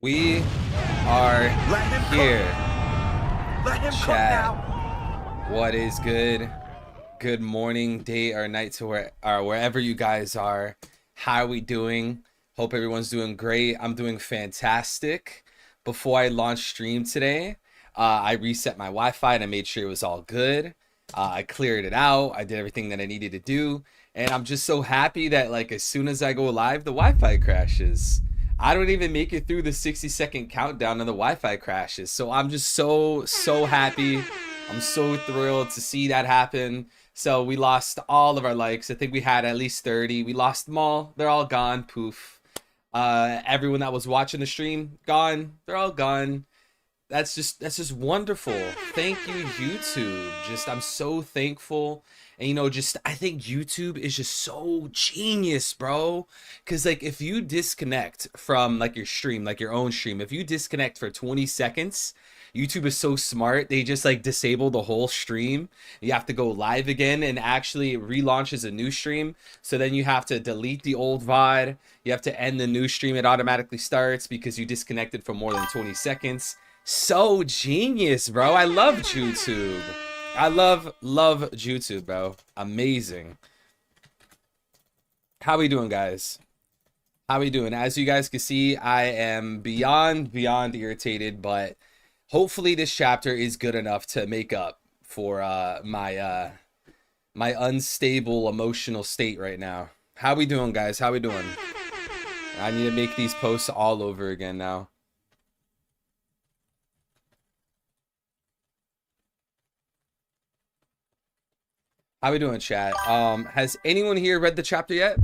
We are here. Let him cook Chat. now. What is good? Good morning, day, or night to wherever you guys are. How are we doing? Hope everyone's doing great. I'm doing fantastic. Before I launched stream today, I reset my Wi-Fi and I made sure it was all good. I cleared it out. I did everything that I needed to do. And I'm just so happy that like as soon as I go live, the Wi-Fi crashes. I don't even make it through the 60-second countdown and the Wi-Fi crashes. So I'm just so happy. I'm so thrilled to see that happen. So we lost all of our likes. I think we had at least 30. We lost them all. They're all gone. Poof. Everyone that was watching the stream, gone. They're all gone. That's just wonderful. Thank you, YouTube. I'm so thankful. And I think YouTube is just so genius, bro. Cause like if you disconnect from like your stream, like your own stream, if you disconnect for 20 seconds, YouTube is so smart. They just like disable the whole stream. You have to go live again and actually it relaunches a new stream. So then you have to delete the old VOD. You have to end the new stream. It automatically starts because you disconnected for more than 20 seconds. So genius, bro. I love YouTube. I love YouTube, bro. Amazing. How we doing, guys? How we doing? As you guys can see, I am beyond irritated, but hopefully this chapter is good enough to make up for my unstable emotional state right now. How we doing, guys? How we doing? I need to make these posts all over again now. How we doing, chat? Has anyone here read the chapter yet?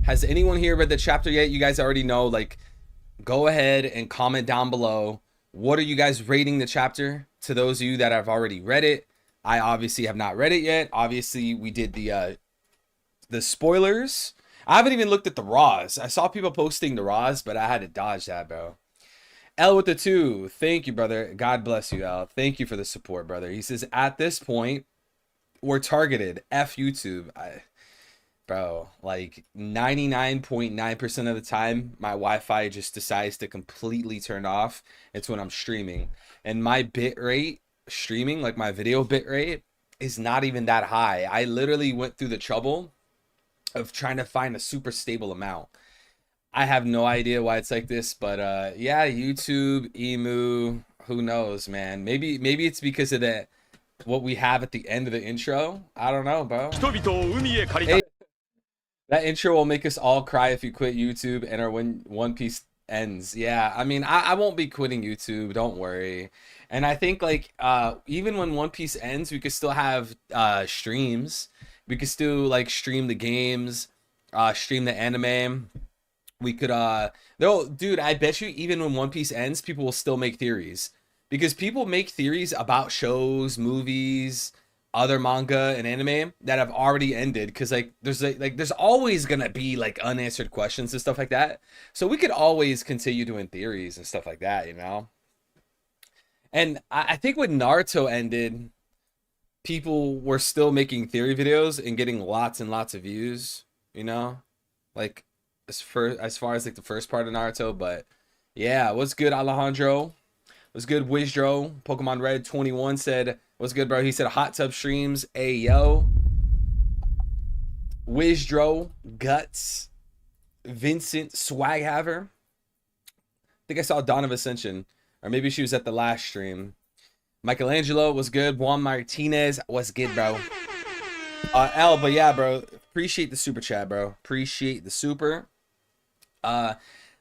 Has anyone here read the chapter yet? You guys already know, like, go ahead and comment down below. What are you guys rating the chapter? To those of you that have already read it, I obviously have not read it yet. Obviously, we did the spoilers. I haven't even looked at the raws. I saw people posting the raws, but I had to dodge that, bro. L with the 2. Thank you, brother. God bless you, L. Thank you for the support, brother. He says, at this point, we're targeted. F YouTube. Bro, like 99.9% of the time, my Wi-Fi just decides to completely turn off. It's when I'm streaming. And my bit rate, streaming, like my video bit rate, is not even that high. I literally went through the trouble of trying to find a super stable amount. I have no idea why it's like this, but yeah, YouTube, Emu, who knows, man. Maybe it's because of that. What we have at the end of the intro, I don't know, bro. Hey, that intro will make us all cry if you quit YouTube and our One Piece ends. Yeah, I mean, I won't be quitting YouTube, don't worry. And I think like even when One Piece ends, we could still have streams. We could still like stream the games, stream the anime. We could no, dude, I bet you even when One Piece ends, people will still make theories. Because people make theories about shows, movies, other manga and anime that have already ended. Because like there's always gonna be like unanswered questions and stuff like that. So we could always continue doing theories and stuff like that, you know. And I think when Naruto ended, people were still making theory videos and getting lots and lots of views, you know, like as far as like the first part of Naruto. But yeah, what's good, Alejandro? What's good, Wizdro? Pokemon Red 21 said, what's good, bro? He said, hot tub streams. Ayo. Wizdro, Guts, Vincent, Swaghaver. I think I saw Dawn of Ascension. Or maybe she was at the last stream. Michelangelo, was good. Juan Martinez, what's good, bro? L, but yeah, bro. Appreciate the super chat, bro. Appreciate the super.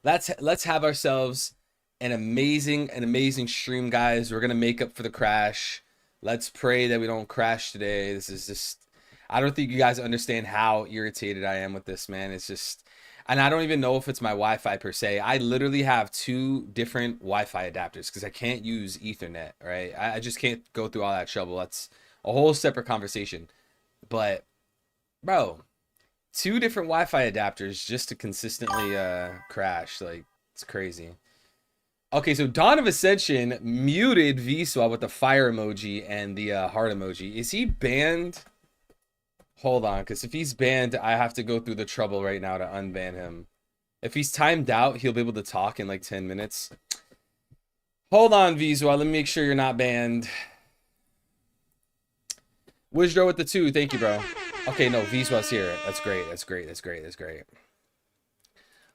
Let's have ourselves an amazing stream, guys. We're gonna make up for the crash. Let's pray that we don't crash today. This is just, I don't think you guys understand how irritated I am with this, man. It's just, and I don't even know if it's my Wi-Fi per se. I literally have 2 different Wi-Fi adapters because I can't use Ethernet, right? I just can't go through all that trouble. That's a whole separate conversation. But bro, 2 different Wi-Fi adapters just to consistently crash, like, it's crazy. Okay, so Dawn of Ascension muted Vswap with the fire emoji and the heart emoji. Is he banned? Hold on, because if he's banned, I have to go through the trouble right now to unban him. If he's timed out, he'll be able to talk in like 10 minutes. Hold on, Vizwa. Let me make sure you're not banned. Wizro with the 2. Thank you, bro. Okay, no, Vizwa's here. That's great. That's great. That's great. That's great.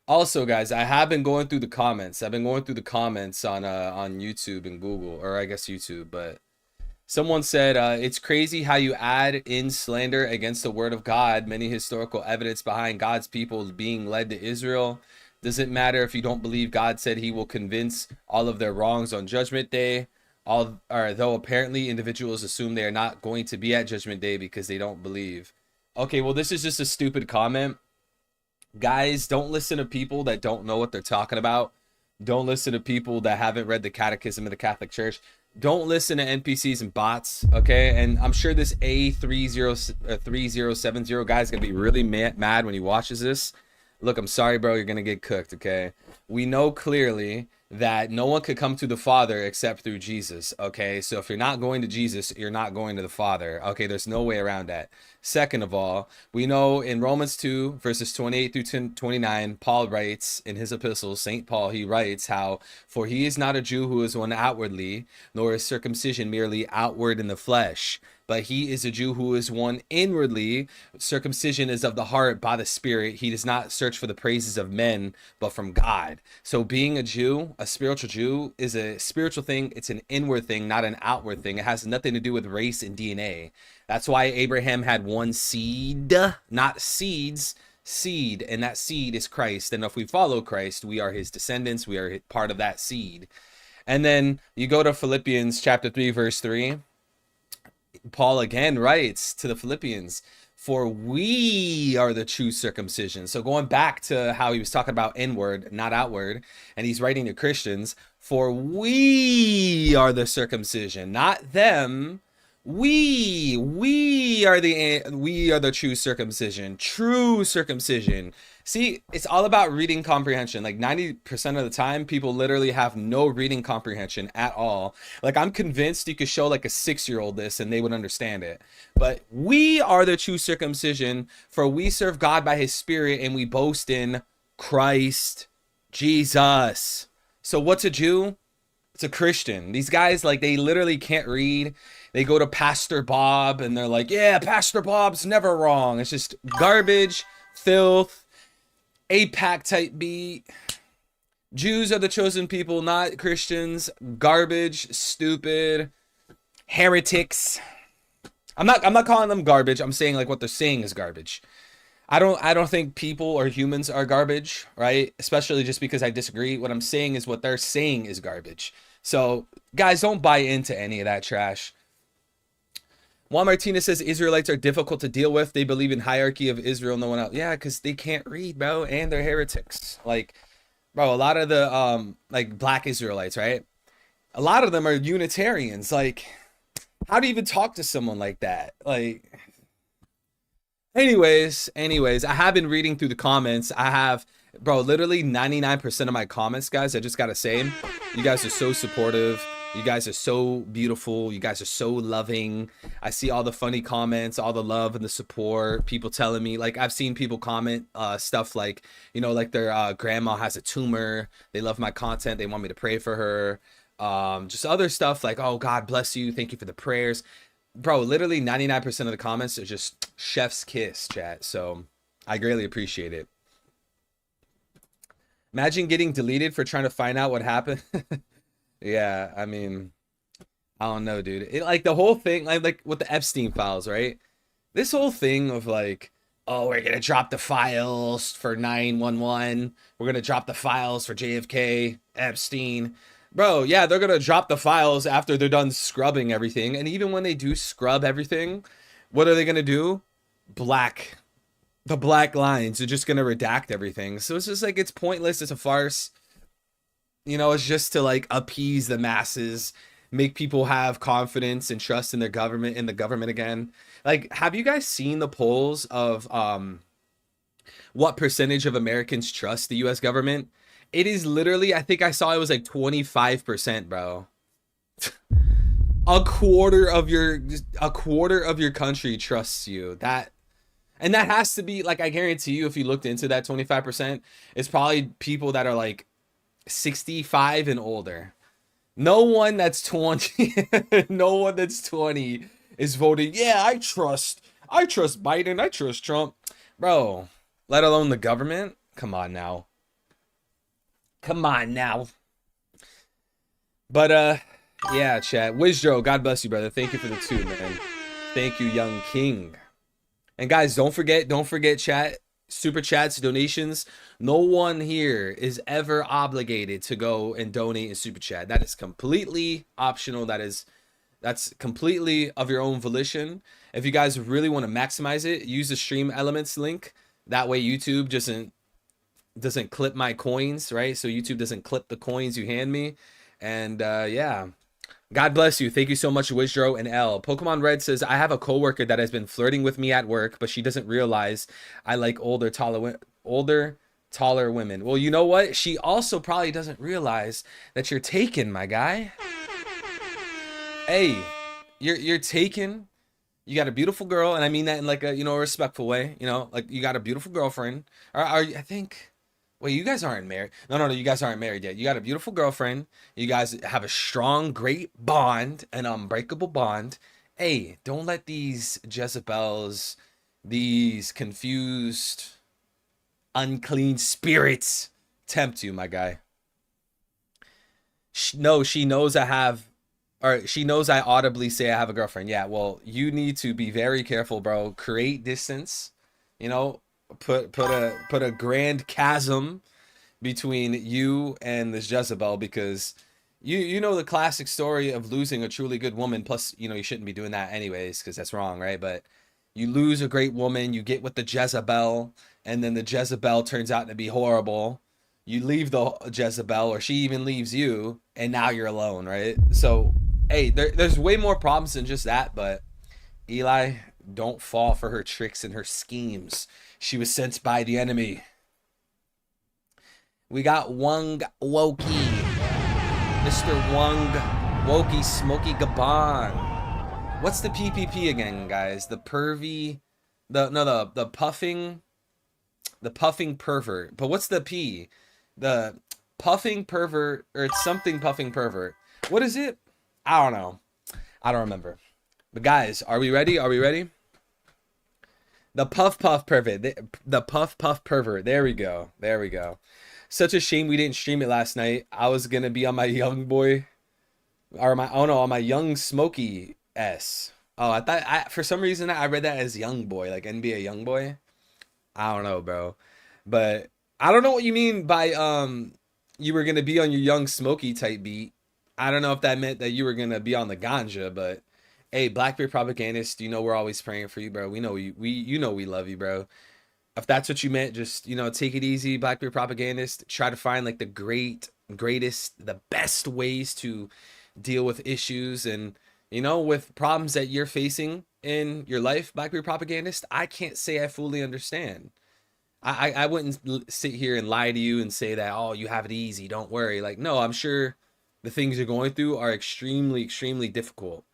Also, guys, I have been going through the comments. I've been going through the comments on YouTube and Google, or I guess YouTube, but someone said, it's crazy how you add in slander against the word of God, many historical evidence behind God's people being led to Israel. Doesn't matter if you don't believe God said he will convince all of their wrongs on Judgment Day. Though apparently individuals assume they are not going to be at Judgment Day because they don't believe. Okay, well, this is just a stupid comment. Guys, don't listen to people that don't know what they're talking about. Don't listen to people that haven't read the Catechism of the Catholic Church. Don't listen to NPCs and bots, okay? And I'm sure this A3070 guy is going to be really mad when he watches this. Look, I'm sorry, bro. You're going to get cooked, okay? We know clearly that no one could come to the Father except through Jesus, okay? So if you're not going to Jesus, you're not going to the Father, okay? There's no way around that. Second of all, we know in Romans 2, verses 28 through 29, Paul writes in his epistles, St. Paul, he writes how, for he is not a Jew who is one outwardly, nor is circumcision merely outward in the flesh, but he is a Jew who is one inwardly. Circumcision is of the heart by the Spirit. He does not search for the praises of men, but from God. So being a Jew, a spiritual Jew, is a spiritual thing. It's an inward thing, not an outward thing. It has nothing to do with race and DNA. That's why Abraham had one seed, not seeds, seed, and that seed is Christ. And if we follow Christ, we are his descendants. We are part of that seed. And then you go to Philippians chapter 3, verse 3. Paul again writes to the Philippians, for we are the true circumcision. So going back to how he was talking about inward, not outward, and he's writing to Christians, for we are the circumcision, not them. We are the true circumcision. See, it's all about reading comprehension. Like 90% of the time, people literally have no reading comprehension at all. Like I'm convinced you could show like a 6-year-old this and they would understand it. But we are the true circumcision, for we serve God by his Spirit and we boast in Christ Jesus. So what's a Jew? It's a Christian. These guys, like, they literally can't read. They go to Pastor Bob and they're like, yeah, Pastor Bob's never wrong. It's just garbage, filth, APAC type beat. Jews are the chosen people, not Christians. Garbage, stupid, heretics. I'm not calling them garbage. I'm saying like what they're saying is garbage. I don't think people or humans are garbage, right? Especially just because I disagree. What I'm saying is what they're saying is garbage. So guys, don't buy into any of that trash. Juan Martinez says Israelites are difficult to deal with. They believe in hierarchy of Israel, no one else. Yeah, because they can't read, bro, and they're heretics. Like, bro, a lot of the like black Israelites, right? A lot of them are Unitarians. Like, how do you even talk to someone like that? Like, anyways, I have been reading through the comments. I have, bro, literally 99% of my comments, guys, I just gotta say, you guys are so supportive. You guys are so beautiful. You guys are so loving. I see all the funny comments, all the love and the support. People telling me, like, I've seen people comment stuff like, you know, like their grandma has a tumor. They love my content. They want me to pray for her. Just other stuff like, oh, God bless you. Thank you for the prayers. Bro, literally 99% of the comments are just chef's kiss, chat. So I greatly appreciate it. Imagine getting deleted for trying to find out what happened. Yeah, I mean, I don't know, dude. It, like the whole thing, like with the Epstein files, right? This whole thing of like, oh, we're gonna drop the files for 911. We're gonna drop the files for JFK, Epstein. Bro, yeah, they're gonna drop the files after they're done scrubbing everything. And even when they do scrub everything, what are they gonna do? The black lines are just gonna redact everything. So it's just like, it's pointless. It's a farce. You know, it's just to like appease the masses, make people have confidence and trust in their government, in the government again. Like, have you guys seen the polls of what percentage of Americans trust the US government? It is literally, I think I saw it was like 25%, bro. a quarter of your country trusts you. And that has to be like, I guarantee you, if you looked into that 25%, it's probably people that are like 65 and older. No one that's 20, no one that's 20 is voting, yeah, I trust Biden, I trust Trump. Bro, let alone the government. Come on now. Come on now. But yeah, chat. Wizdro, God bless you, brother. Thank you for the 2, man. Thank you, young king. And guys, don't forget, chat, super chats, donations. No one here is ever obligated to go and donate in super chat. That is completely optional. That's completely of your own volition. If you guys really want to maximize it, use the stream elements link. That way YouTube doesn't clip my coins, right? So YouTube doesn't clip the coins you hand me. And yeah. God bless you. Thank you so much, Wizdro and L. Pokemon Red says, I have a coworker that has been flirting with me at work, but she doesn't realize I like older, taller women. Well, you know what? She also probably doesn't realize that you're taken, my guy. Hey, you're taken. You got a beautiful girl, and I mean that in like a, you know, respectful way. You know, like you got a beautiful girlfriend. Or are you, I think. Wait, you guys aren't married. No, you guys aren't married yet. You got a beautiful girlfriend. You guys have a strong, great bond, an unbreakable bond. Hey, don't let these Jezebels, these confused, unclean spirits tempt you, my guy. No, she knows I have, or she knows I audibly say I have a girlfriend. Yeah, well, you need to be very careful, bro. Create distance, you know, put a grand chasm between you and this Jezebel, because you know the classic story of losing a truly good woman. Plus, you know, you shouldn't be doing that anyways, because that's wrong, right? But you lose a great woman, you get with the Jezebel, and then the Jezebel turns out to be horrible. You leave the Jezebel, or she even leaves you, and now you're alone, right? So, hey, there's way more problems than just that, but Eli, don't fall for her tricks and her schemes. She was sent by the enemy. We got Wong Woki. Mr. Wong Woki Smokey Gabon. What's the PPP again, guys? The pervy, the puffing pervert. But what's the P? The puffing pervert, or it's something puffing pervert. What is it? I don't know. I don't remember. But guys, are we ready? Are we ready? The puff pervert. The puff pervert. There we go. There we go. Such a shame we didn't stream it last night. I was gonna be on my young boy, or my, oh no, on my young Smokey S. Oh, I thought, for some reason I read that as young boy, like NBA young boy. I don't know, bro, but I don't know what you mean by you were gonna be on your young Smokey type beat. I don't know if that meant that you were gonna be on the ganja, but hey, Blackbeard propagandist, you know we're always praying for you, bro. We know you know we love you, bro. If that's what you meant, just, you know, take it easy, Blackbeard propagandist. Try to find like the greatest, the best ways to deal with issues and, you know, with problems that you're facing in your life, Blackbeard propagandist. I can't say I fully understand. I wouldn't sit here and lie to you and say that, oh, you have it easy, don't worry. Like, no, I'm sure the things you're going through are extremely difficult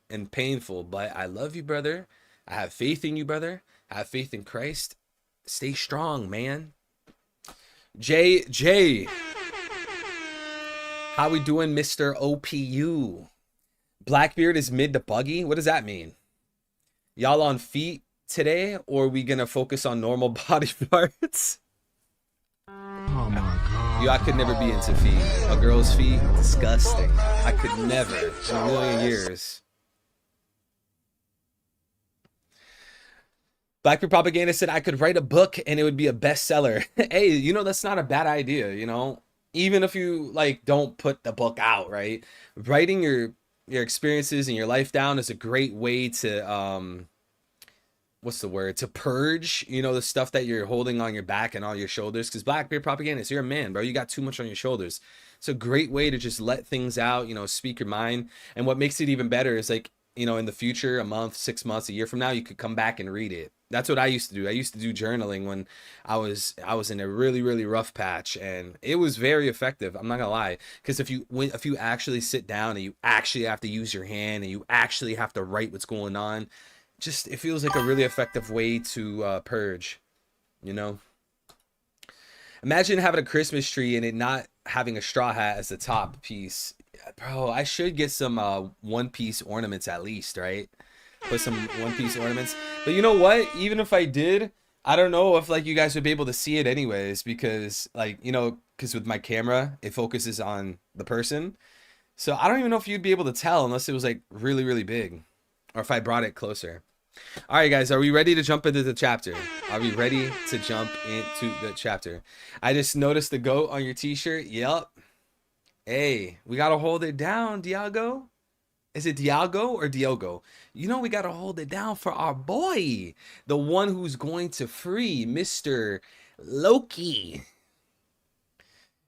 and painful, but I love you, brother. I have faith in you, brother. I have faith in Christ. Stay strong, man. J. How we doing, Mr. OPU? Blackbeard is mid to buggy? What does that mean? Y'all on feet today, or are we gonna focus on normal body parts? Oh my god. I could never be into feet. A girl's feet? Disgusting. I could never in a million years. Blackbeard propaganda said I could write a book and it would be a bestseller. Hey, you know, that's not a bad idea, you know? Even if you like don't put the book out, right? Writing your experiences and your life down is a great way to what's the word? To purge, you know, the stuff that you're holding on your back and on your shoulders. Because Blackbeard propagandist, you're a man, bro. You got too much on your shoulders. It's a great way to just let things out, you know, speak your mind. And what makes it even better is, like, you know, in the future, a month, 6 months, a year from now, you could come back and read it. That's what I used to do. I used to do journaling when I was in a really rough patch, and it was very effective. I'm not gonna lie, because if you actually sit down and you actually have to use your hand and you actually have to write what's going on, just it feels like a really effective way to purge. You know, imagine having a Christmas tree and it not having a straw hat as the top piece. bro, I should get some One Piece ornaments at least, right? Put some One Piece ornaments. But you know what? Even if I did, I don't know if like you guys would be able to see it anyways because like, you know, because with my camera, it focuses on the person. So I don't even know if you'd be able to tell unless it was like really, really big or if I brought it closer. All right, guys, are we ready to jump into the chapter? Are we ready to jump into the chapter? I just noticed the goat on your t-shirt. Yep. Hey, we got to hold it down, Diago. Is it Diago or Diogo? You know, we got to hold it down for our boy, the one who's going to free Mr. Loki.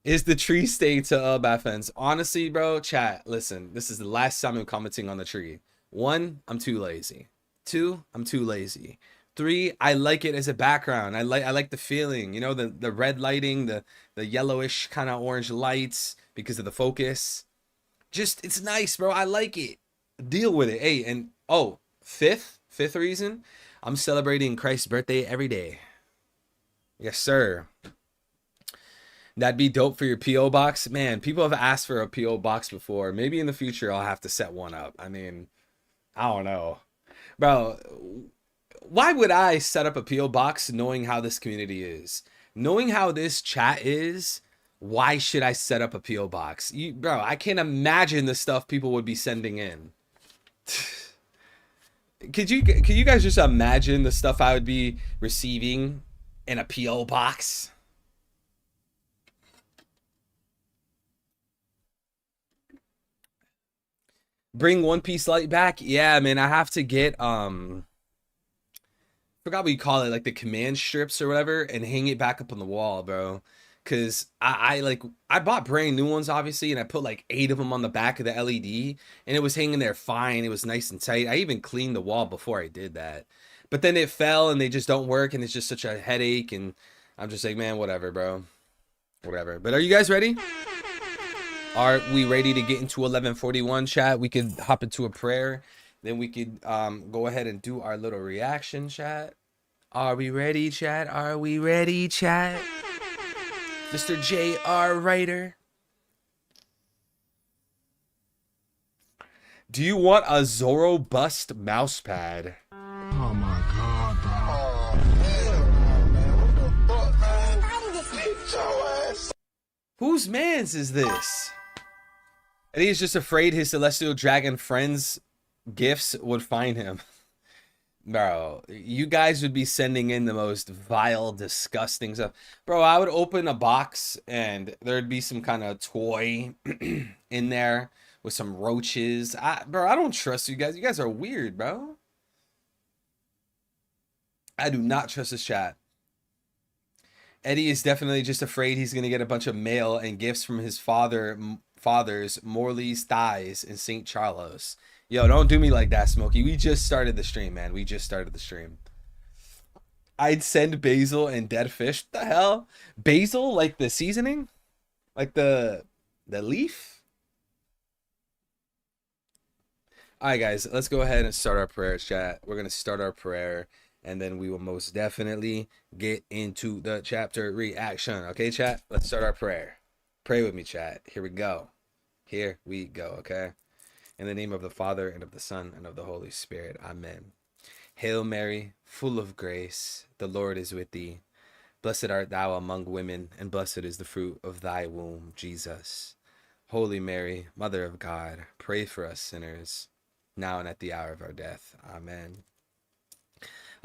Is the tree staying to Bafens? Honestly, bro, chat, listen, this is the last time I'm commenting on the tree. 1, I'm too lazy. 2, I'm too lazy. 3, I like it as a background. I like the feeling, you know, the red lighting, the yellowish kind of orange lights because of the focus. Just, it's nice, bro. I like it. Deal with it. Hey, and oh, fifth reason, I'm celebrating Christ's birthday every day. Yes, sir. That'd be dope for your PO box. Man, people have asked for a PO box before. Maybe in the future I'll have to set one up. I mean, I don't know. Bro, why would I set up a PO box knowing how this community is? Knowing how this chat is, why should I set up a PO box? Bro, I can't imagine the stuff people would be sending in. Could you guys just imagine the stuff I would be receiving in a PO box? Bring One Piece light back? Yeah, man, I have to get forgot what you call it, like the command strips or whatever, and hang it back up on the wall, bro. Cause I bought brand new ones obviously, and I put like 8 of them on the back of the LED, and it was hanging there fine. It was nice and tight. I even cleaned the wall before I did that, but then it fell and they just don't work, and it's just such a headache. And I'm just like, man, whatever, bro, whatever. But are you guys ready? Are we ready to get into 1141, chat? We could hop into a prayer, then we could go ahead and do our little reaction, chat. Are we ready, chat? Are we ready, chat? Mr. J.R. Writer. Do you want a Zoro bust mouse pad? Oh my god, bro. Whose mans is this? And he's just afraid his celestial dragon friends' gifts would find him. Bro, you guys would be sending in the most vile, disgusting stuff. Bro, I would open a box and there'd be some kind of toy in there with some roaches. Bro, I don't trust you guys. You guys are weird, bro. I do not trust this chat. Eddie is definitely just afraid he's going to get a bunch of mail and gifts from his father's Morley's thighs in St. Charles. Yo, don't do me like that, Smokey. We just started the stream, man. We just started the stream. I'd send basil and dead fish. What the hell? Basil, like the seasoning? Like the leaf? All right, guys. Let's go ahead and start our prayer, chat. We're going to start our prayer, and then we will most definitely get into the chapter reaction. Okay, chat? Let's start our prayer. Pray with me, chat. Here we go. Here we go, okay? In the name of the Father, and of the Son, and of the Holy Spirit. Amen. Hail Mary, full of grace, the Lord is with thee. Blessed art thou among women, and blessed is the fruit of thy womb, Jesus. Holy Mary, Mother of God, pray for us sinners, now and at the hour of our death. Amen.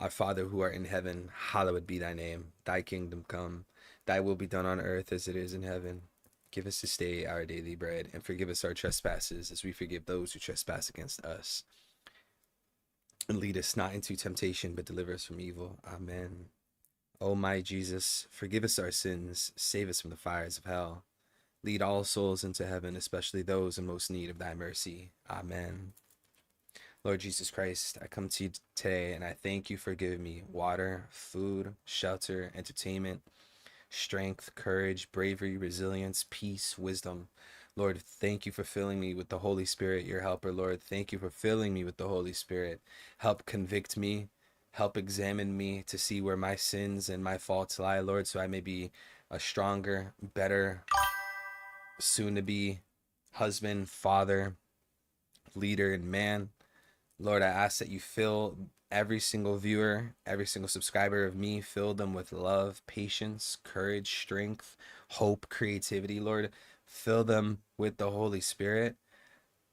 Our Father who art in heaven, hallowed be thy name. Thy kingdom come, thy will be done on earth as it is in heaven. Give us this day our daily bread, and forgive us our trespasses as we forgive those who trespass against us. And lead us not into temptation, but deliver us from evil. Amen. O my Jesus, forgive us our sins, save us from the fires of hell. Lead all souls into heaven, especially those in most need of thy mercy. Amen. Lord Jesus Christ, I come to you today, and I thank you for giving me water, food, shelter, entertainment, strength, courage, bravery, resilience, peace, wisdom. Lord, thank you for filling me with the Holy Spirit, your helper. Lord, thank you for filling me with the Holy Spirit. Help convict me, help examine me to see where my sins and my faults lie, Lord, so I may be a stronger, better, soon to be husband, father, leader, and man. Lord, I ask that you fill every single viewer, every single subscriber of me, fill them with love, patience, courage, strength, hope, creativity, Lord. Fill them with the Holy Spirit.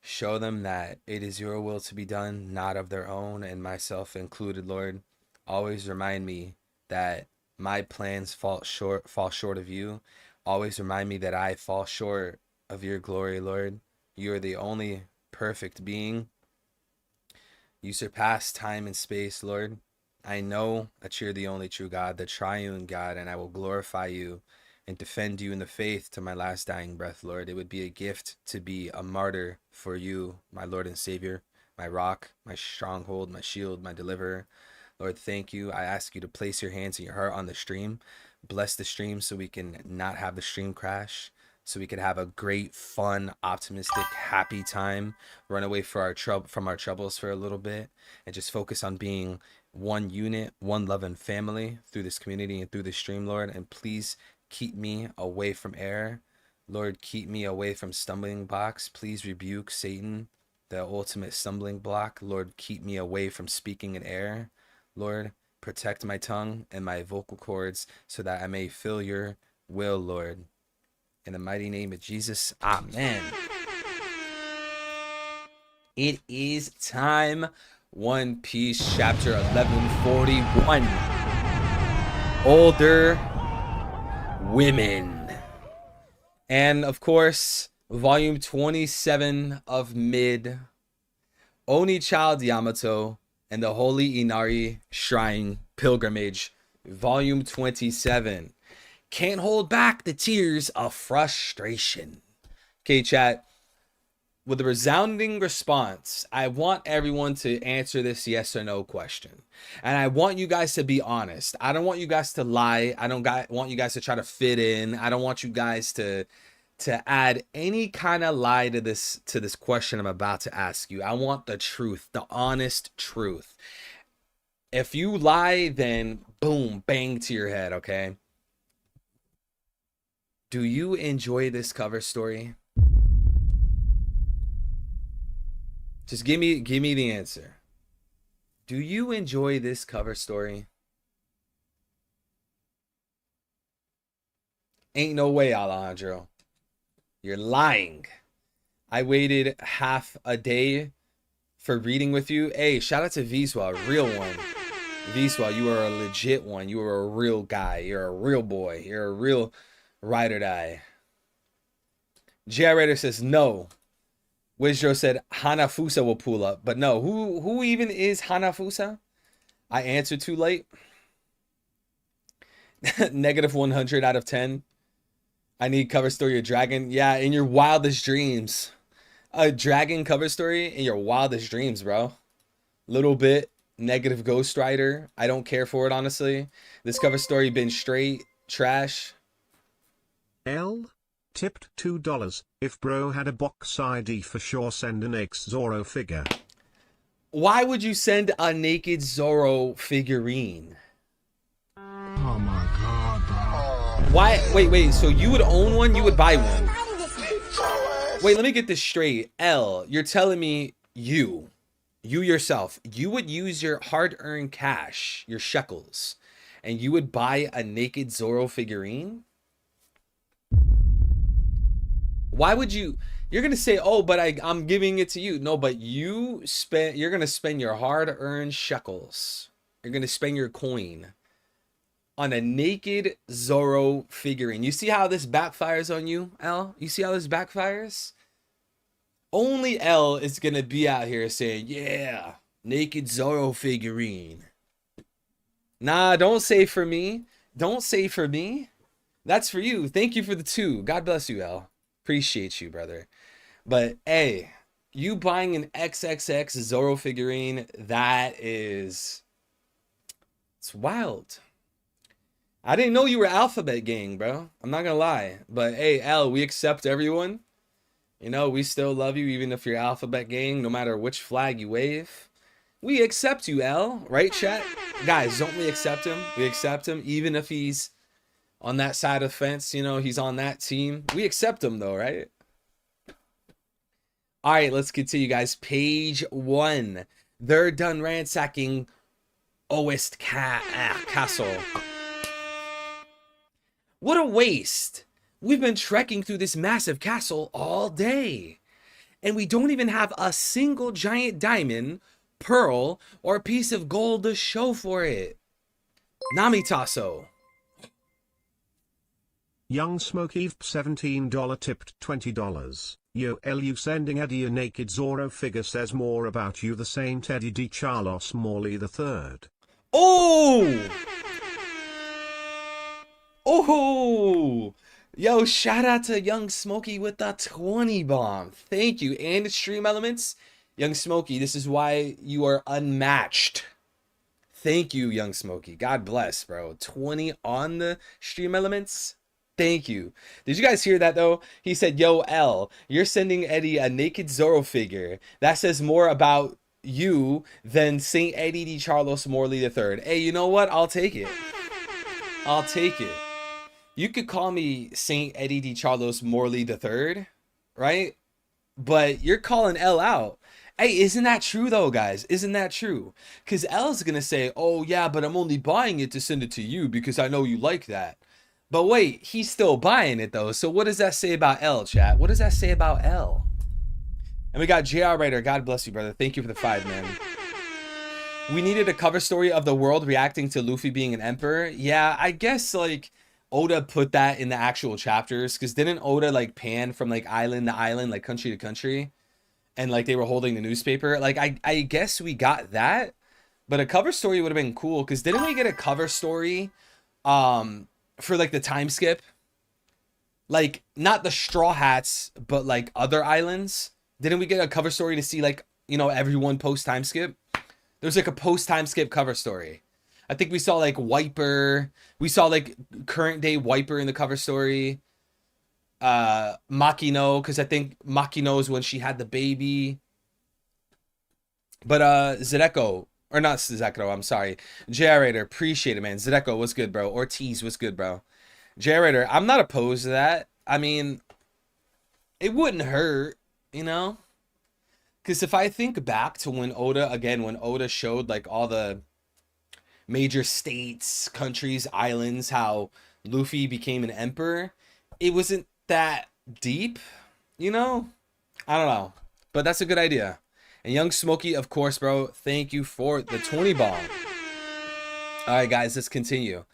Show them that it is your will to be done, not of their own, and myself included, Lord. Always remind me that my plans fall short of you. Always remind me that I fall short of your glory, Lord. You are the only perfect being. You surpass time and space, Lord. I know that you're the only true God, the triune God, and I will glorify you and defend you in the faith to my last dying breath, Lord. It would be a gift to be a martyr for you, my Lord and Savior, my rock, my stronghold, my shield, my deliverer. Lord, thank you. I ask you to place your hands and your heart on the stream. Bless the stream so we can not have the stream crash, so we could have a great, fun, optimistic, happy time, run away from our troubles for a little bit, and just focus on being one unit, one loving family through this community and through this stream, Lord. And please keep me away from error. Lord, keep me away from stumbling blocks. Please rebuke Satan, the ultimate stumbling block. Lord, keep me away from speaking in error. Lord, protect my tongue and my vocal cords so that I may feel your will, Lord. In the mighty name of Jesus, amen. It is time. One Piece chapter 1141. Older women. And of course, volume 27 of Mid, Oni Child Yamato and the Holy Inari Shrine Pilgrimage, volume 27. Can't hold back the tears of frustration. Okay, chat. With a resounding response, I want everyone to answer this yes or no question. And I want you guys to be honest. I don't want you guys to lie. I don't want you guys to try to fit in. I don't want you guys to add any kind of lie to this question I'm about to ask you. I want the truth, the honest truth. If you lie, then boom, bang to your head, okay? Do you enjoy this cover story? Just give me the answer. Do you enjoy this cover story? Ain't no way, Alejandro. You're lying. I waited half a day for reading with you. Hey, shout out to Viswa, real one. Viswa, you are a legit one. You are a real guy. You're a real boy. You're a real ride or die. J.R. says no. Wizro said Hanafusa will pull up, but no. Who even is Hanafusa? I answered too late. Negative 100 out of 10. I need cover story of dragon. Yeah, in your wildest dreams. A dragon cover story in your wildest dreams, bro. Little bit. Negative Ghost Rider. I don't care for it, honestly. This cover story been straight trash. L tipped $2. If bro had a box ID, for sure send an X Zoro figure. Why would you send a naked Zoro figurine? Oh my god, dog. Why? Wait. So you would own one? You would buy one? Wait, let me get this straight. L, you're telling me you yourself, you would use your hard-earned cash, your shekels, and you would buy a naked Zoro figurine? Why would you? You're gonna say, oh, but I'm giving it to you. No, but you're gonna spend your hard-earned shekels. You're gonna spend your coin on a naked Zoro figurine. You see how this backfires on you, L? You see how this backfires? Only L is gonna be out here saying, yeah, naked Zoro figurine. Nah, don't say for me. Don't say for me. That's for you. Thank you for the 2. God bless you, L. Appreciate you, brother. But hey, you buying an XXX Zoro figurine, it's wild. I didn't know you were Alphabet Gang, bro. I'm not gonna lie. But hey, L, we accept everyone. You know, we still love you even if you're Alphabet Gang, no matter which flag you wave. We accept you, L. Right, chat? Guys, don't we accept him? We accept him even if he's on that side of the fence, you know, he's on that team. We accept him though, right? All right, let's continue, guys. Page 1. They're done ransacking Oest Castle. What a waste. We've been trekking through this massive castle all day, and we don't even have a single giant diamond, pearl, or piece of gold to show for it. Namitaso. Young Smokey $17 tipped $20. Yo LU sending Eddie a naked Zorro figure says more about you the Saint Eddie Di Charlos Morley III. Oh! Oh! Yo, shout out to Young Smokey with the 20 bomb. Thank you. And Stream Elements. Young Smokey, this is why you are unmatched. Thank you, Young Smokey. God bless, bro. 20 on the Stream Elements. Thank you. Did you guys hear that, though? He said, yo, L, you're sending Eddie a naked Zorro figure. That says more about you than St. Eddie Di Charlos Morley III. Hey, you know what? I'll take it. I'll take it. You could call me St. Eddie Di Charlos Morley III, right? But you're calling L out. Hey, isn't that true, though, guys? Isn't that true? Because L's going to say, oh, yeah, but I'm only buying it to send it to you because I know you like that. But wait, he's still buying it, though. So what does that say about L, chat? What does that say about L? And we got JR Writer. God bless you, brother. Thank you for the 5, man. We needed a cover story of the world reacting to Luffy being an emperor. Yeah, I guess, like, Oda put that in the actual chapters. Because didn't Oda, like, pan from, like, island to island, like, country to country? And, like, they were holding the newspaper. Like, I guess we got that. But a cover story would have been cool. Because didn't we get a cover story, for like the time skip, like not the Straw Hats, but like other islands? Didn't we get a cover story to see, like, you know, everyone post time skip? There's like a post time skip cover story. I think we saw like Wiper. We saw like current day Wiper in the cover story. Makino, because I think Makino is when she had the baby. But Zedeko. Or not Zedeko, I'm sorry. Jarator, appreciate it, man. Zedeko, what's good, bro? Ortiz, what's good, bro? Jarator, I'm not opposed to that. I mean, it wouldn't hurt, you know? Because if I think back to when Oda showed, like, all the major states, countries, islands, how Luffy became an emperor, it wasn't that deep, you know? I don't know. But that's a good idea. And Young Smokey, of course, bro, thank you for the 20 bomb. All right, guys, let's continue.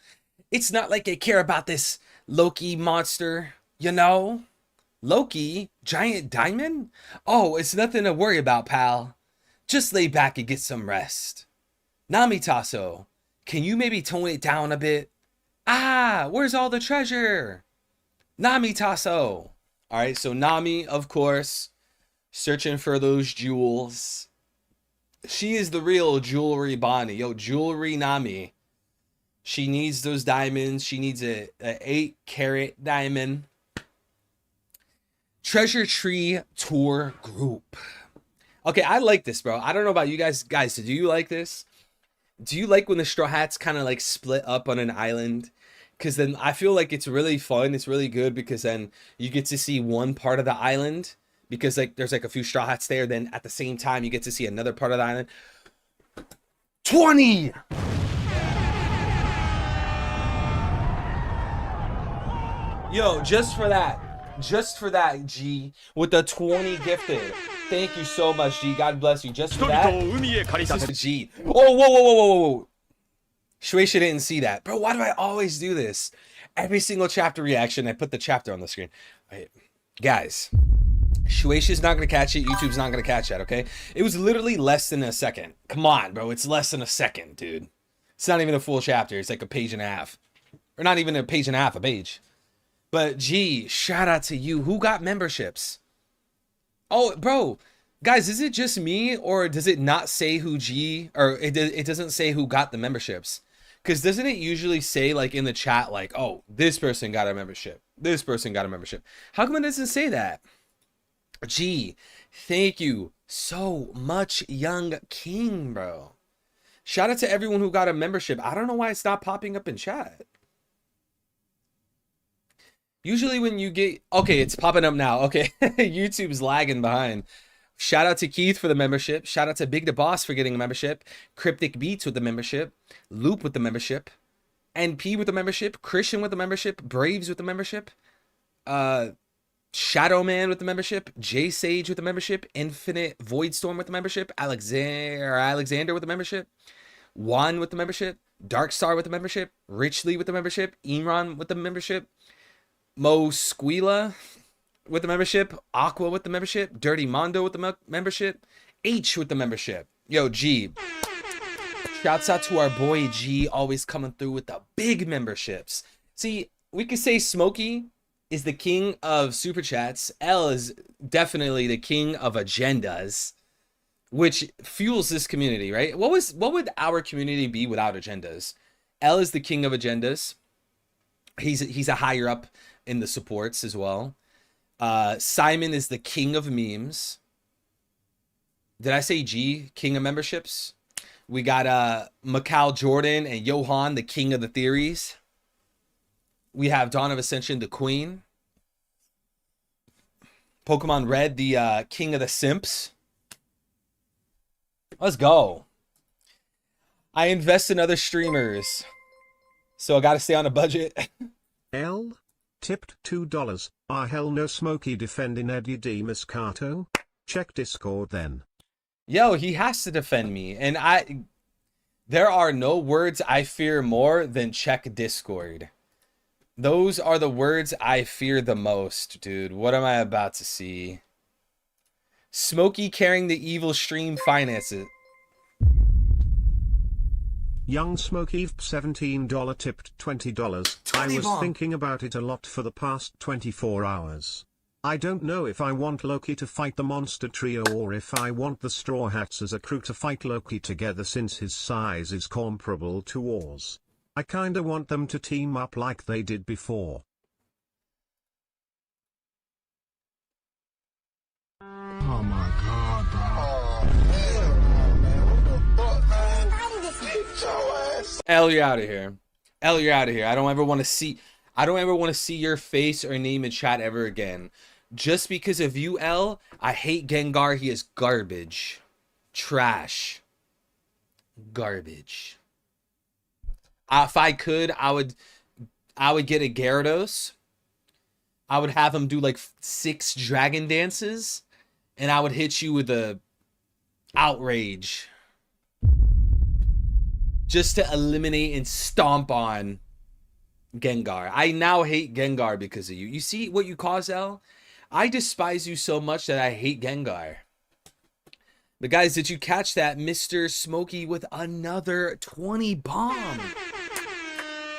It's not like I care about this Loki monster, you know? Loki? Giant diamond? Oh, it's nothing to worry about, pal. Just lay back and get some rest. Namitaso, can you maybe tone it down a bit? Ah, where's all the treasure? Namitaso. All right, so Nami, of course, searching for those jewels. She is the real jewelry Bonnie. Yo, jewelry Nami. She needs those diamonds. She needs a 8-carat diamond. Treasure Tree Tour Group. Okay, I like this, bro. I don't know about you guys. Guys, do you like this? Do you like when the Straw Hats kind of like split up on an island? Because then I feel like it's really fun. It's really good because then you get to see one part of the island. Because like there's like a few Straw Hats there. Then at the same time, you get to see another part of the island. 20! Yo, just for that, G, with the 20 gifted. Thank you so much, G. God bless you. Just for that. G. Oh, whoa. Shueisha didn't see that. Bro, why do I always do this? Every single chapter reaction, I put the chapter on the screen. Wait, guys. Shueisha's not going to catch it. YouTube's not going to catch that, okay? It was literally less than a second. Come on, bro. It's less than a second, dude. It's not even a full chapter. It's like a page and a half. Or not even a page and a half, a page. But, G, shout out to you. Who got memberships? Oh, bro. Guys, is it just me? Or does it not say who G... Or it doesn't say who got the memberships? Because doesn't it usually say, like, in the chat, like, oh, this person got a membership. This person got a membership. How come it doesn't say that? G, thank you so much, Young King, bro. Shout out to everyone who got a membership. I don't know why it's not popping up in chat. Usually when you get... Okay, it's popping up now. Okay, YouTube's lagging behind. Shout out to Keith for the membership. Shout out to Big the Boss for getting a membership. Cryptic Beats with the membership. Loop with the membership. NP with the membership. Christian with the membership. Braves with the membership. Shadow Man with the membership. J Sage with the membership. Infinite Voidstorm with the membership. Alexander with the membership. Juan with the membership. Darkstar with the membership. Richly with the membership. Imran with the membership. Mo Squila with the membership. Aqua with the membership. Dirty Mondo with the membership. H with the membership. Yo, G. Shouts out to our boy G, always coming through with the big memberships. See, we could say Smokey is the king of super chats. L is definitely the king of agendas, which fuels this community, right? What would our community be without agendas? L is the king of agendas. He's a higher up in the supports as well. Simon is the king of memes. Did I say G, king of memberships? We got Macau Jordan and Johan, the king of the theories. We have Dawn of Ascension, the queen. Pokemon Red, the king of the simps. Let's go. I invest in other streamers, so I got to stay on a budget. L. Tipped $2. Hell no Smokey defending Eddie D. Moscato? Check Discord then. Yo, he has to defend me. And there are no words I fear more than check Discord. Those are the words I fear the most, dude. What am I about to see? Smokey carrying the evil stream finances. Young Smokey $17 tipped $20. I was thinking about it a lot for the past 24 hours. I don't know if I want Loki to fight the monster trio or if I want the Straw Hats as a crew to fight Loki together since his size is comparable to Oars. I kinda want them to team up like they did before. Oh my god, bro. L, you're out of here. L, you're out of here. I don't ever want to see your face or name in chat ever again. Just because of you, L, I hate Gengar. He is garbage. Trash. Garbage. If I could, I would get a Gyarados. I would have him do like 6 dragon dances, and I would hit you with a outrage. Just to eliminate and stomp on Gengar. I now hate Gengar because of you. You see what you cause, L? I despise you so much that I hate Gengar. But guys, did you catch that? Mr. Smokey with another 20 bomb.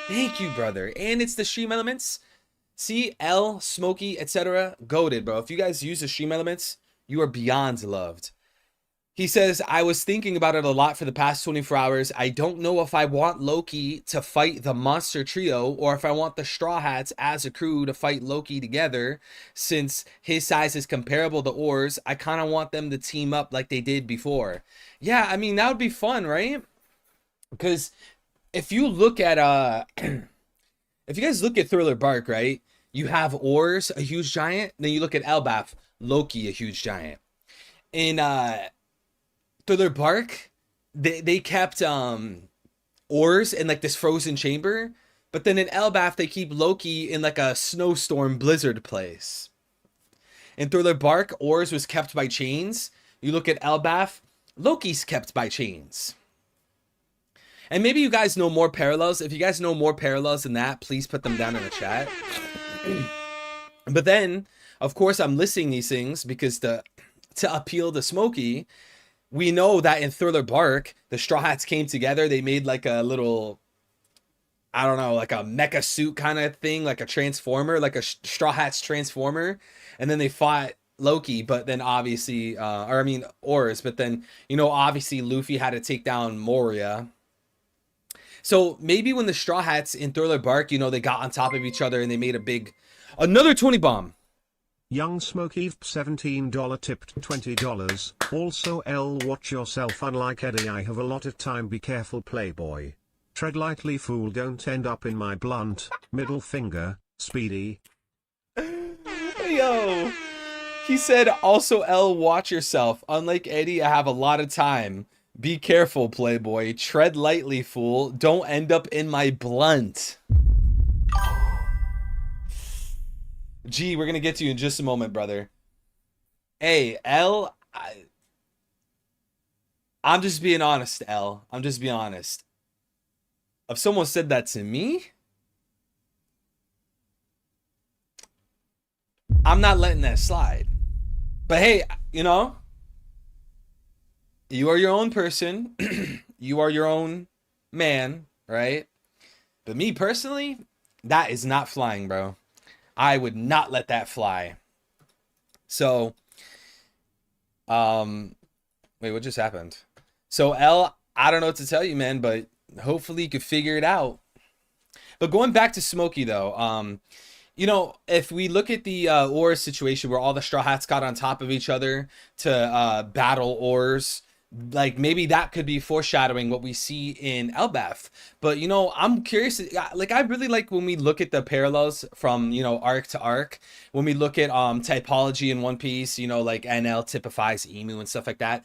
Thank you, brother. And it's the stream elements. See, L, Smokey, etc. Goated, bro. If you guys use the stream elements, you are beyond loved. He says, I was thinking about it a lot for the past 24 hours. I don't know if I want Loki to fight the monster trio or if I want the Straw Hats as a crew to fight Loki together. Since his size is comparable to Oars, I kind of want them to team up like they did before. Yeah, I mean, that would be fun, right? Because if you look at, if you guys look at Thriller Bark, right? You have Oars, a huge giant. Then you look at Elbaf, Loki, a huge giant. In, Thriller Bark, they kept Oars in like this frozen chamber, but then in Elbaf they keep Loki in like a snowstorm blizzard place. In Thriller Bark, Oars was kept by chains. You look at Elbaf, Loki's kept by chains. And maybe you guys know more parallels. If you guys know more parallels than that, please put them down in the chat. But then, of course, I'm listing these things because to appeal to Smokey. We know that in Thriller Bark, the Straw Hats came together. They made like a little, I don't know, like a mecha suit kind of thing, like a transformer, like a Straw Hats transformer. And then they fought Loki, but then obviously, Oars. But then, you know, obviously Luffy had to take down Moria. So maybe when the Straw Hats in Thriller Bark, you know, they got on top of each other and they made another 20 bomb. Young Smokey $17 tipped $20. Also L, watch yourself. Unlike Eddie, I have a lot of time. Be careful, playboy. Tread lightly, fool. Don't end up in my blunt. Middle finger, Speedy. Yo, He said, also, L, watch yourself. Unlike Eddie, I have a lot of time. Be careful, playboy. Tread lightly, fool. Don't end up in my blunt. G, we're going to get to you in just a moment, brother. Hey, L, I'm just being honest, L. I'm just being honest. If someone said that to me, I'm not letting that slide. But hey, you know, you are your own person. You are your own man, right? But me personally, that is not flying, bro. I would not let that fly. So, wait, what just happened? So, L, I don't know what to tell you, man, but hopefully you could figure it out. But going back to Smokey, though, you know, if we look at the ores situation where all the Straw Hats got on top of each other to battle ores, like maybe that could be foreshadowing what we see in Elbaf. But, you know, I'm curious, like I really like when we look at the parallels from, you know, arc to arc, when we look at typology in One Piece, you know, like NL typifies Emu and stuff like that.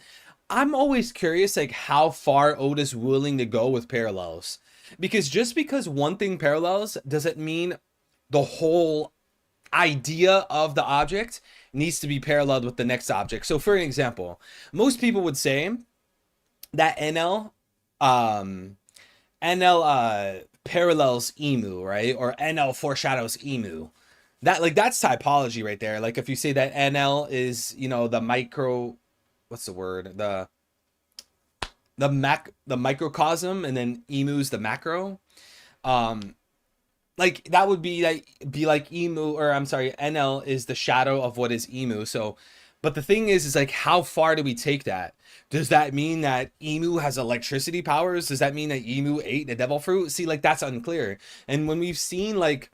I'm always curious, like, how far Oda's willing to go with parallels. Because just because one thing parallels doesn't mean the whole idea of the object needs to be paralleled with the next object. So, for an example, most people would say that NL parallels Emu, right? Or NL foreshadows Emu. That's typology right there. Like, if you say that NL is, you know, the micro... what's the word? The microcosm, and then Emu's the macro. Like that would be like Emu, or I'm sorry, NL is the shadow of what is Emu. So, but the thing is like, how far do we take that? Does that mean that Emu has electricity powers? Does that mean that Emu ate the devil fruit? See, like that's unclear. And when we've seen like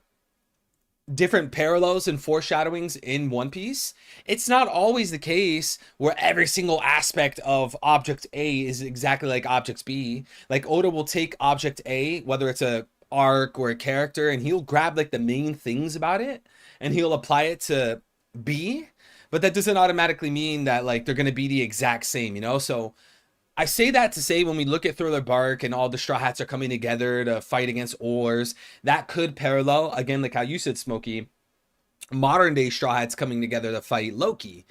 different parallels and foreshadowings in One Piece, it's not always the case where every single aspect of object A is exactly like object B. Like Oda will take object A, whether it's a arc or a character, and he'll grab like the main things about it and he'll apply it to B, but that doesn't automatically mean that like they're going to be the exact same, you know? So I say that to say when we look at Thriller Bark and all the Straw Hats are coming together to fight against Oars, that could parallel, again, like how you said, Smokey, modern day Straw Hats coming together to fight Loki.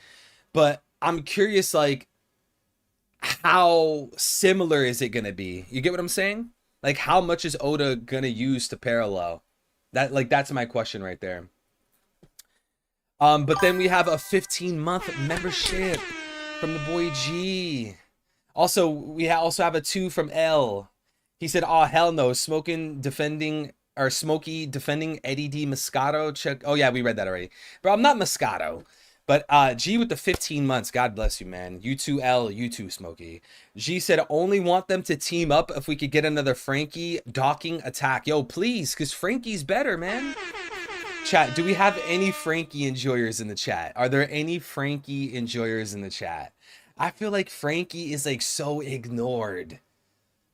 But I'm curious, like, how similar is it going to be? You get what I'm saying? Like, how much is Oda going to use to parallel? That's my question right there. But then we have a 15-month membership from the boy G. Also, we also have a 2 from L. He said, "Oh hell no, Smokey defending Eddie D Moscato." Check. Oh yeah, we read that already. Bro, I'm not Moscato. But G with the 15 months. God bless you, man. You too, L. You too, Smokey. G said, "Only want them to team up if we could get another Frankie docking attack." Yo, please, because Frankie's better, man. Chat, do we have any Frankie enjoyers in the chat? Are there any Frankie enjoyers in the chat? I feel like Frankie is like so ignored.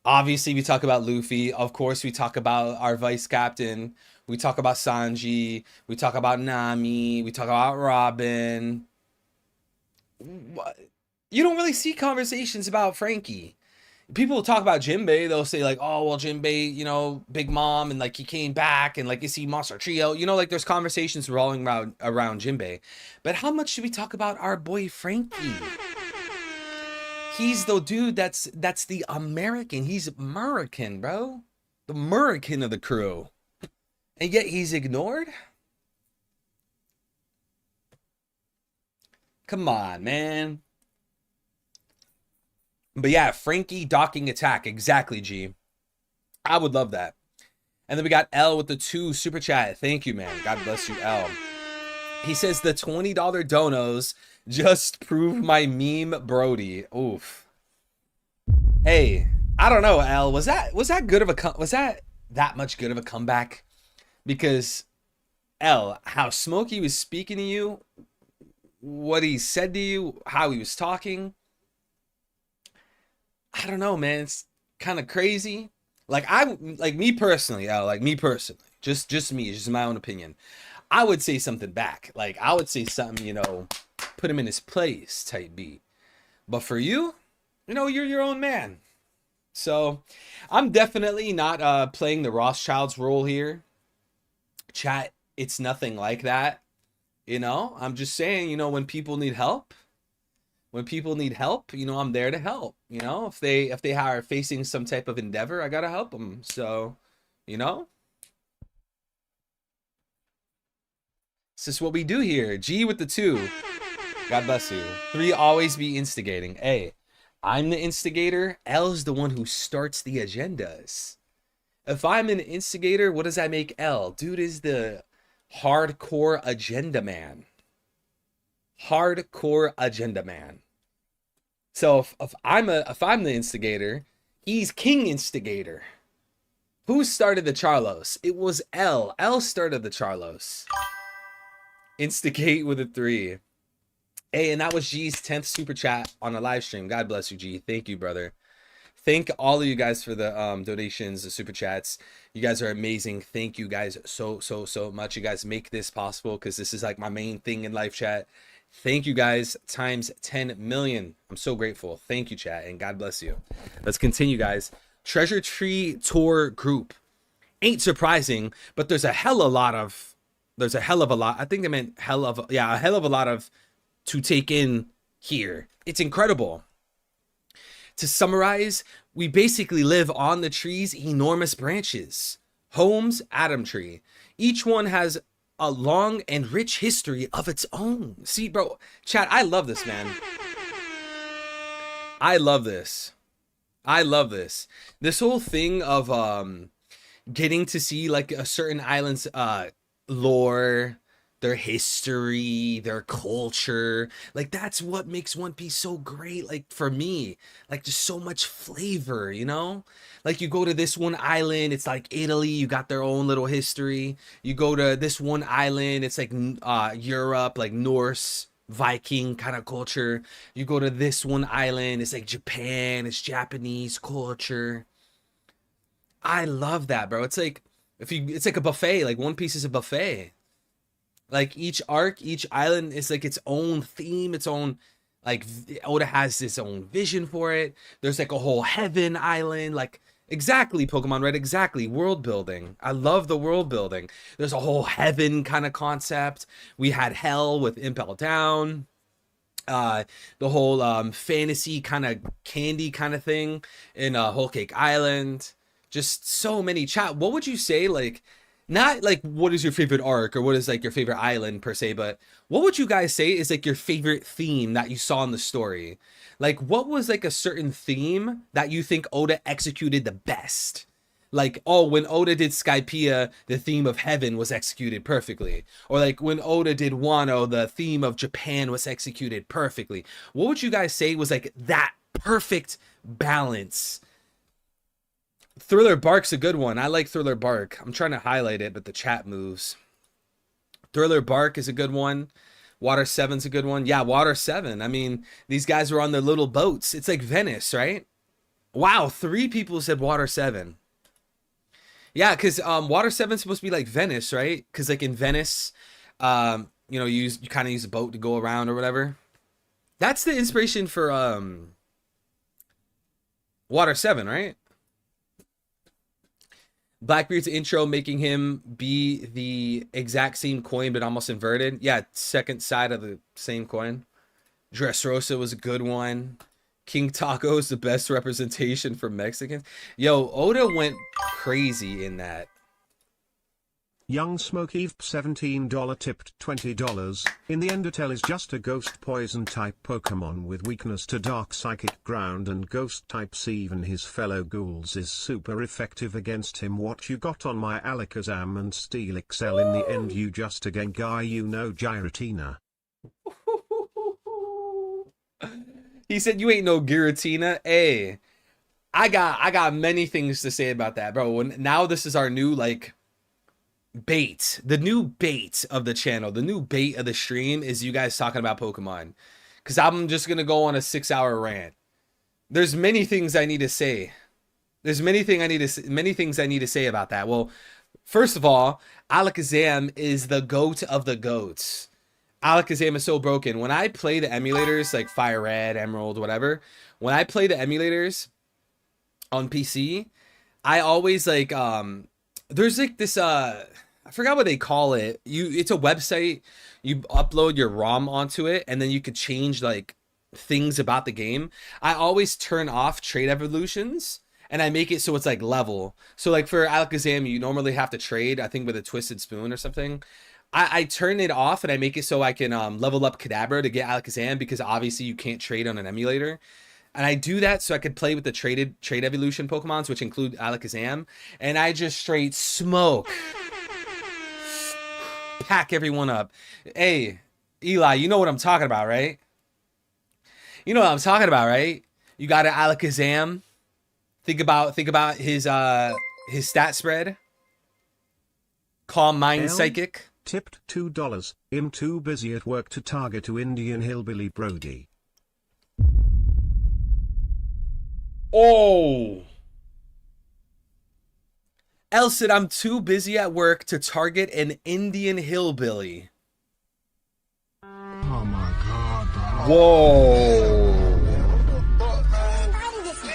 Obviously, we talk about Luffy. Of course, we talk about our vice captain. We talk about Sanji. We talk about Nami. We talk about Robin. You don't really see conversations about Frankie. People will talk about Jinbei. They'll say like, "Oh, well, Jinbei, you know, Big Mom, and like he came back, and like you see Monster Trio." You know, like there's conversations rolling around Jinbei. But how much should we talk about our boy Frankie? He's the dude that's the American. He's American, bro. The American of the crew. And yet he's ignored? Come on, man. But yeah, Frankie docking attack. Exactly, G. I would love that. And then we got L with the 2 super chat. Thank you, man. God bless you, L. He says the $20 donos just prove my meme Brody. Oof. Hey, I don't know, L. Was that good of a was that much good of a comeback? Because L, how Smokey was speaking to you, what he said to you, how he was talking, I don't know, man. It's kind of crazy. Like me personally, L, like me personally, just me, just my own opinion. I would say something back. Like I would say something, you know, put him in his place type beat. But for you, you know, you're your own man. So I'm definitely not playing the Rothschilds role here. Chat, it's nothing like that. You know, I'm just saying, you know, when people need help, you know, I'm there to help. You know, if they are facing some type of endeavor, I gotta help them. So, you know, this is what we do here. G with the 2. God bless you. 3, always be instigating. A, I'm the instigator. L's the one who starts the agendas. If I'm an instigator, what does that make L? Dude is the hardcore agenda man. Hardcore agenda man. So if I'm the instigator, he's king instigator. Who started the Charlos? It was L. L started the Charlos. Instigate with a 3. Hey, and that was G's 10th super chat on a live stream. God bless you, G. Thank you, brother. Thank all of you guys for the donations, the super chats. You guys are amazing. Thank you guys so much. You guys make this possible because this is like my main thing in live chat. Thank you guys times 10 million. I'm so grateful. Thank you, chat, and God bless you. Let's continue, guys. Treasure Tree Tour Group. Ain't surprising, but there's a hell of a lot. I think they meant a hell of a lot of to take in here. It's incredible. To summarize, we basically live on the tree's enormous branches. Holmes Atom Tree. Each one has a long and rich history of its own. See, bro, chat, I love this, man. I love this. This whole thing of getting to see like a certain island's lore, their history, their culture, like that's what makes One Piece so great. Like for me, like just so much flavor, you know, like you go to this one island, it's like Italy, you got their own little history. You go to this one island, it's like Europe, like Norse Viking kind of culture. You go to this one island, it's like Japan, it's Japanese culture. I love that, bro. It's like it's like a buffet. Like One Piece is a buffet. Like each arc, each island is like its own theme, its own, like Oda has its own vision for it. There's like a whole heaven island, like exactly Pokemon Red, exactly world building. I love the world building. There's a whole heaven kind of concept. We had hell with Impel Down. The whole fantasy kind of candy kind of thing in Whole Cake Island. Just so many. Chat, what would you say, like, not like what is your favorite arc or what is like your favorite island per se, but what would you guys say is like your favorite theme that you saw in the story? Like what was like a certain theme that you think Oda executed the best? Like, oh, when Oda did Skypiea, the theme of heaven was executed perfectly. Or like when Oda did Wano, the theme of Japan was executed perfectly. What would you guys say was like that perfect balance? Thriller Bark's a good one. I like Thriller Bark. I'm trying to highlight it, but the chat moves. Thriller Bark is a good one. Water 7's a good one. Yeah, Water 7. I mean, these guys were on their little boats. It's like Venice, right? Wow, 3 people said Water 7. Yeah, because Water 7's supposed to be like Venice, right? Because like in Venice, you know, you kind of use a boat to go around or whatever. That's the inspiration for Water 7, right? Blackbeard's intro making him be the exact same coin but almost inverted. Yeah, second side of the same coin. Dressrosa was a good one. King Taco is the best representation for Mexicans. Yo, Oda went crazy in that. Young Smokey $17 tipped $20. In the end Etel is just a ghost poison type Pokemon with weakness to dark psychic ground and ghost types. Even his fellow ghouls is super effective against him. What you got on my Alakazam and Steel XL? In the end you just a Gengar, you know, Giratina. He said you ain't no Giratina. Hey, I got many things to say about that, bro. Now this is our new like bait, the new bait of the channel, the new bait of the stream is you guys talking about Pokemon, because I'm just gonna go on a 6-hour rant. There's many things I need to say. There's many things I need to say about that. Well, first of all, Alakazam is the goat of the goats. Alakazam is so broken. When I play the emulators like Fire Red, Emerald, whatever, when I play the emulators on PC, I always like there's like this I forgot what they call it. It's a website. You upload your ROM onto it and then you could change like things about the game. I always turn off trade evolutions and I make it so it's like level. So like for Alakazam, you normally have to trade, I think with a twisted spoon or something. I turn it off and I make it so I can level up Kadabra to get Alakazam because obviously you can't trade on an emulator. And I do that so I could play with the trade evolution Pokemons, which include Alakazam. And I just straight smoke. Pack everyone up. Hey, Eli, you know what I'm talking about, right? You know what I'm talking about, right? You got an Alakazam. Think about his stat spread. Calm Mind Psychic. Tipped $2. I'm too busy at work to target to Indian Hillbilly Brody. Oh. El said, I'm too busy at work to target an Indian hillbilly. Oh my god, bro. Whoa.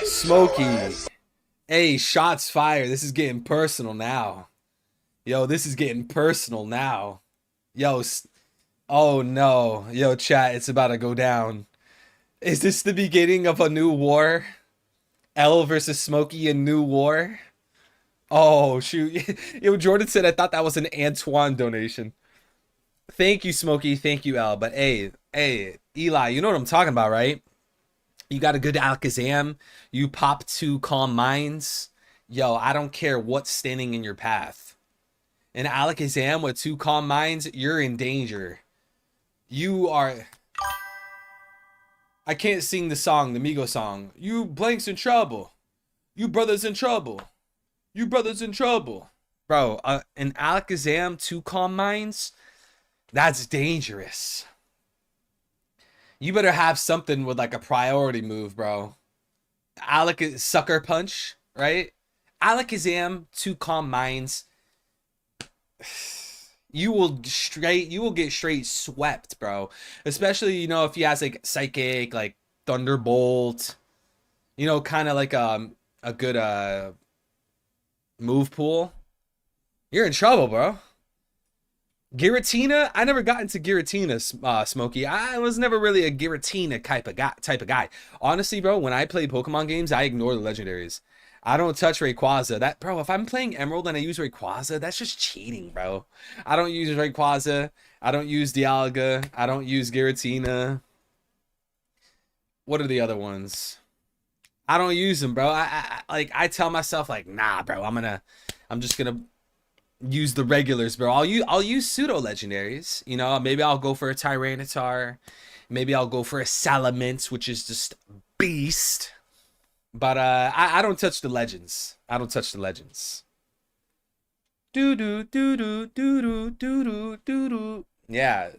Smokey. Hey, shots fired. This is getting personal now. Yo, this is getting personal now. Yo, oh no. Yo, chat, it's about to go down. Is this the beginning of a new war? L versus Smokey, a new war? Oh, shoot. Yo, Jordan said, I thought that was an Antoine donation. Thank you, Smokey. Thank you, L. But hey, Eli, you know what I'm talking about, right? You got a good Alakazam. You pop 2 Calm Minds. Yo, I don't care what's standing in your path. An Alakazam with 2 Calm Minds, you're in danger. You are... I can't sing the song, the Migo song. You blanks in trouble. You brothers in trouble. You brothers in trouble. Bro, an Alakazam, 2 Calm Minds, that's dangerous. You better have something with like a priority move, bro. Sucker Punch, right? Alakazam, 2 Calm Minds. You will get straight swept, bro. Especially, you know, if he has like Psychic, like Thunderbolt, you know, kind of like a good move pool. You're in trouble, bro. Giratina, I never got into Giratina, Smokey. I was never really a Giratina type of guy. Honestly, bro, when I play Pokemon games, I ignore the legendaries. I don't touch Rayquaza. Bro, if I'm playing Emerald and I use Rayquaza, that's just cheating, bro. I don't use Rayquaza. I don't use Dialga. I don't use Giratina. What are the other ones? I don't use them, bro. I tell myself like, nah, bro. I'm just gonna use the regulars, bro. I'll use pseudo legendaries. You know, maybe I'll go for a Tyranitar. Maybe I'll go for a Salamence, which is just beast. But I don't touch the legends. I don't touch the legends. Do do do do do do do do do. Yeah,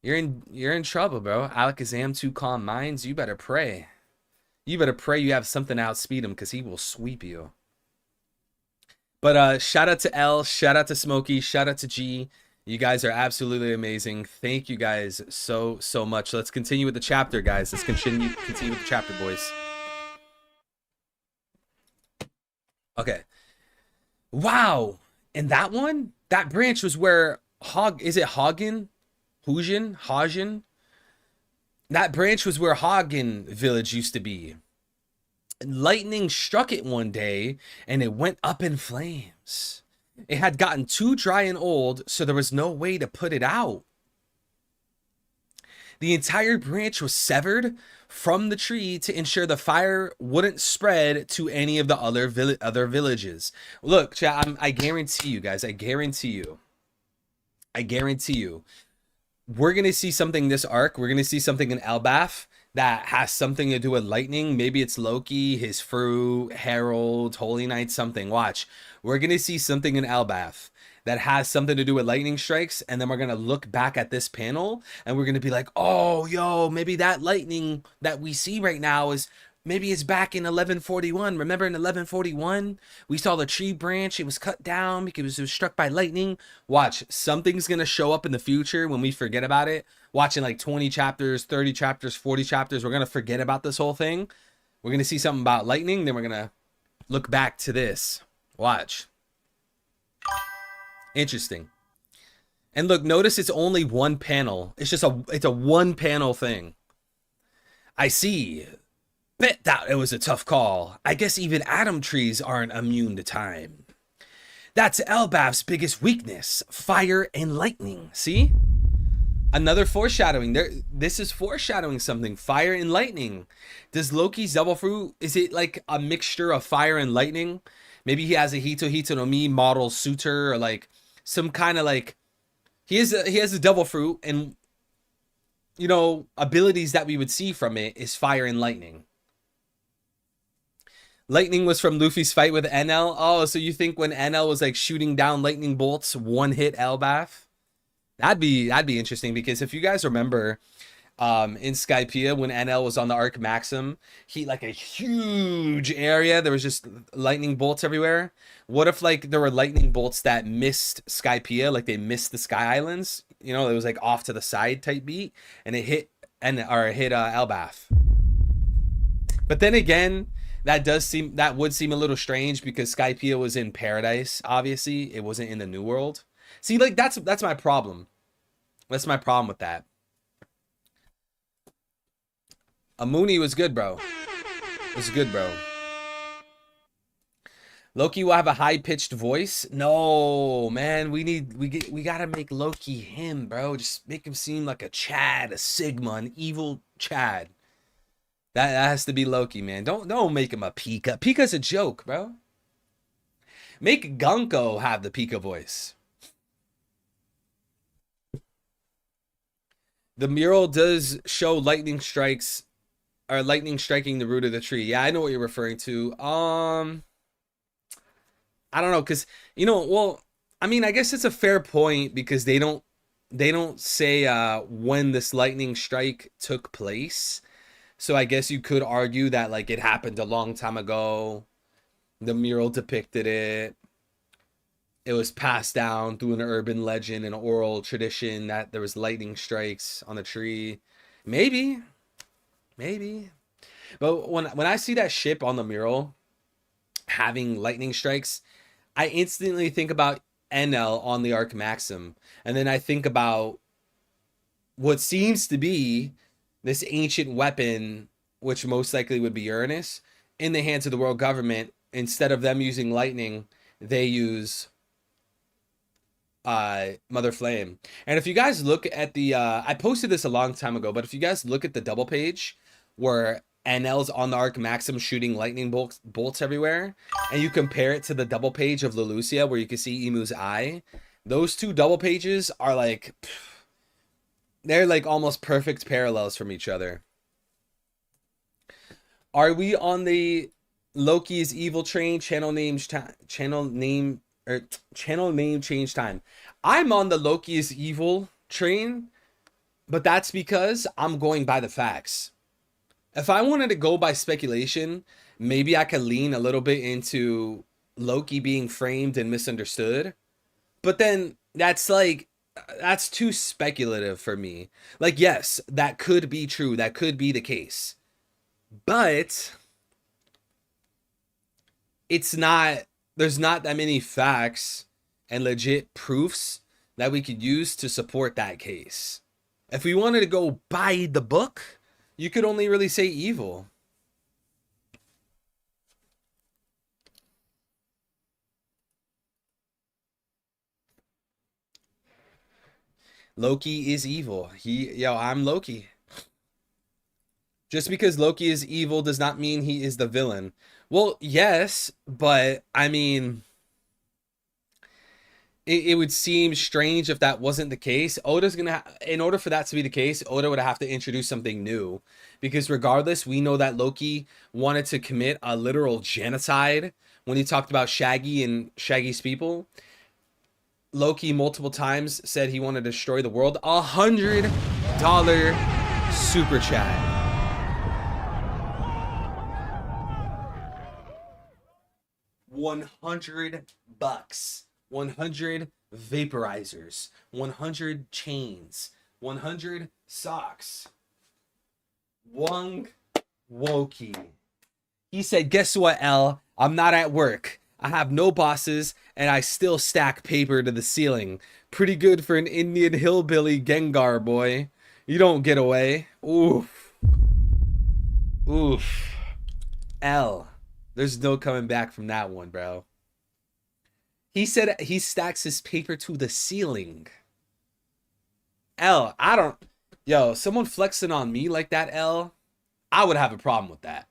you're in trouble, bro. Alakazam, 2 Calm Minds. You better pray. You better pray you have something to outspeed him, because he will sweep you. But shout out to L, shout out to Smokey, shout out to G. You guys are absolutely amazing. Thank you guys so much. Let's continue with the chapter, guys. Let's continue with the chapter, boys. Okay. Wow. And that one? That branch was where is it Hagen? Hagen? That branch was where Hagen village used to be. Lightning struck it one day and it went up in flames. It had gotten too dry and old, so there was no way to put it out. The entire branch was severed from the tree to ensure the fire wouldn't spread to any of the other villages. Look, chat, I guarantee you guys, I guarantee you, we're going to see something this arc. We're going to see something in Elbaf that has something to do with lightning. Maybe it's Loki, his fruit, Herald, Holy Knight, something. Watch. We're going to see something in Elbaf that has something to do with lightning strikes, and then we're going to look back at this panel and we're going to be like, oh, yo, maybe that lightning that we see right now is Maybe it's back in 1141. Remember in 1141, we saw the tree branch. It was cut down because it was struck by lightning. Watch, something's going to show up in the future when we forget about it. Watching like 20 chapters, 30 chapters, 40 chapters. We're going to forget about this whole thing. We're going to see something about lightning. Then we're going to look back to this. Watch. Interesting. And look, notice it's only one panel. It's a one panel thing. I see. Bet that it was a tough call. I guess even atom trees aren't immune to time. That's Elbaf's biggest weakness, fire and lightning. See? Another foreshadowing. This is foreshadowing something. Fire and lightning. Does Loki's double fruit, is it like a mixture of fire and lightning? Maybe he has a Hito no Mi model suitor, or like some kind of like, he has a double fruit, and you know, abilities that we would see from it is fire and lightning. Lightning was from Luffy's fight with NL. Oh, so you think when NL was like shooting down lightning bolts, one hit Elbaf? That'd be interesting, because if you guys remember, in Skypiea when NL was on the Arc Maxim, he like a huge area. There was just lightning bolts everywhere. What if like there were lightning bolts that missed Skypiea, like they missed the Sky Islands? You know, it was like off to the side type beat, and it hit Elbaf. But then again, that would seem a little strange, because Skypiea was in paradise. Obviously, it wasn't in the New World. See, like that's my problem. That's my problem with that. Amuni was good, bro. It was good, bro. Loki will have a high-pitched voice. No, man, we gotta make Loki him, bro. Just make him seem like a Chad, a Sigma, an evil Chad. That has to be Loki, man. Don't make him a Pika. Pika's a joke, bro. Make Gunko have the Pika voice. The mural does show lightning strikes, or lightning striking the root of the tree. Yeah, I know what you're referring to. I don't know, because, you know, well, I mean, I guess it's a fair point, because they don't say when this lightning strike took place. So I guess you could argue that like it happened a long time ago. The mural depicted it. It was passed down through an urban legend and oral tradition that there was lightning strikes on the tree. Maybe. But when I see that ship on the mural having lightning strikes, I instantly think about NL on the Arc Maxim. And then I think about what seems to be this ancient weapon, which most likely would be Uranus, in the hands of the world government. Instead of them using lightning, they use Mother Flame. And if you guys look at the I posted this a long time ago, but if you guys look at the double page where NL's on the Arc Maxim shooting lightning bolts everywhere, and you compare it to the double page of Leloucia where you can see Emu's eye, those two double pages are like, they're like almost perfect parallels from each other. Are we on the Loki's evil train? Channel name change time. I'm on the Loki's evil train, but that's because I'm going by the facts. If I wanted to go by speculation, maybe I could lean a little bit into Loki being framed and misunderstood. But then that's too speculative for me. Like, yes, that could be true. That could be the case. But it's not, there's not that many facts and legit proofs that we could use to support that case. If we wanted to go by the book, you could only really say evil. Loki is evil. I'm Loki. Just because Loki is evil does not mean he is the villain. Well, yes, but I mean, it would seem strange if that wasn't the case. Oda's gonna, in order for that to be the case, Oda would have to introduce something new. Because regardless, we know that Loki wanted to commit a literal genocide when he talked about Shaggy and Shaggy's people. Loki multiple times said he wanted to destroy the world. $100 super chat. 100 bucks, 100 vaporizers, 100 chains, 100 socks. Wong Wokey. He said, guess what, L? I'm not at work. I have no bosses, and I still stack paper to the ceiling. Pretty good for an Indian hillbilly Gengar boy. You don't get away. Oof. Oof. L. There's no coming back from that one, bro. He said he stacks his paper to the ceiling. L, I don't... Yo, someone flexing on me like that, L, I would have a problem with that.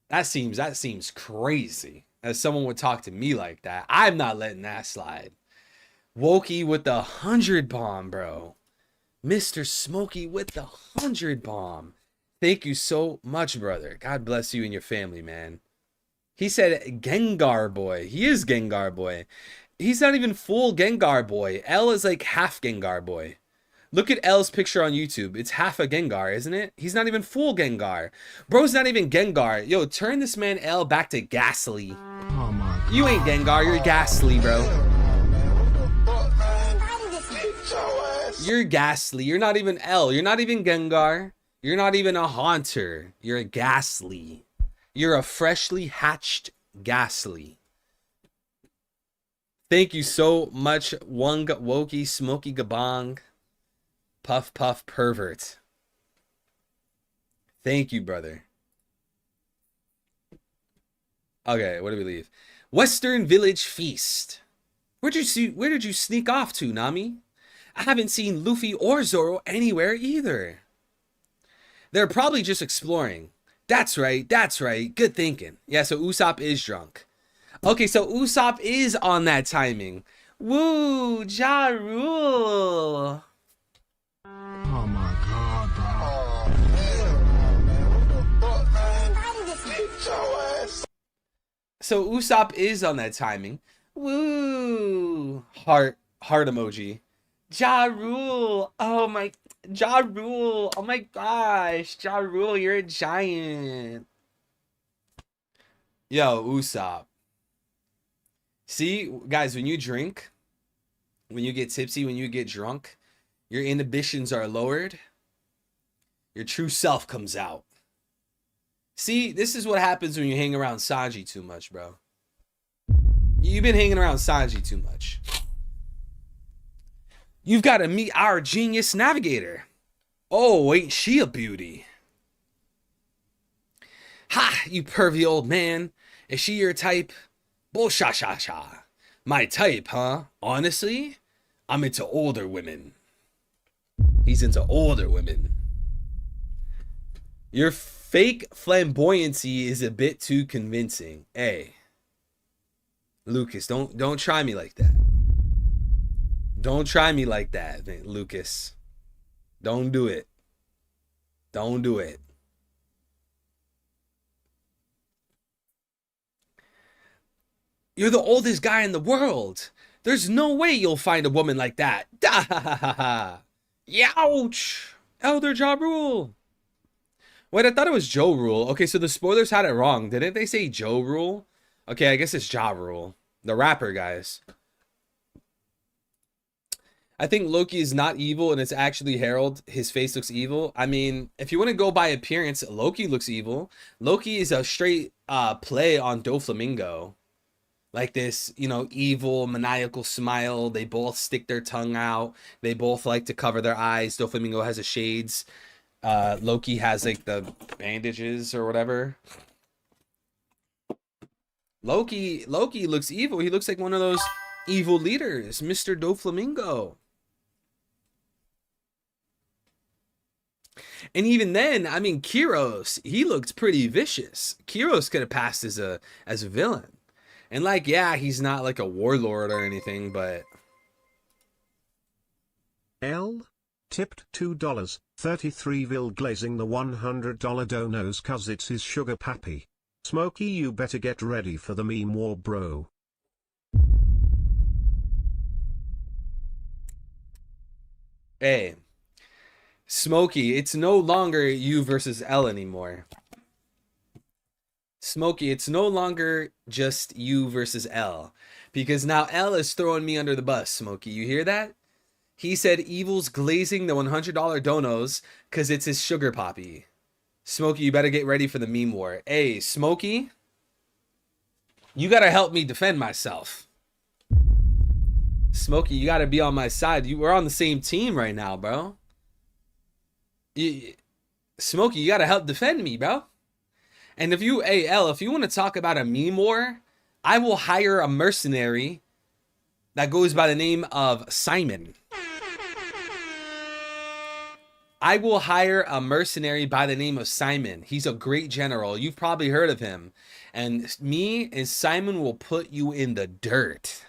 That seems crazy. As someone would talk to me like that. I'm not letting that slide. Wokey with the 100 bomb, bro. Mr. Smokey with the 100 bomb. Thank you so much, brother. God bless you and your family, man. He said Gengar boy. He is Gengar boy. He's not even full Gengar boy. L is like half Gengar boy. Look at L's picture on YouTube. It's half a Gengar, isn't it? He's not even full Gengar. Bro's not even Gengar. Yo, turn this man L back to Ghastly. Oh my God. You ain't Gengar, you're Ghastly, bro. You're Ghastly. You're not even L. You're not even Gengar. You're not even a Haunter. You're a Ghastly. You're a freshly hatched Ghastly. Thank you so much, Wong Wokey Smokey Gabong. Puff Puff Pervert. Thank you, brother. Okay, where do we leave? Western Village Feast. Where did you sneak off to, Nami? I haven't seen Luffy or Zoro anywhere either. They're probably just exploring. That's right, that's right. Good thinking. Yeah, so Usopp is drunk. Okay, so Usopp is on that timing. Woo, Ja Rule. Oh my God, bro. So Usopp is on that timing. Woo. Heart emoji. Ja Rule. Oh my, Ja Rule. Oh my gosh. Ja Rule, you're a giant. Yo, Usopp. See, guys, when you drink, when you get tipsy, when you get drunk, your inhibitions are lowered. Your true self comes out. See, this is what happens when you hang around Sanji too much, bro. You've been hanging around Sanji too much. You've got to meet our genius navigator. Oh, ain't she a beauty? Ha, you pervy old man. Is she your type? Bull-sha-sha-sha. My type, huh? Honestly, I'm into older women. He's into older women. Your fake flamboyancy is a bit too convincing. Hey, Lucas, don't try me like that. Don't try me like that, Lucas. Don't do it. Don't do it. You're the oldest guy in the world. There's no way you'll find a woman like that. Da ha ha ha ha. Youch! Elder Ja Rule. Wait, I thought it was Joe Rule. Okay, so the spoilers had it wrong. Didn't they say Joe Rule? Okay, I guess it's Ja Rule. The rapper, guys. I think Loki is not evil and it's actually Harold. His face looks evil. I mean, if you want to go by appearance, Loki looks evil. Loki is a straight play on Doflamingo. Like this, you know, evil, maniacal smile. They both stick their tongue out. They both like to cover their eyes. Doflamingo has the shades. Loki has like the bandages or whatever. Loki looks evil. He looks like one of those evil leaders, Mr. Doflamingo. And even then, I mean, Kyros, he looked pretty vicious. Kyros could have passed as a villain. And like, yeah, he's not like a warlord or anything, but L tipped $2. 33 vil glazing the $100 donos cuz it's his sugar pappy. Smokey, you better get ready for the meme war, bro. hey, Smokey, it's no longer you versus L anymore. Smokey, it's no longer just you versus L, because now L is throwing me under the bus. Smokey, you hear that? He said Evil's glazing the $100 donos because it's his sugar poppy. Smokey, you better get ready for the meme war. Hey, Smokey, you gotta help me defend myself. Smokey, you gotta be on my side. We're on the same team right now, bro. Smokey, you gotta help defend me, bro. And if you, hey, L, if you want to talk about a meme war, I will hire a mercenary that goes by the name of Simon. I will hire a mercenary by the name of Simon. He's a great general. You've probably heard of him. And me and Simon will put you in the dirt.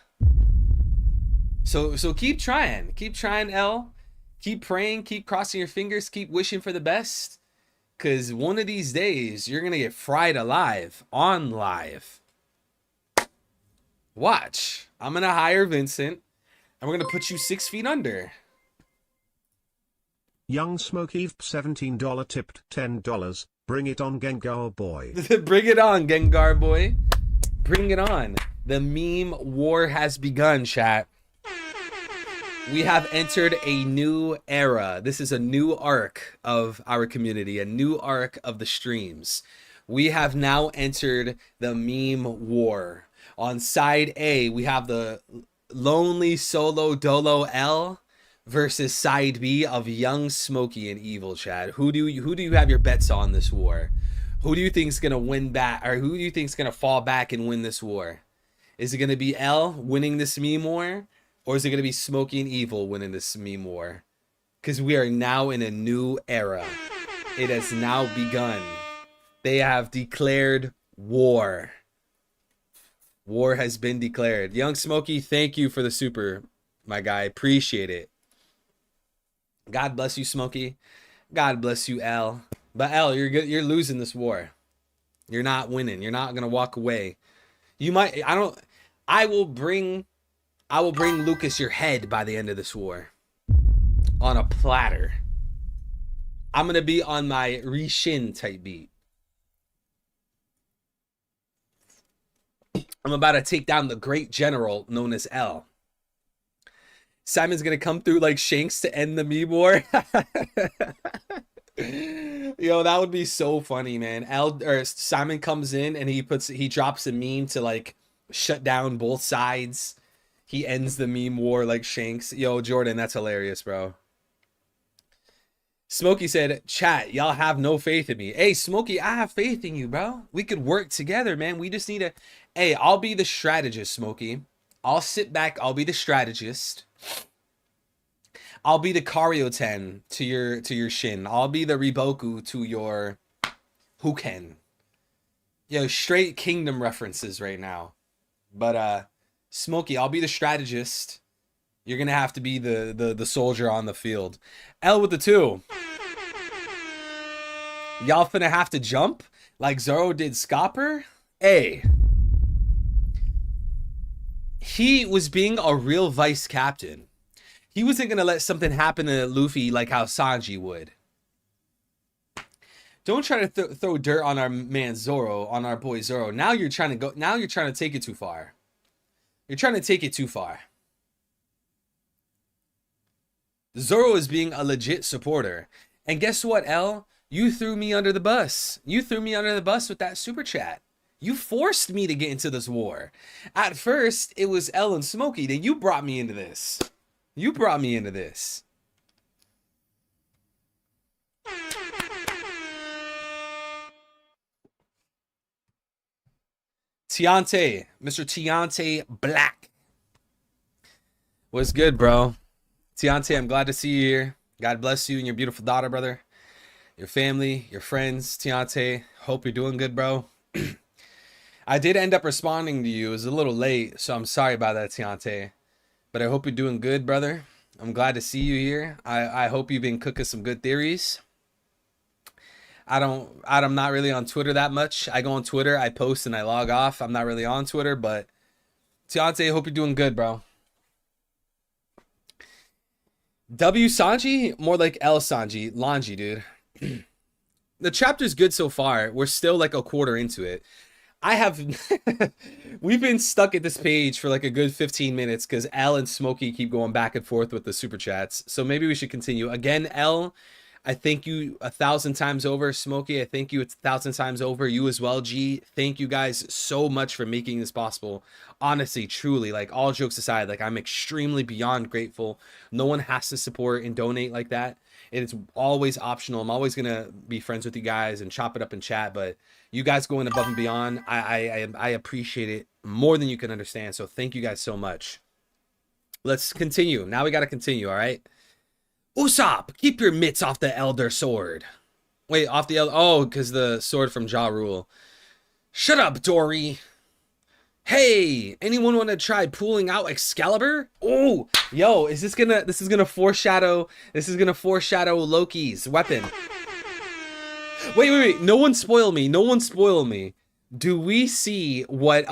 So keep trying. Keep trying, L. Keep praying. Keep crossing your fingers. Keep wishing for the best. Because one of these days, you're going to get fried alive on live. Watch. I'm going to hire Vincent. And we're going to put you 6 feet under. Young Smokey $17 tipped $10. Bring it on, Gengar boy. Bring it on, Gengar boy. Bring it on. The meme war has begun, chat. We have entered a new era. This is a new arc of our community, a new arc of the streams. We have now entered the meme war. On side A, we have the lonely solo dolo L versus side B of Young Smokey and Evil, chat. Who do you have your bets on this war? Who do you think is gonna win back, or who do you think is gonna fall back and win this war? Is it gonna be L winning this meme war? Or is it going to be Smokey and Evil winning this meme war? Because we are now in a new era. It has now begun. They have declared war. War has been declared. Young Smokey, thank you for the super, my guy. Appreciate it. God bless you, Smokey. God bless you, L. But L, you're losing this war. You're not winning. You're not going to walk away. You might, I will bring Lucas your head by the end of this war. On a platter. I'm going to be on my Rishin type beat. I'm about to take down the great general known as L. Simon's going to come through like Shanks to end the meme war. Yo, that would be so funny, man. Simon comes in and he drops a meme to like shut down both sides. He ends the meme war like Shanks. Yo, Jordan, that's hilarious, bro. Smokey said, chat, y'all have no faith in me. Hey, Smokey, I have faith in you, bro. We could work together, man. We just need to... Hey, I'll be the strategist, Smokey. I'll sit back. I'll be the strategist. I'll be the Karyuten to your Shin. I'll be the Riboku to your Huken. Yo, straight Kingdom references right now. But, Smokey, I'll be the strategist. You're gonna have to be the soldier on the field. L with the 2. Y'all finna have to jump like Zoro did Scopper? A. He was being a real vice captain. He wasn't gonna let something happen to Luffy like how Sanji would. Don't try to throw dirt on our man Zoro, on our boy Zoro. Now you're trying to take it too far. You're trying to take it too far. Zoro is being a legit supporter. And guess what, L? You threw me under the bus. You threw me under the bus with that super chat. You forced me to get into this war. At first, it was L and Smokey. Then you brought me into this. You brought me into this. Tiante, Mr. Tiante Black. What's good, bro? Tiante, I'm glad to see you here. God bless you and your beautiful daughter, brother. Your family, your friends. Tiante, hope you're doing good, bro. I did end up responding to you. It was a little late, so I'm sorry about that, Tiante. But I hope you're doing good, brother. I'm glad to see you here. I hope you've been cooking some good theories. I'm not really on Twitter that much. I go on Twitter, I post, and I log off. I'm not really on Twitter, but Tiante, I hope you're doing good, bro. W Sanji? More like L Sanji. Lanji, dude. The chapter's good so far. We're still like a quarter into it. I have we've been stuck at this page for like a good 15 minutes because L and Smokey keep going back and forth with the super chats. So maybe we should continue. Again, L, I thank you 1,000 times over. Smokey, I thank you 1,000 times over. You as well, G. Thank you guys so much for making this possible. Honestly, truly, like all jokes aside, like I'm extremely beyond grateful. No one has to support and donate like that. It's always optional. I'm always gonna be friends with you guys and chop it up in chat, but you guys going above and beyond, I appreciate it more than you can understand. So thank you guys so much. Let's continue. Now we got to continue, all right? Usopp, keep your mitts off the Elder Sword. Wait, off the Elder... Oh, because the sword from Ja Rule. Shut up, Dory. Hey, anyone want to try pulling out Excalibur? Oh, yo, this is gonna foreshadow Loki's weapon. Wait. No one spoil me. Do we see what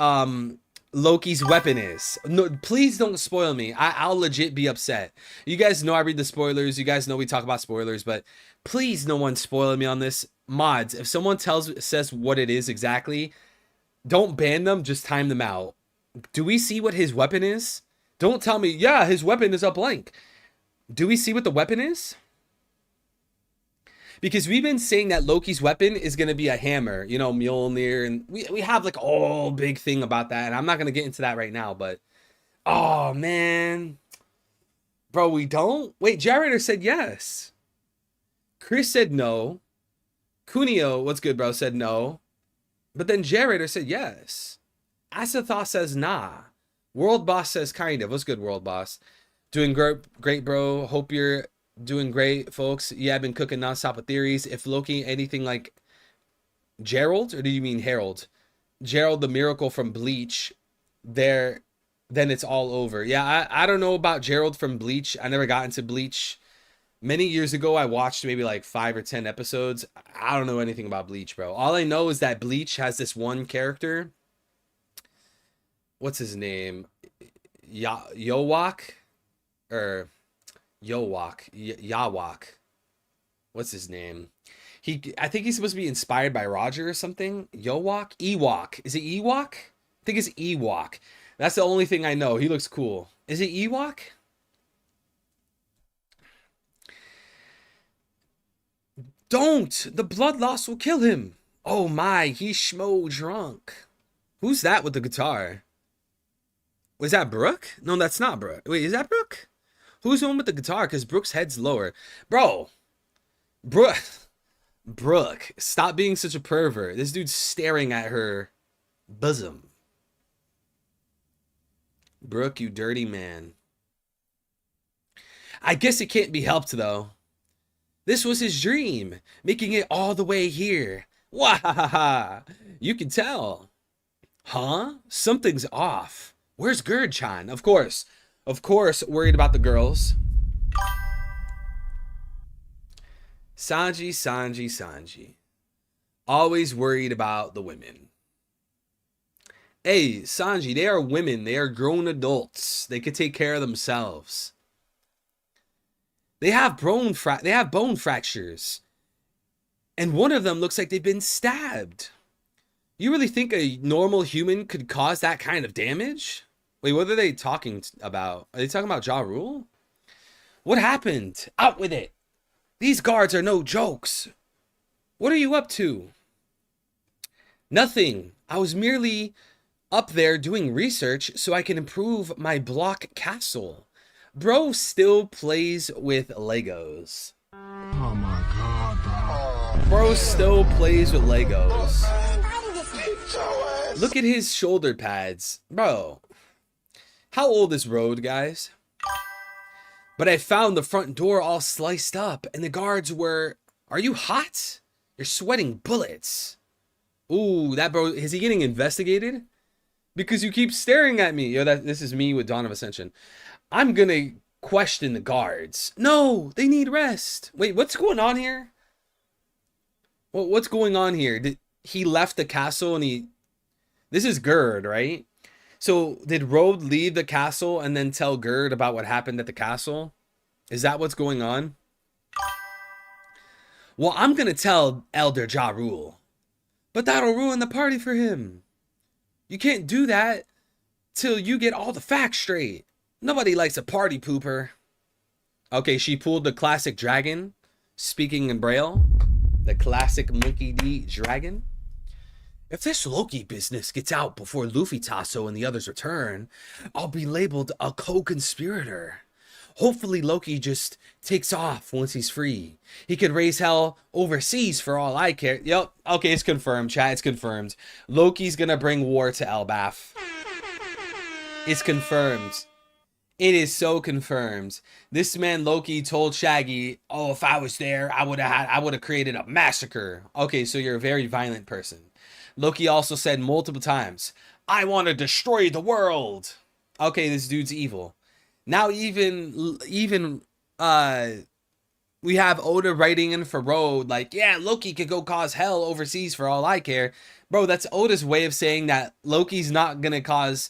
Loki's weapon is? No, please don't spoil me. I'll legit be upset. You guys know I read the spoilers. You guys know we talk about spoilers, but please no one spoil me on this. Mods, if someone says what it is exactly, don't ban them, just time them out. Do we see what his weapon is? Don't tell me, yeah, his weapon is a blank. Do we see what the weapon is? Because we've been saying that Loki's weapon is going to be a hammer, you know, Mjolnir, and we have like a whole big thing about that, and I'm not going to get into that right now, but oh man. Bro, we don't? Wait, Jarrett said yes. Chris said no. Kunio, what's good, bro, said no. But then Jarrett said yes. Asathoth says nah. World Boss says kind of. What's good, World Boss? Doing great, bro. Hope you're doing great, folks. Yeah, I've been cooking nonstop with theories. If Loki anything like Gerald, or do you mean Harold? Gerald the Miracle from Bleach, then it's all over. Yeah, I don't know about Gerald from Bleach. I never got into Bleach. Many years ago, I watched maybe like 5 or 10 episodes. I don't know anything about Bleach, bro. All I know is that Bleach has this one character. What's his name? Yowak? Or Yawak. What's his name? I think he's supposed to be inspired by Roger or something. Yowak? Ewok. Is it Ewok? I think it's Ewok. That's the only thing I know. He looks cool. Is it Ewok? Don't! The blood loss will kill him. Oh my, he's schmo drunk. Who's that with the guitar? Was that Brooke? No, that's not Brooke. Wait, is that Brooke? Who's the one with the guitar? Because Brooke's head's lower. Bro. Brooke, stop being such a pervert. This dude's staring at her bosom. Brooke, you dirty man. I guess it can't be helped, though. This was his dream, making it all the way here. Wahaha! You can tell. Huh? Something's off. Where's Gerd-chan? Of course, worried about the girls. Sanji. Always worried about the women. Hey, Sanji, they are women. They are grown adults. They could take care of themselves. They have bone fractures. And one of them looks like they've been stabbed. You really think a normal human could cause that kind of damage? Wait, what are they talking about? Are they talking about Ja Rule? What happened? Out with it. These guards are no jokes. What are you up to? Nothing. I was merely up there doing research so I can improve my block castle. Bro still plays with Legos. Oh my god, Bro still plays with Legos. Look at his shoulder pads. Bro. How old is Road, guys? But I found the front door all sliced up, and the guards were... Are you hot? You're sweating bullets. Ooh, that bro... Is he getting investigated? Because you keep staring at me. Yo, this is me with Dawn of Ascension. I'm gonna question the guards. No, they need rest. Wait, what's going on here? Well, what's going on here? He left the castle and he... This is Gerd, right? So did Road leave the castle and then tell Gerd about what happened at the castle? Is that what's going on? Well, I'm gonna tell Elder Ja Rule, but that'll ruin the party for him. You can't do that till you get all the facts straight. Nobody likes a party pooper. Okay, she pulled the classic dragon, speaking in Braille. The classic Monkey D dragon. If this Loki business gets out before Luffy Tasso and the others return, I'll be labeled a co-conspirator. Hopefully Loki just takes off once he's free. He could raise hell overseas for all I care. Yep, okay, it's confirmed, chat, it's confirmed. Loki's gonna bring war to Elbaf. It's confirmed. It is so confirmed. This man Loki told Shaggy, "Oh, if I was there, I would have created a massacre." Okay, so you're a very violent person. Loki also said multiple times, "I want to destroy the world." Okay, this dude's evil. Now even we have Oda writing in for Road like, "Yeah, Loki could go cause hell overseas for all I care." Bro, that's Oda's way of saying that Loki's not going to cause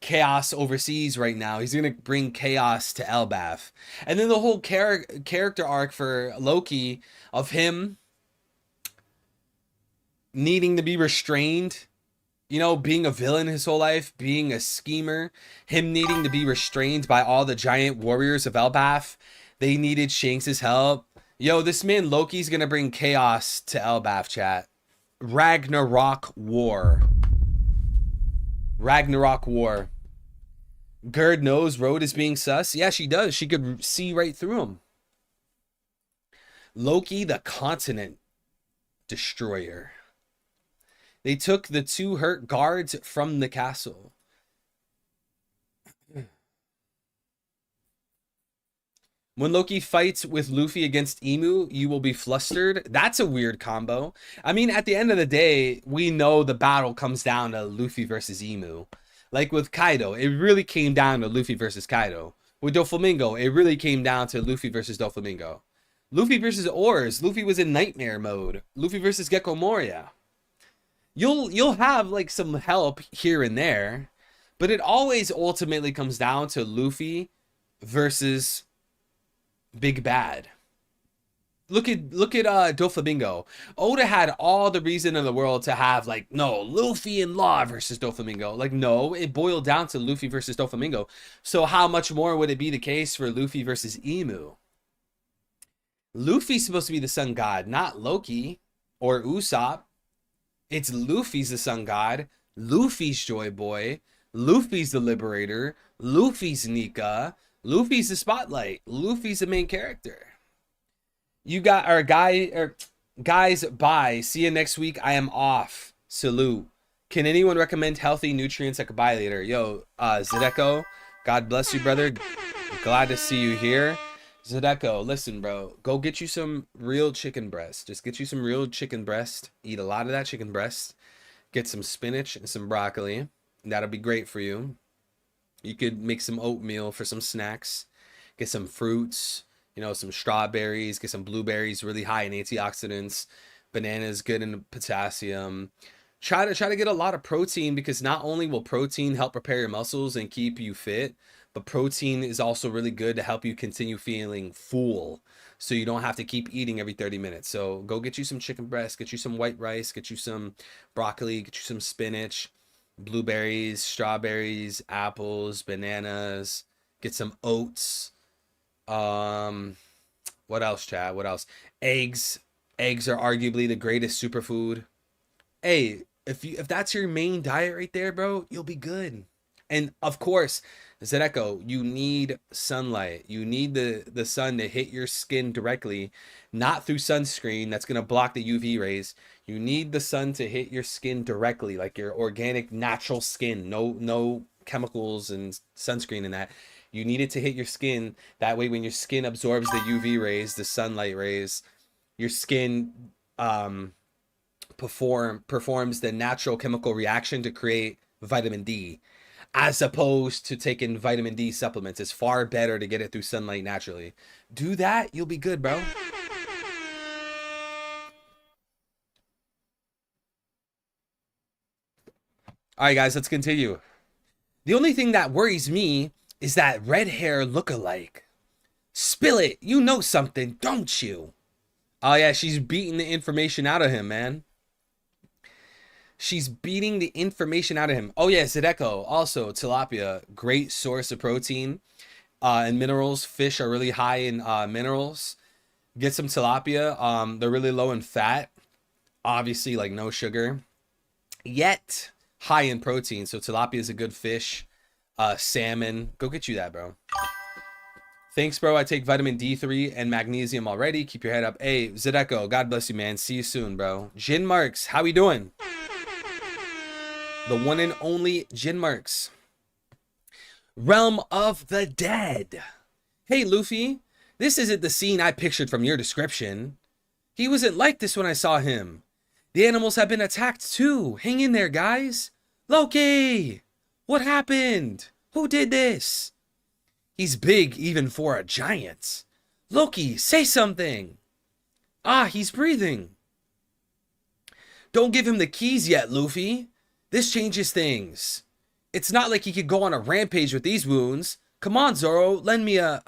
chaos overseas right now. He's gonna bring chaos to Elbaf. And then the whole character arc for Loki of him needing to be restrained, you know, being a villain his whole life, being a schemer, him needing to be restrained by all the giant warriors of Elbaf. They needed Shanks' help. Yo, this man Loki's gonna bring chaos to Elbaf, chat. Ragnarok War. Ragnarok War. Gerd knows Road is being sus. Yeah, she does. She could see right through him. Loki, the continent destroyer. They took the 2 hurt guards from the castle. When Loki fights with Luffy against Emu, you will be flustered. That's a weird combo. I mean, at the end of the day, we know the battle comes down to Luffy versus Emu. Like with Kaido, it really came down to Luffy versus Kaido. With Doflamingo, it really came down to Luffy versus Doflamingo. Luffy versus Oars, Luffy was in nightmare mode. Luffy versus Gecko Moria. You'll have like some help here and there, but it always ultimately comes down to Luffy versus Big Bad. Look at Doflamingo. Oda had all the reason in the world to have like, no, Luffy and Law versus Doflamingo. Like, no, it boiled down to Luffy versus Doflamingo. So how much more would it be the case for Luffy versus Emu? Luffy's supposed to be the sun god, not Loki or Usopp. It's Luffy's the sun god. Luffy's Joy Boy. Luffy's the liberator. Luffy's Nika. Luffy's the spotlight. Luffy's the main character. You got our guys, bye. See you next week. I am off. Salute. Can anyone recommend healthy nutrients I could buy later? Yo, Zedeko, God bless you, brother. Glad to see you here. Zedeko, listen, bro. Go get you some real chicken breast. Just get you some real chicken breast. Eat a lot of that chicken breast. Get some spinach and some broccoli. That'll be great for you. You could make some oatmeal for some snacks. Get some fruits. You know, some strawberries, get some blueberries, really high in antioxidants. Bananas, good in potassium. Try to get a lot of protein, because not only will protein help repair your muscles and keep you fit, but protein is also really good to help you continue feeling full, so you don't have to keep eating every 30 minutes. So go get you some chicken breast, get you some white rice, get you some broccoli, get you some spinach, blueberries, strawberries, apples, bananas, get some oats. What else, Chad? What else? Eggs. Eggs are arguably the greatest superfood. Hey, if that's your main diet right there, bro, you'll be good. And of course, Zedeko, you need sunlight. You need the sun to hit your skin directly, not through sunscreen that's gonna block the UV rays. You need the sun to hit your skin directly, like your organic, natural skin. No chemicals and sunscreen in that. You need it to hit your skin. That way, when your skin absorbs the UV rays, the sunlight rays, your skin performs the natural chemical reaction to create vitamin D, as opposed to taking vitamin D supplements. It's far better to get it through sunlight naturally. Do that, you'll be good, bro. All right, guys, let's continue. The only thing that worries me is that red hair look-alike. Spill it. You know something, don't you? Oh yeah, she's beating the information out of him, man. She's beating the information out of him. Oh yeah, Zedeko, also tilapia, great source of protein and minerals. Fish are really high in minerals. Get some tilapia. They're really low in fat. Obviously, like no sugar. Yet high in protein. So tilapia is a good fish. Salmon. Go get you that, bro. Thanks, bro. I take vitamin D3 and magnesium already. Keep your head up. Hey, Zedeko, God bless you, man. See you soon, bro. Jin Marks, how we doing? The one and only Jin Marks. Realm of the Dead. Hey, Luffy. This isn't the scene I pictured from your description. He wasn't like this when I saw him. The animals have been attacked too. Hang in there, guys. Loki! What happened? Who did this? He's big even for a giant. Loki, say something. Ah, he's breathing. Don't give him the keys yet, Luffy. This changes things. It's not like he could go on a rampage with these wounds. Come on, Zoro, lend me a...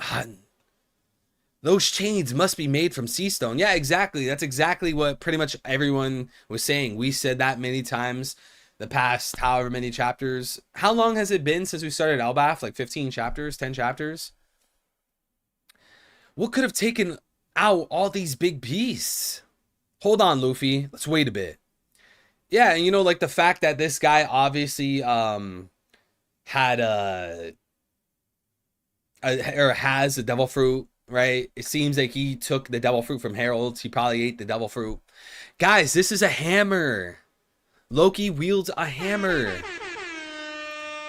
Those chains must be made from sea stone. Yeah, exactly. That's exactly what pretty much everyone was saying. We said that many times the past however many chapters. How long has it been since we started Elbaf? Like 15 chapters, 10 chapters? What could have taken out all these big beasts? Hold on, Luffy. Let's wait a bit. Yeah, and you know, like the fact that this guy obviously had or has a devil fruit, right? It seems like he took the devil fruit from Harold. He probably ate the devil fruit. Guys, this is a hammer. Loki wields a hammer.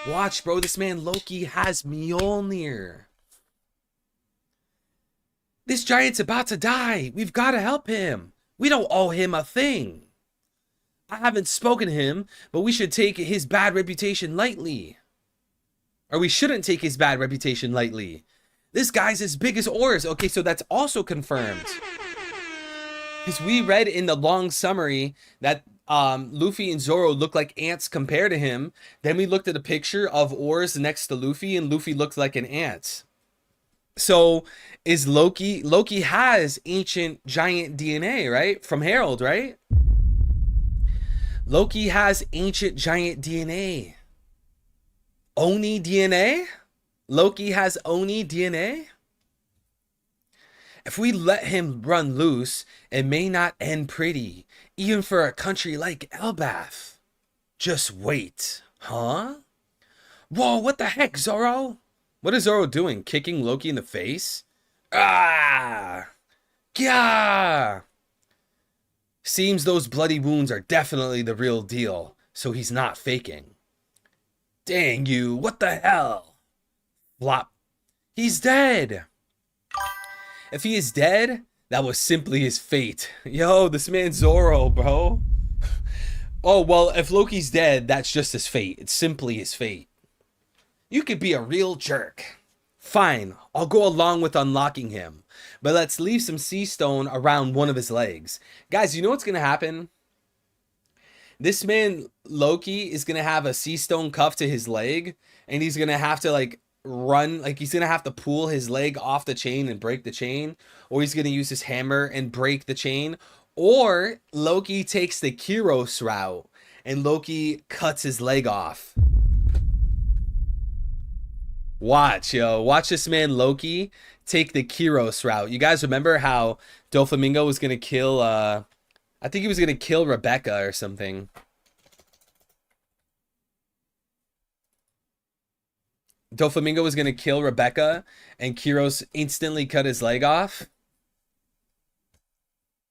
Watch, bro. This man Loki has Mjolnir. This giant's about to die. We've got to help him. We don't owe him a thing. I haven't spoken to him, but we should take his bad reputation lightly. Or we shouldn't take his bad reputation lightly. This guy's as big as oars. Okay, so that's also confirmed. Because we read in the long summary that Luffy and Zoro look like ants compared to him. Then we looked at a picture of oars next to Luffy, and Luffy looked like an ant. So is Loki has ancient giant DNA, right? From Harold, right? Loki has ancient giant DNA. Oni DNA? Loki has Oni DNA? If we let him run loose, it may not end pretty, even for a country like Elbaf. Just wait, huh? Whoa, what the heck, Zoro? What is Zoro doing? Kicking Loki in the face? Ah! Gah! Seems those bloody wounds are definitely the real deal, so he's not faking. Dang you, what the hell? Flop. He's dead! If he is dead, that was simply his fate. Yo, this man's Zoro, bro. Oh, well, if Loki's dead, that's just his fate. It's simply his fate. You could be a real jerk. Fine, I'll go along with unlocking him. But let's leave some sea stone around one of his legs. Guys, you know what's going to happen? This man, Loki, is going to have a sea stone cuff to his leg. And he's going to have to, like, run. Like, he's going to have to pull his leg off the chain and break the chain. Or he's going to use his hammer and break the chain. Or Loki takes the Kyros route. And Loki cuts his leg off. Watch, yo. Watch this man Loki take the Kyros route. You guys remember how Doflamingo was going to kill, I think he was going to kill Rebecca or something. Doflamingo was going to kill Rebecca and Kyros instantly cut his leg off.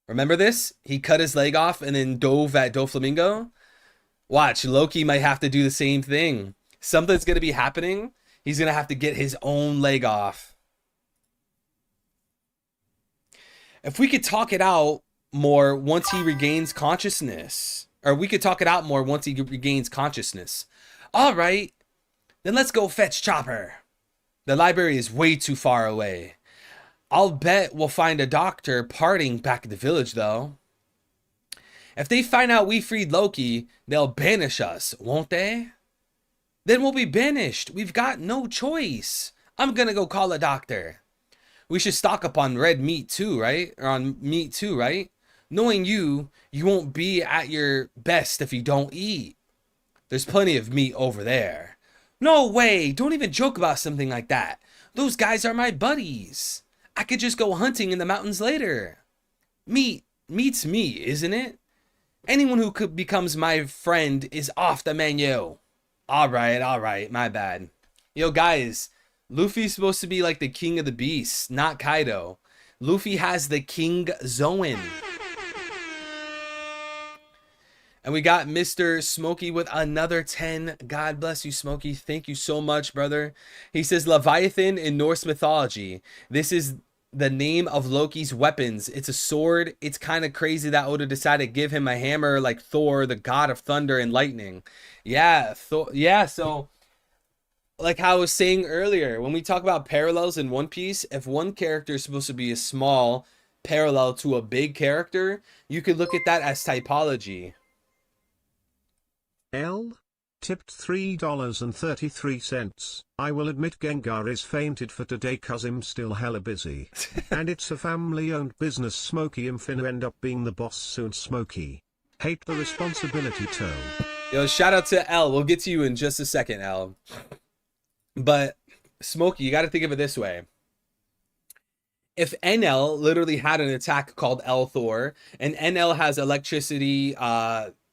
Remember this? He cut his leg off and then dove at Doflamingo. Watch, Loki might have to do the same thing. Something's going to be happening. He's going to have to get his own leg off. If we could talk it out more once he regains consciousness. Or we could talk it out more once he regains consciousness. All right. Then let's go fetch Chopper. The library is way too far away. I'll bet we'll find a doctor partying back at the village, though. If they find out we freed Loki, they'll banish us, won't they? Then we'll be banished. We've got no choice. I'm gonna go call a doctor. We should stock up on red meat too, right? Or on meat too, right? Knowing you, you won't be at your best if you don't eat. There's plenty of meat over there. No way! Don't even joke about something like that. Those guys are my buddies. I could just go hunting in the mountains later. Meat's meat, isn't it? Anyone who becomes my friend is off the menu. All right, my bad. Yo, guys, Luffy's supposed to be like the king of the beasts, not Kaido. Luffy has the King Zoan. And we got Mr. Smokey with another 10. God bless you, Smokey. Thank you so much, brother. He says, Leviathan in Norse mythology. This is the name of Loki's weapons. It's a sword. It's kind of crazy that Oda decided to give him a hammer like Thor, the god of thunder and lightning. Yeah, so like how I was saying earlier, when we talk about parallels in One Piece, if one character is supposed to be a small parallel to a big character, you could look at that as typology. L. Tipped $3.33. I will admit Gengar is fainted for today cause I'm still hella busy. And it's a family-owned business. Smokey, I'm finna end up being the boss soon. Smokey. Hate the responsibility toe. Yo, shout out to L. We'll get to you in just a second, L. But Smokey, you got to think of it this way. If NL literally had an attack called L Thor, and NL has electricity,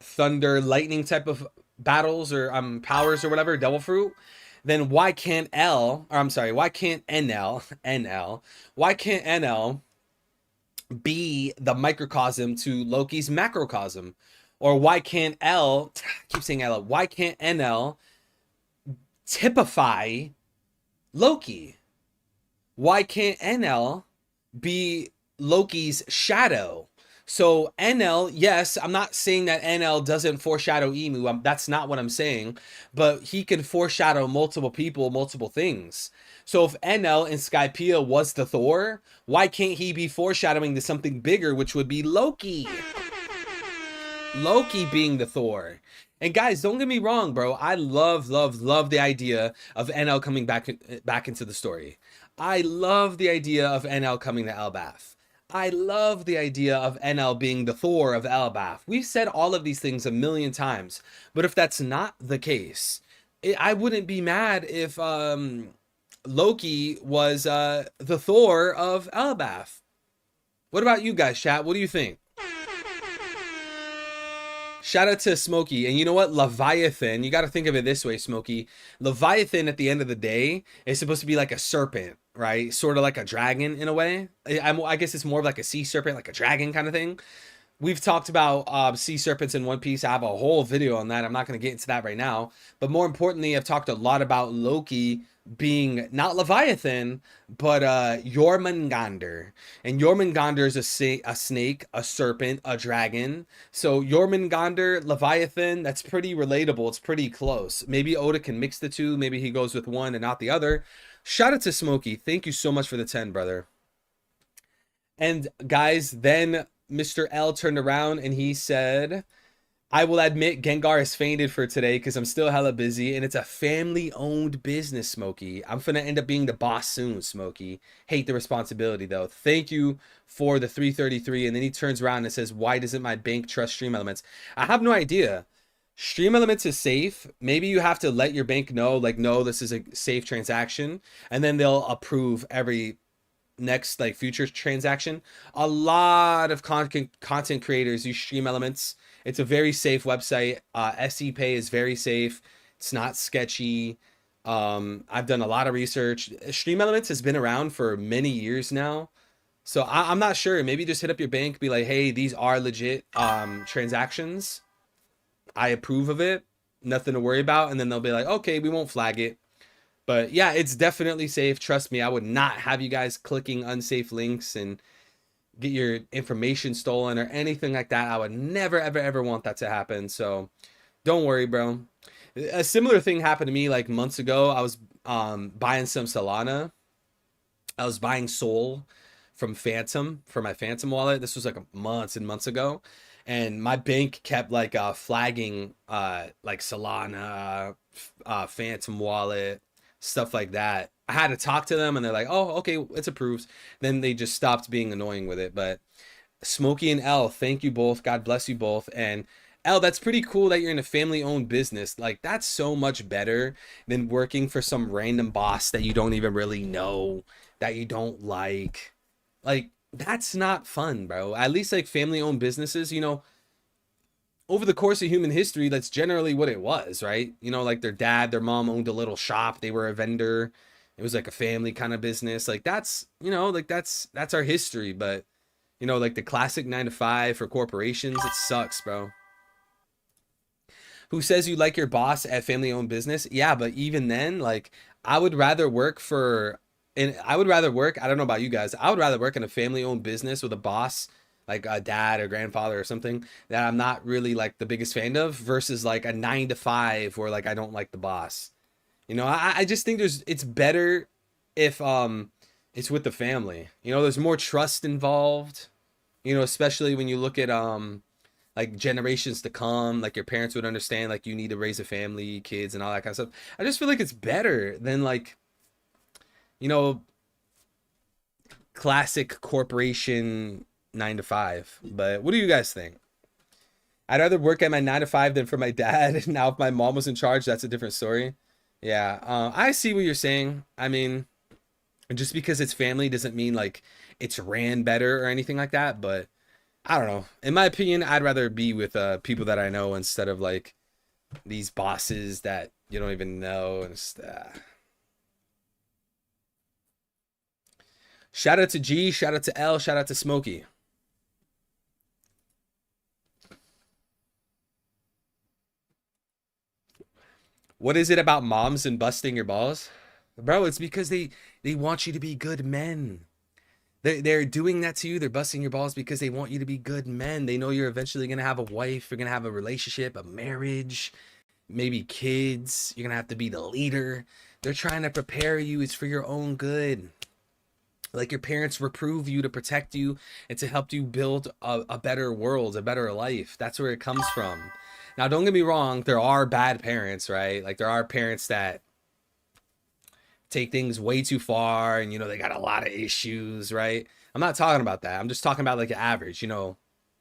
thunder, lightning type of battles or powers or whatever, devil fruit, then why can't NL, why can't NL be the microcosm to Loki's macrocosm? Or why can't L, I keep saying L, why can't NL typify Loki? Why can't NL be Loki's shadow? So NL, yes, I'm not saying that NL doesn't foreshadow Emu. That's not what I'm saying. But he can foreshadow multiple people, multiple things. So if NL in Skypiea was the Thor, why can't he be foreshadowing to something bigger, which would be Loki? Loki being the Thor. And guys, don't get me wrong, bro. I love the idea of NL coming back into the story. I love the idea of NL coming to Elbaf. I love the idea of NL being the Thor of Elbaf. We've said all of these things a million times. But if that's not the case, I wouldn't be mad if Loki was the Thor of Elbaf. What about you guys, chat? What do you think? Shout out to Smokey. And you know what? Leviathan, you got to think of it this way, Smokey. Leviathan, at the end of the day, is supposed to be like a serpent, right? Sort of like a dragon in a way. I guess it's more of like a sea serpent, like a dragon kind of thing. We've talked about sea serpents in One Piece. I have a whole video on that. I'm not going to get into that right now. But more importantly, I've talked a lot about Loki being not Leviathan, but Jormungandr. And Jormungandr is a snake, a serpent, a dragon. So Jormungandr, Leviathan, that's pretty relatable. It's pretty close. Maybe Oda can mix the two. Maybe he goes with one and not the other. Shout out to Smokey. Thank you so much for the 10, brother. And guys, then Mr. L turned around and he said, I will admit Gengar is fainted for today because I'm still hella busy and it's a family-owned business, Smokey. I'm finna end up being the boss soon, Smokey. Hate the responsibility, though. Thank you for the 333. And then he turns around and says, why doesn't my bank trust Stream Elements? I have no idea. Stream Elements is safe. Maybe you have to let your bank know, like, no, this is a safe transaction. And then they'll approve every next, like, future transaction. A lot of content creators use Stream Elements. It's a very safe website. SE Pay is very safe. It's not sketchy. I've done a lot of research. Stream Elements has been around for many years now. So I'm not sure. Maybe just hit up your bank. Be like, hey, these are legit transactions. I approve of it. Nothing to worry about. And then they'll be like, okay, we won't flag it. But yeah, it's definitely safe. Trust me, I would not have you guys clicking unsafe links and get your information stolen or anything like that. I would never, ever want that to happen. So don't worry, bro. A similar thing happened to me like months ago. I was buying some Solana. I was buying Sol from Phantom for my Phantom wallet. This was like months and months ago. And my bank kept like flagging like Solana, Phantom wallet, stuff like that. I had to talk to them and they're like, oh, okay, it's approved. Then they just stopped being annoying with it. But Smokey and L, thank you both. God bless you both. And L, that's pretty cool that you're in a family-owned business. Like, that's so much better than working for some random boss that you don't even really know, that you don't like. Like, that's not fun, bro. At least, like, family-owned businesses, you know, over the course of human history, that's generally what it was, right? You know, like their dad, their mom owned a little shop. They were a vendor. It was like a family kind of business. Like, that's, you know, like that's our history. But, you know, like the classic 9 to 5 for corporations, it sucks, bro. Who says you like your boss at family owned business? Yeah, but even then, like, I would rather work for, and I would rather work, I don't know about you guys, I would rather work in a family owned business with a boss, like a dad or grandfather or something that I'm not really like the biggest fan of, versus like a 9 to 5 where like I don't like the boss. You know, I just think it's better if it's with the family. You know, there's more trust involved, you know, especially when you look at like generations to come, like your parents would understand, like you need to raise a family, kids and all that kind of stuff. I just feel like it's better than like, you know, classic corporation 9 to 5. But what do you guys think? I'd rather work at my 9 to 5 than for my dad. Now, if my mom was in charge, that's a different story. Yeah, I see what you're saying. I mean, just because it's family doesn't mean like it's ran better or anything like that. But I don't know. In my opinion, I'd rather be with people that I know instead of like these bosses that you don't even know. And shout out to G, shout out to L, shout out to Smokey. What is it about moms and busting your balls? Bro, it's because they want you to be good men. They're doing that to you. They're busting your balls because they want you to be good men. They know you're eventually going to have a wife. You're going to have a relationship, a marriage, maybe kids. You're going to have to be the leader. They're trying to prepare you. It's for your own good. Like your parents reprove you to protect you and to help you build a better world, a better life. That's where it comes from. Now, don't get me wrong. There are bad parents, right? Like there are parents that take things way too far and, you know, they got a lot of issues, right? I'm not talking about that. I'm just talking about like an average, you know,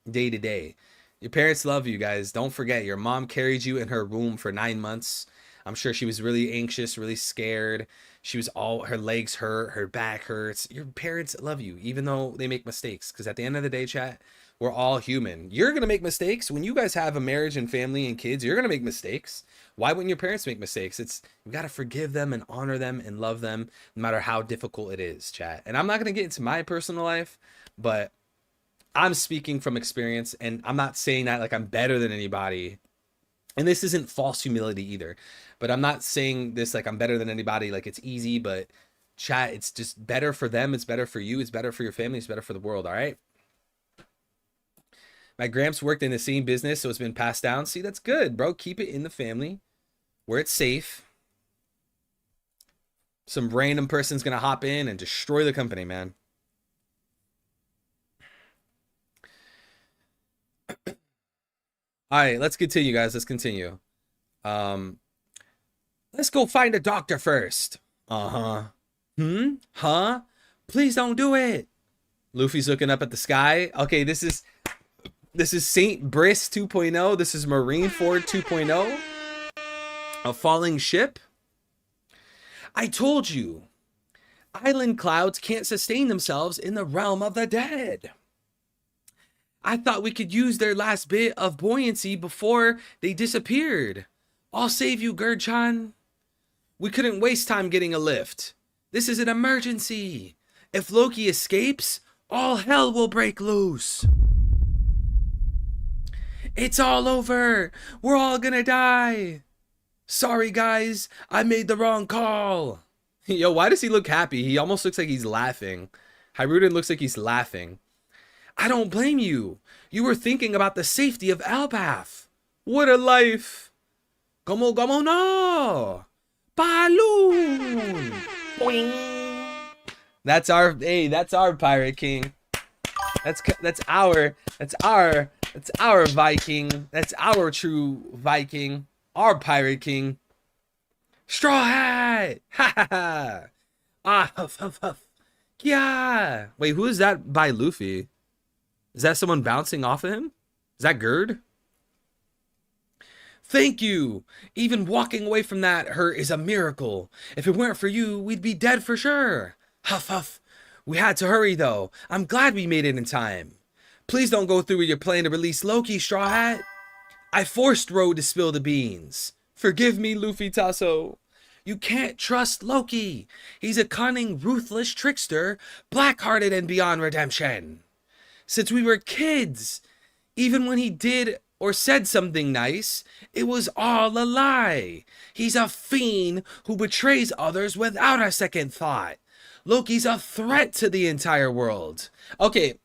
day to day. Your parents love you guys. Don't forget, your mom carried you in her womb for 9 months. I'm sure she was really anxious, really scared. She was all, her legs hurt, her back hurts. Your parents love you, even though they make mistakes. Because at the end of the day, chat, we're all human. You're going to make mistakes. When you guys have a marriage and family and kids, you're going to make mistakes. Why wouldn't your parents make mistakes? You got to forgive them and honor them and love them, no matter how difficult it is, chat. And I'm not going to get into my personal life, but I'm speaking from experience, and I'm not saying that like I'm better than anybody. And this isn't false humility either, but I'm not saying this like I'm better than anybody, like it's easy, but chat, it's just better for them. It's better for you. It's better for your family. It's better for the world. All right. My gramps worked in the same business, so it's been passed down. See, that's good, bro. Keep it in the family where it's safe. Some random person's going to hop in and destroy the company, man. All right, let's continue, guys. Let's continue. Let's go find a doctor first. Uh-huh. Huh? Please don't do it. Luffy's looking up at the sky. Okay, this is Saint Brice 2.0. This is Marineford 2.0. A falling ship. I told you. Island clouds can't sustain themselves in the realm of the dead. I thought we could use their last bit of buoyancy before they disappeared. I'll save you, Gurchan. We couldn't waste time getting a lift. This is an emergency. If Loki escapes, all hell will break loose. It's all over. We're all gonna die. Sorry, guys. I made the wrong call. Yo, why does he look happy? He almost looks like he's laughing. Hyruden looks like he's laughing. I don't blame you. You were thinking about the safety of Albath. What a life. Como no. Balloon. Boing. That's our pirate king. That's our Viking. That's our true Viking. Our pirate king. Straw Hat. Ha ha ha. Ah, huff, huff, huff. Yeah. Wait, who is that by Luffy? Is that someone bouncing off of him? Is that Gerd? Thank you. Even walking away from that hurt is a miracle. If it weren't for you, we'd be dead for sure. Huff, huff. We had to hurry, though. I'm glad we made it in time. Please don't go through with your plan to release Loki, Straw Hat. I forced Road to spill the beans. Forgive me, Luffy Tasso. You can't trust Loki. He's a cunning, ruthless trickster, black-hearted and beyond redemption. Since we were kids, even when he did or said something nice, it was all a lie. He's a fiend who betrays others without a second thought. Loki's a threat to the entire world. Okay,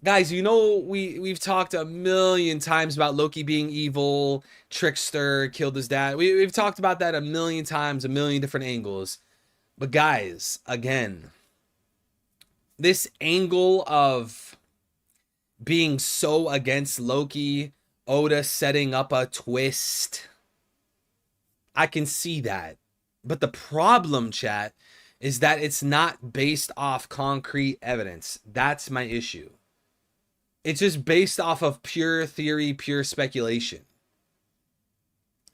guys, you know we've talked a million times about Loki being evil, trickster, killed his dad. We've talked about that a million times, a million different angles. But guys, again, this angle of being so against Loki, Oda setting up a twist, I can see that. But the problem, chat, is that it's not based off concrete evidence. That's my issue. It's just based off of pure theory, pure speculation.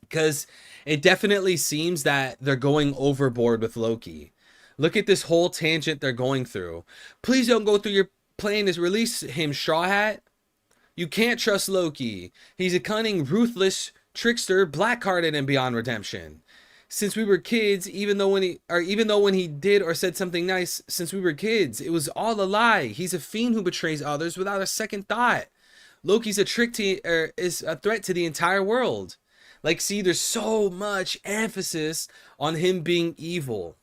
Because it definitely seems that they're going overboard with Loki. Look at this whole tangent they're going through. Please don't go through your plan to release him, Straw Hat. You can't trust Loki. He's a cunning, ruthless trickster, black-hearted and beyond redemption. Since we were kids, even though when he did or said something nice, since we were kids, it was all a lie. He's a fiend who betrays others without a second thought. Loki's a is a threat to the entire world. Like, see, there's so much emphasis on him being evil.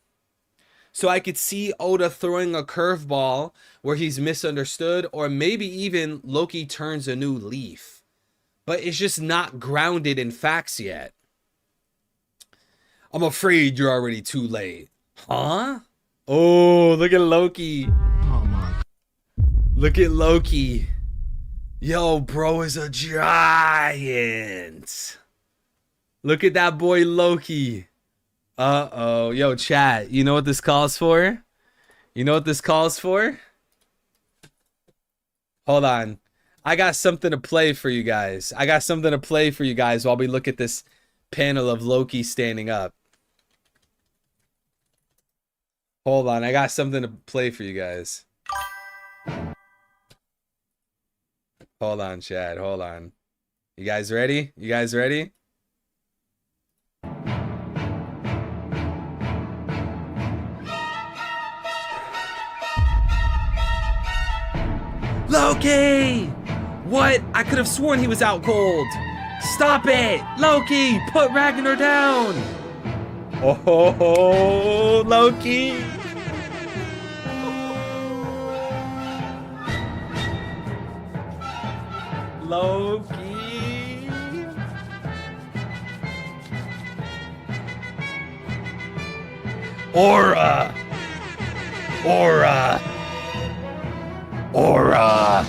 So I could see Oda throwing a curveball where he's misunderstood, or maybe even Loki turns a new leaf. But it's just not grounded in facts yet. I'm afraid you're already too late. Huh? Oh, look at Loki. Oh my. Look at Loki. Yo, bro is a giant. Look at that boy Loki. Uh-oh. Yo, chat, you know what this calls for? You know what this calls for? Hold on. I got something to play for you guys. While we look at this panel of Loki standing up. Hold on, I got something to play for you guys. Hold on, Chad, hold on. You guys ready? You guys ready? Loki! What? I could have sworn he was out cold. Stop it! Loki, put Ragnar down! Oh, Loki! Loki! Aura! Aura! Aura!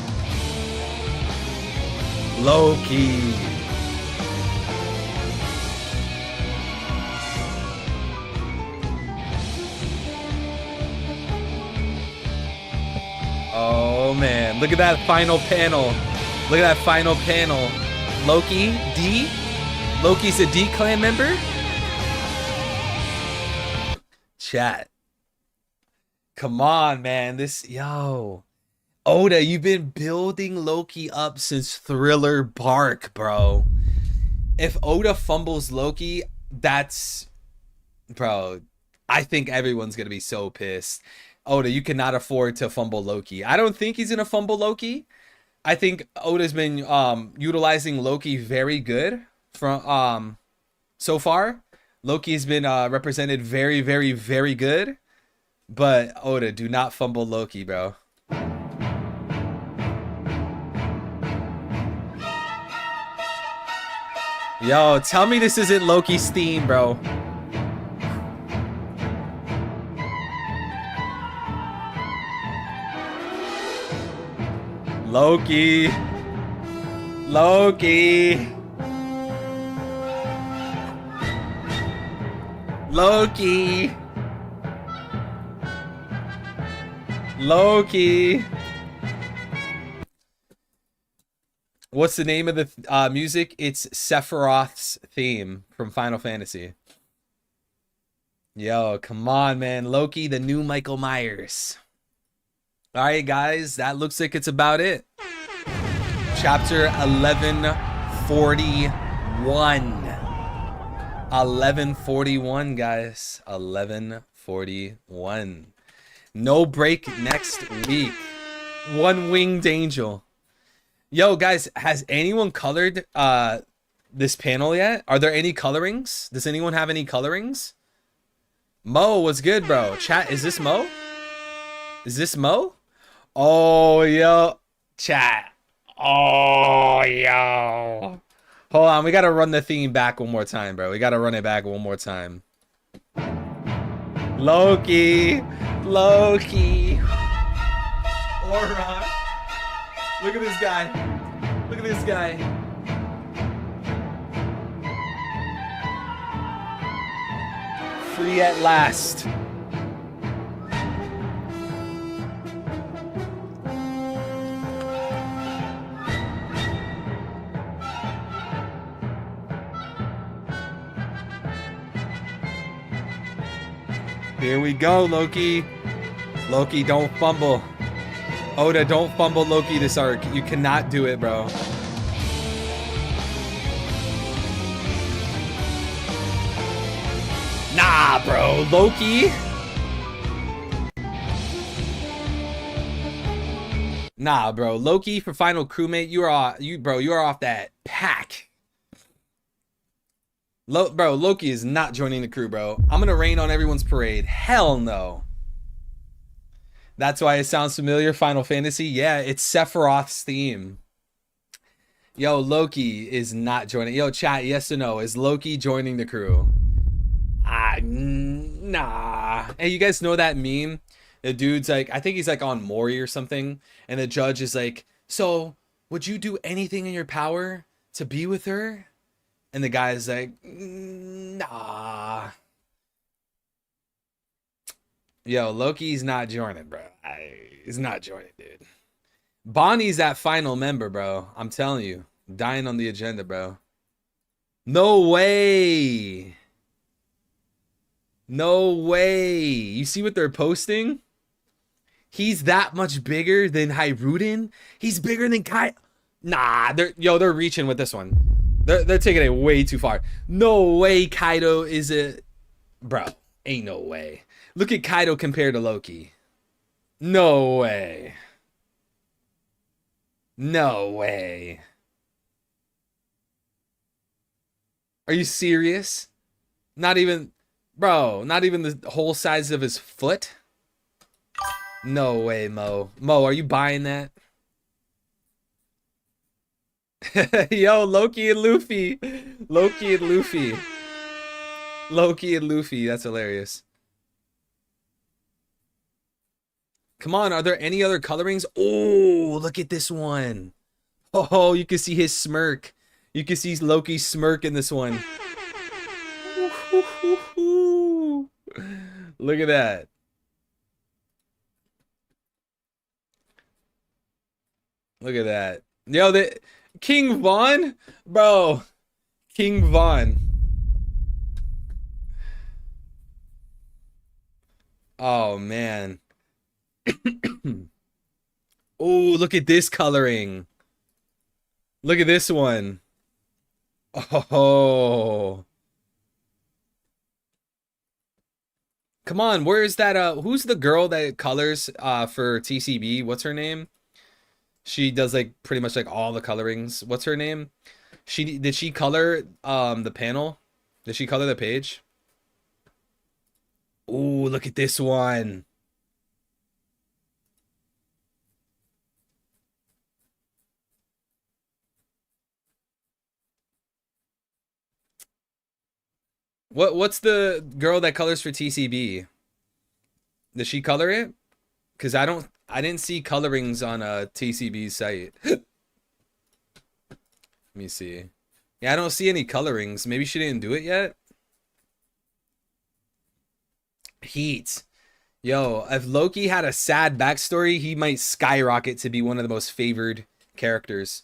Loki! Oh man, look at that final panel. Look at that final panel. Loki, D? Loki's a D clan member? Chat. Come on, man. Yo. Oda, you've been building Loki up since Thriller Bark, bro. If Oda fumbles Loki, bro, I think everyone's gonna be so pissed. Oda, you cannot afford to fumble Loki. I don't think he's gonna fumble Loki. I think Oda's been utilizing Loki very good from so far. Loki's been represented very, very, very good. But Oda, do not fumble Loki, bro. Yo, tell me this isn't Loki's theme, bro. Loki. Loki. Loki. Loki. What's the name of the music? It's Sephiroth's theme from Final Fantasy. Yo, come on, man. Loki, the new Michael Myers. All right, guys, that looks like it's about it. Chapter 1141. 1141, guys. 1141. No break next week. One winged angel. Yo, guys, has anyone colored this panel yet? Are there any colorings? Does anyone have any colorings? Mo, what's good, bro? Chat, is this Mo? Is this Mo? Oh, yo. Chat. Oh, yo. Hold on, we gotta run the theme back one more time, bro. We gotta run it back one more time. Loki. Loki. Aura. Look at this guy. Look at this guy. Free at last. Here we go, Loki. Loki, don't fumble. Oda, don't fumble Loki this arc. You cannot do it, bro. Nah, bro. Loki. Nah, bro. Loki for final crewmate. You are off that pack. Bro, Loki is not joining the crew, bro. I'm gonna rain on everyone's parade. Hell no. That's why it sounds familiar. Final Fantasy. Yeah, it's Sephiroth's theme. Yo, Loki is not joining. Yo, chat, yes or no? Is Loki joining the crew? Nah. Hey, you guys know that meme? The dude's like, I think he's like on Maury or something. And the judge is like, so would you do anything in your power to be with her? And the guy's like, nah. Yo, Loki's not joining, bro. He's not joining, dude. Bonnie's that final member, bro. I'm telling you. Dying on the agenda, bro. No way. No way. You see what they're posting? He's that much bigger than Hiruden? He's bigger than Kai. Nah, they're reaching with this one. They're taking it way too far. No way Kaido is a... Bro, ain't no way. Look at Kaido compared to Loki. No way. No way. Are you serious? Not even... Bro, not even the whole size of his foot? No way, Mo. Mo, are you buying that? Yo, Loki and Luffy. Loki and Luffy. Loki and Luffy. That's hilarious. Come on, are there any other colorings? Oh, look at this one. Oh, you can see his smirk. You can see Loki's smirk in this one. Look at that. Look at that. Yo, the King Von? Bro. King Von. Oh, man. Oh, look at this coloring. Look at this one. Oh. Come on, where's that who's the girl that colors for TCB? What's her name? She does like pretty much like all the colorings. What's her name? Did she color the panel? Did she color the page? Oh, look at this one. What's the girl that colors for TCB? Does she color it? Cause I didn't see colorings on TCB's site. Let me see. Yeah, I don't see any colorings. Maybe she didn't do it yet. Heat. Yo, if Loki had a sad backstory, he might skyrocket to be one of the most favored characters.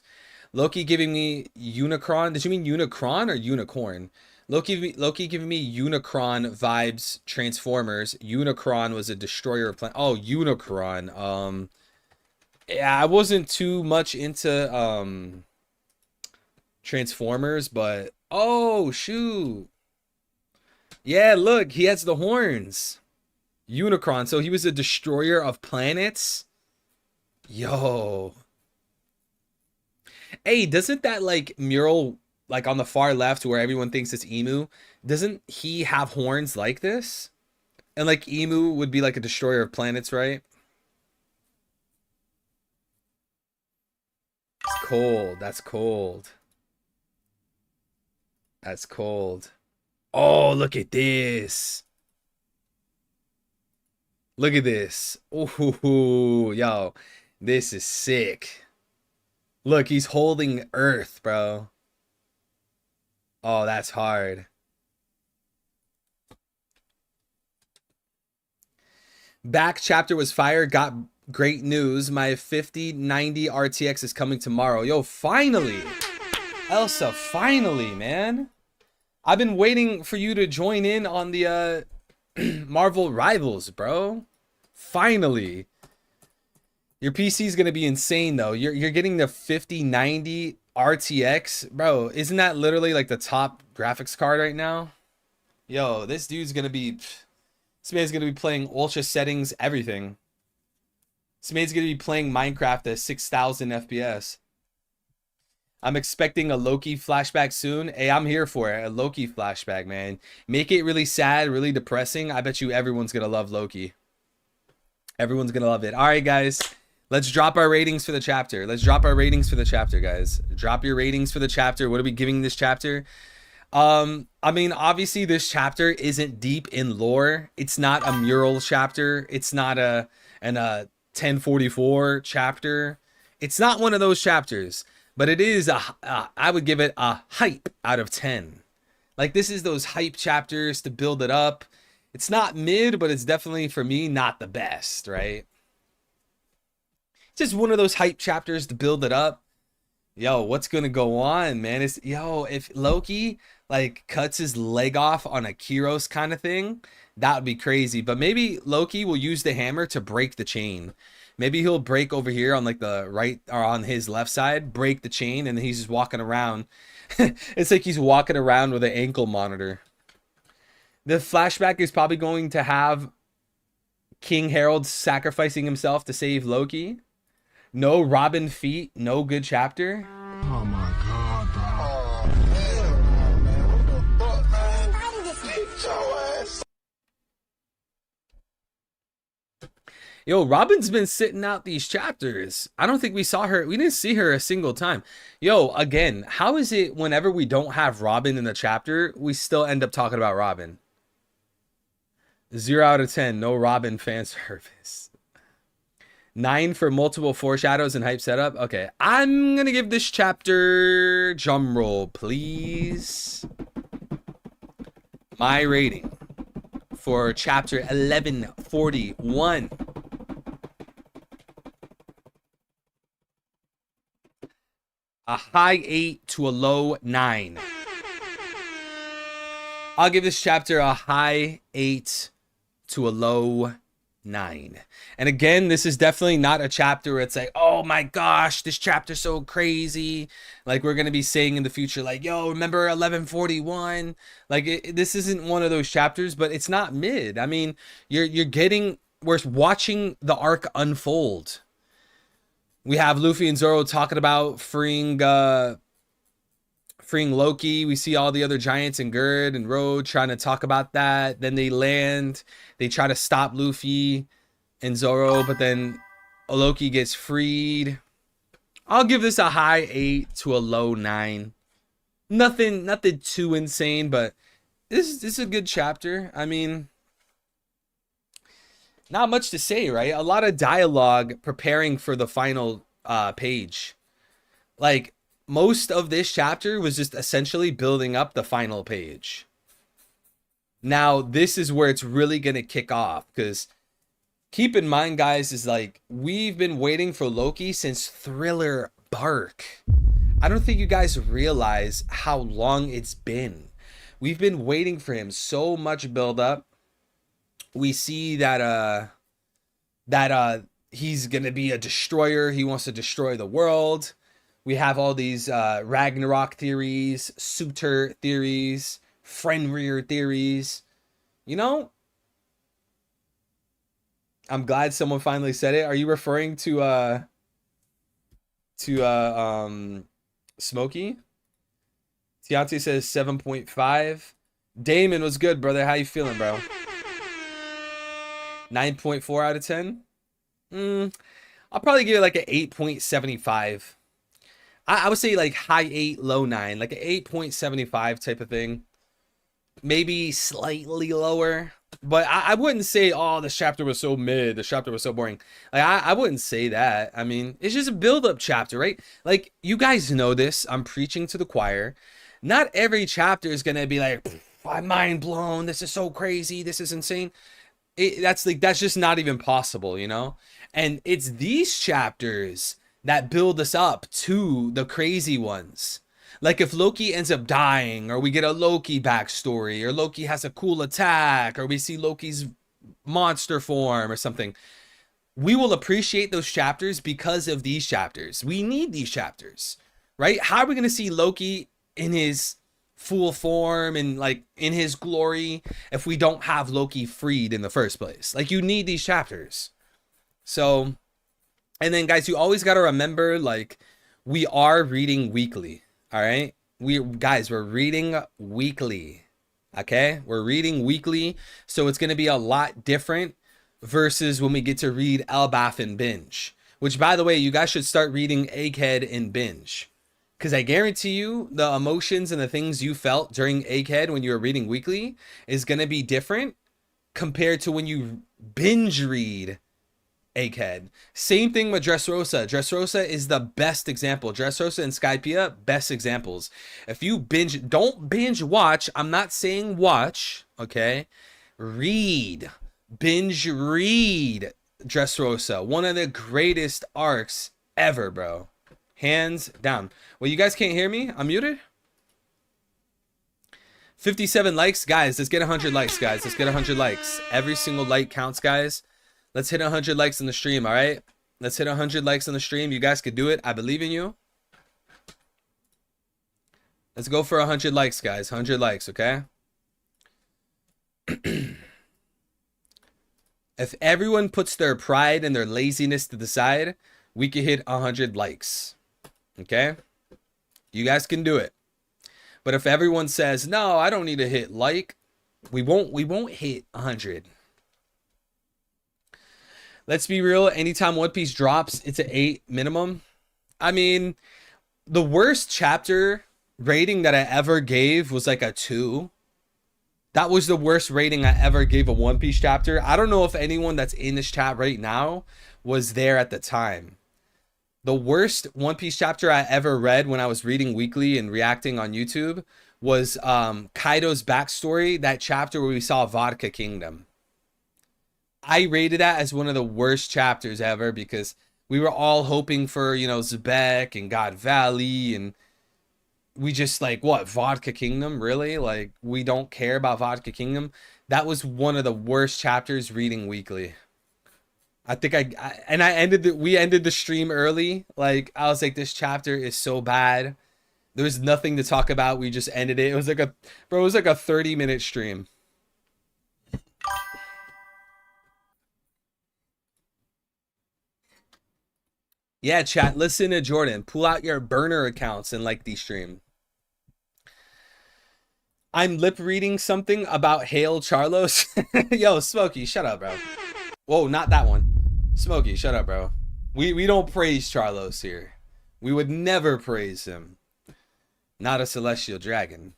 Loki giving me Unicron. Did you mean Unicron or unicorn? Loki giving me Unicron vibes. Transformers. Unicron was a destroyer of planet. Oh, Unicron. Yeah, I wasn't too much into Transformers, but oh shoot, yeah, look, he has the horns. Unicron. So he was a destroyer of planets. Yo. Hey, doesn't that like mural like on the far left where everyone thinks it's Emu, doesn't he have horns like this? And like Emu would be like a destroyer of planets, right? It's cold. That's cold. That's cold. Oh, look at this. Look at this. Ooh, yo. This is sick. Look, he's holding Earth, bro. Oh, that's hard. Back chapter was fire. Got great news. My 5090 RTX is coming tomorrow. Yo, finally. Elsa, finally, man. I've been waiting for you to join in on the Marvel Rivals, bro. Finally. Your PC is going to be insane, though. You're getting the 5090 RTX. Bro, isn't that literally like the top graphics card right now? Yo, this dude's going to be... This man's going to be playing ultra settings, everything. This man's going to be playing Minecraft at 6,000 FPS. I'm expecting a Loki flashback soon. Hey, I'm here for it. A Loki flashback, man. Make it really sad, really depressing. I bet you everyone's going to love Loki. Everyone's going to love it. All right, guys. Let's drop our ratings for the chapter. Let's drop our ratings for the chapter, guys. Drop your ratings for the chapter. What are we giving this chapter? I mean, obviously this chapter isn't deep in lore. It's not a mural chapter. It's not a 1044 chapter. It's not one of those chapters, but it is I would give it a hype out of 10. Like, this is those hype chapters to build it up. It's not mid, but it's definitely, for me, not the best, right? It's just one of those hype chapters to build it up. Yo, what's gonna go on, man? It's, yo, if Loki like cuts his leg off on a Kyros kind of thing, that would be crazy. But maybe Loki will use the hammer to break the chain. Maybe he'll break over here on like the right or on his left side, break the chain, and then he's just walking around. It's like he's walking around with an ankle monitor. The flashback is probably going to have King Harold sacrificing himself to save Loki. No Robin feat, no good chapter. Oh my god, bro. Yo, Robin's been sitting out these chapters. I don't think we saw her. We didn't see her a single time. Yo, again, how is it whenever we don't have Robin in the chapter, we still end up talking about Robin? 0 out of 10, no Robin fan service. 9 for multiple foreshadows and hype setup. Okay, I'm gonna give this chapter, drum roll please, my rating for chapter 1141. A high 8 to a low 9. I'll give this chapter a high 8 to a low 9. And again, this is definitely not a chapter where it's like, oh my gosh, this chapter's so crazy. Like we're going to be saying in the future, like, yo, remember 1141? Like this isn't one of those chapters, but it's not mid. I mean, we're watching the arc unfold. We have Luffy and Zoro talking about freeing Loki. We see all the other giants and Gerd and Road trying to talk about that. Then they land. They try to stop Luffy and Zoro, but then Loki gets freed. I'll give this a high 8 to a low 9. Nothing too insane, but this is a good chapter. I mean, not much to say, right? A lot of dialogue preparing for the final page. Like, most of this chapter was just essentially building up the final page. Now, this is where it's really going to kick off, because keep in mind, guys, is like we've been waiting for Loki since Thriller Bark. I don't think you guys realize how long it's been. We've been waiting for him. So much build up. We see that he's gonna be a destroyer. He wants to destroy the world. We have all these Ragnarok theories, Suitor theories, Fenrir theories. You know, I'm glad someone finally said it. Are you referring to Smokey? Tianti says 7.5. Damon was good, brother. How you feeling, bro? 9.4 out of 10. I'll probably give it like an 8.75. I would say like high 8, low 9, like an 8.75 type of thing. Maybe slightly lower, but I wouldn't say, oh, this chapter was so mid, this chapter was so boring. Like I wouldn't say that. I mean, it's just a build-up chapter, right? Like, you guys know this. I'm preaching to the choir. Not every chapter is gonna be like, I'm mind blown, this is so crazy, this is insane. That's just not even possible, you know? And it's these chapters that build us up to the crazy ones. Like if Loki ends up dying, or we get a Loki backstory, or Loki has a cool attack, or we see Loki's monster form or something, we will appreciate those chapters because of these chapters. We need these chapters, right? How are we going to see Loki in his full form and like in his glory if we don't have Loki freed in the first place? Like, you need these chapters. So, and then guys, you always got to remember, like, we are reading weekly. All right, we're reading weekly. Okay, we're reading weekly, so it's gonna be a lot different versus when we get to read Elbaf and binge. Which, by the way, you guys should start reading Egghead and binge, because I guarantee you the emotions and the things you felt during Egghead when you were reading weekly is gonna be different compared to when you binge read Egghead. Same thing with Dressrosa. Dressrosa is the best example. Dressrosa and Skypiea, best examples. If you binge, don't binge watch. I'm not saying watch, okay? Read. Binge read Dressrosa. One of the greatest arcs ever, bro. Hands down. Well, you guys can't hear me? I'm muted? 57 likes. Guys, let's get 100 likes, guys. Let's get 100 likes. Every single like counts, guys. Let's hit 100 likes on the stream, all right? Let's hit 100 likes on the stream. You guys could do it. I believe in you. Let's go for 100 likes, guys. 100 likes, okay? If everyone puts their pride and their laziness to the side, we could hit 100 likes, okay? You guys can do it. But if everyone says, no, I don't need to hit like, we won't hit 100. Let's be real. Anytime One Piece drops, it's an 8 minimum. I mean, the worst chapter rating that I ever gave was like a 2. That was the worst rating I ever gave a One Piece chapter. I don't know if anyone that's in this chat right now was there at the time. The worst One Piece chapter I ever read when I was reading weekly and reacting on YouTube was Kaido's backstory, that chapter where we saw Vodka Kingdom. I rated that as one of the worst chapters ever because we were all hoping for, you know, Zebek and God Valley, and we just like, what, Vodka Kingdom? Really? Like, we don't care about Vodka Kingdom? That was one of the worst chapters reading weekly. I think we ended the stream early. Like, I was like, this chapter is so bad. There was nothing to talk about. We just ended it. It was like a 30-minute stream. Yeah, chat, listen to Jordan. Pull out your burner accounts and like the stream. I'm lip reading something about Hail Charlos. Yo, Smokey, shut up, bro. Whoa, not that one. Smokey, shut up, bro. We don't praise Charlos here. We would never praise him. Not a celestial dragon.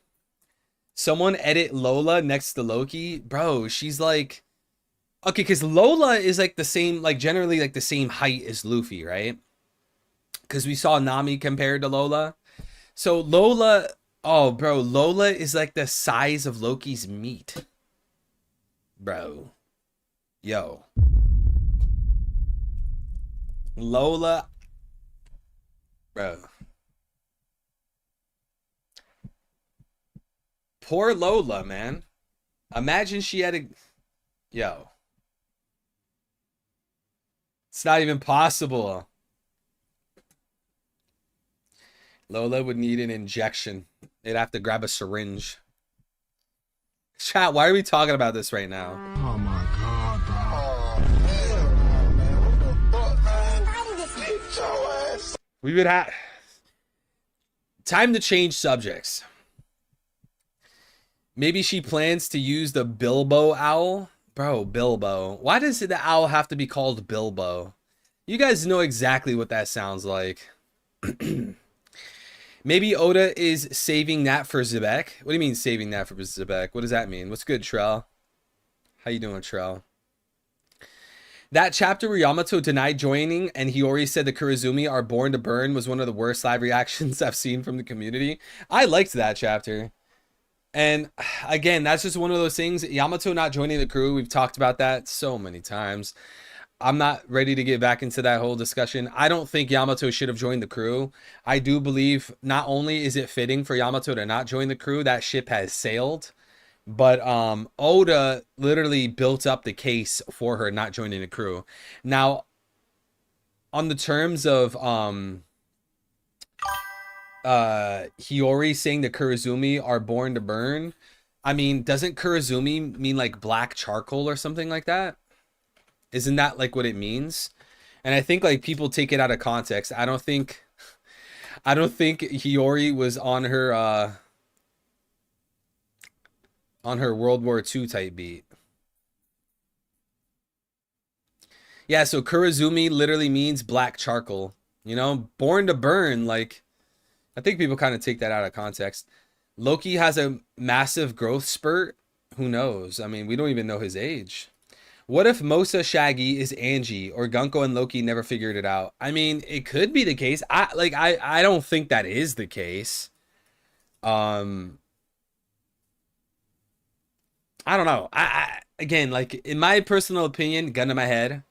Someone edit Lola next to Loki. Bro, she's like... Okay, because Lola is like the same, like generally like the same height as Luffy, right? Because we saw Nami compared to Lola. So Lola... Oh, bro, Lola is like the size of Loki's meat. Bro. Yo. Lola, bro. Poor Lola, man. Imagine she had a... Yo. It's not even possible. Lola would need an injection. They'd have to grab a syringe. Chat, why are we talking about this right now? Oh my god, bro. We would have... Time to change subjects. Maybe she plans to use the Bilbo owl. Bro, Bilbo. Why does the owl have to be called Bilbo? You guys know exactly what that sounds like. Maybe Oda is saving that for Zebek. What do you mean saving that for Zebek? What does that mean? What's good, Trell? How you doing, Trell? That chapter where Yamato denied joining and Hiyori said the Kurozumi are born to burn was one of the worst live reactions I've seen from the community. I liked that chapter. And again, that's just one of those things. Yamato not joining the crew, we've talked about that so many times. I'm not ready to get back into that whole discussion. I don't think Yamato should have joined the crew. I do believe not only is it fitting for Yamato to not join the crew, that ship has sailed. But Oda literally built up the case for her not joining the crew. Now, on the terms of Hiyori saying the Kurozumi are born to burn, I mean, doesn't Kurozumi mean like black charcoal or something like that? Isn't that like what it means? And I think like people take it out of context. I don't think Hiyori was on her World War II type beat. Yeah, so Kurozumi literally means black charcoal. You know, born to burn. Like, I think people kind of take that out of context. Loki has a massive growth spurt. Who knows? I mean, we don't even know his age. What if Mosa Shaggy is Angie or Gunko and Loki never figured it out? I mean, it could be the case. I don't think that is the case. I don't know. Again, like in my personal opinion, gun to my head,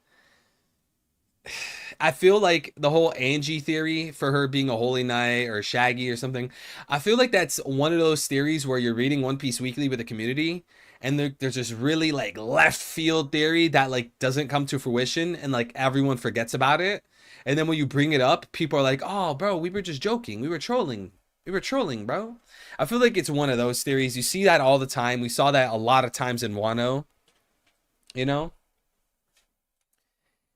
I feel like the whole Angie theory for her being a holy knight or Shaggy or something, I feel like that's one of those theories where you're reading One Piece Weekly with the community and there's this really like left field theory that like doesn't come to fruition and like everyone forgets about it. And then when you bring it up, people are like, oh, bro, we were just joking. We were trolling. We were trolling, bro. I feel like it's one of those theories. You see that all the time. We saw that a lot of times in Wano. You know?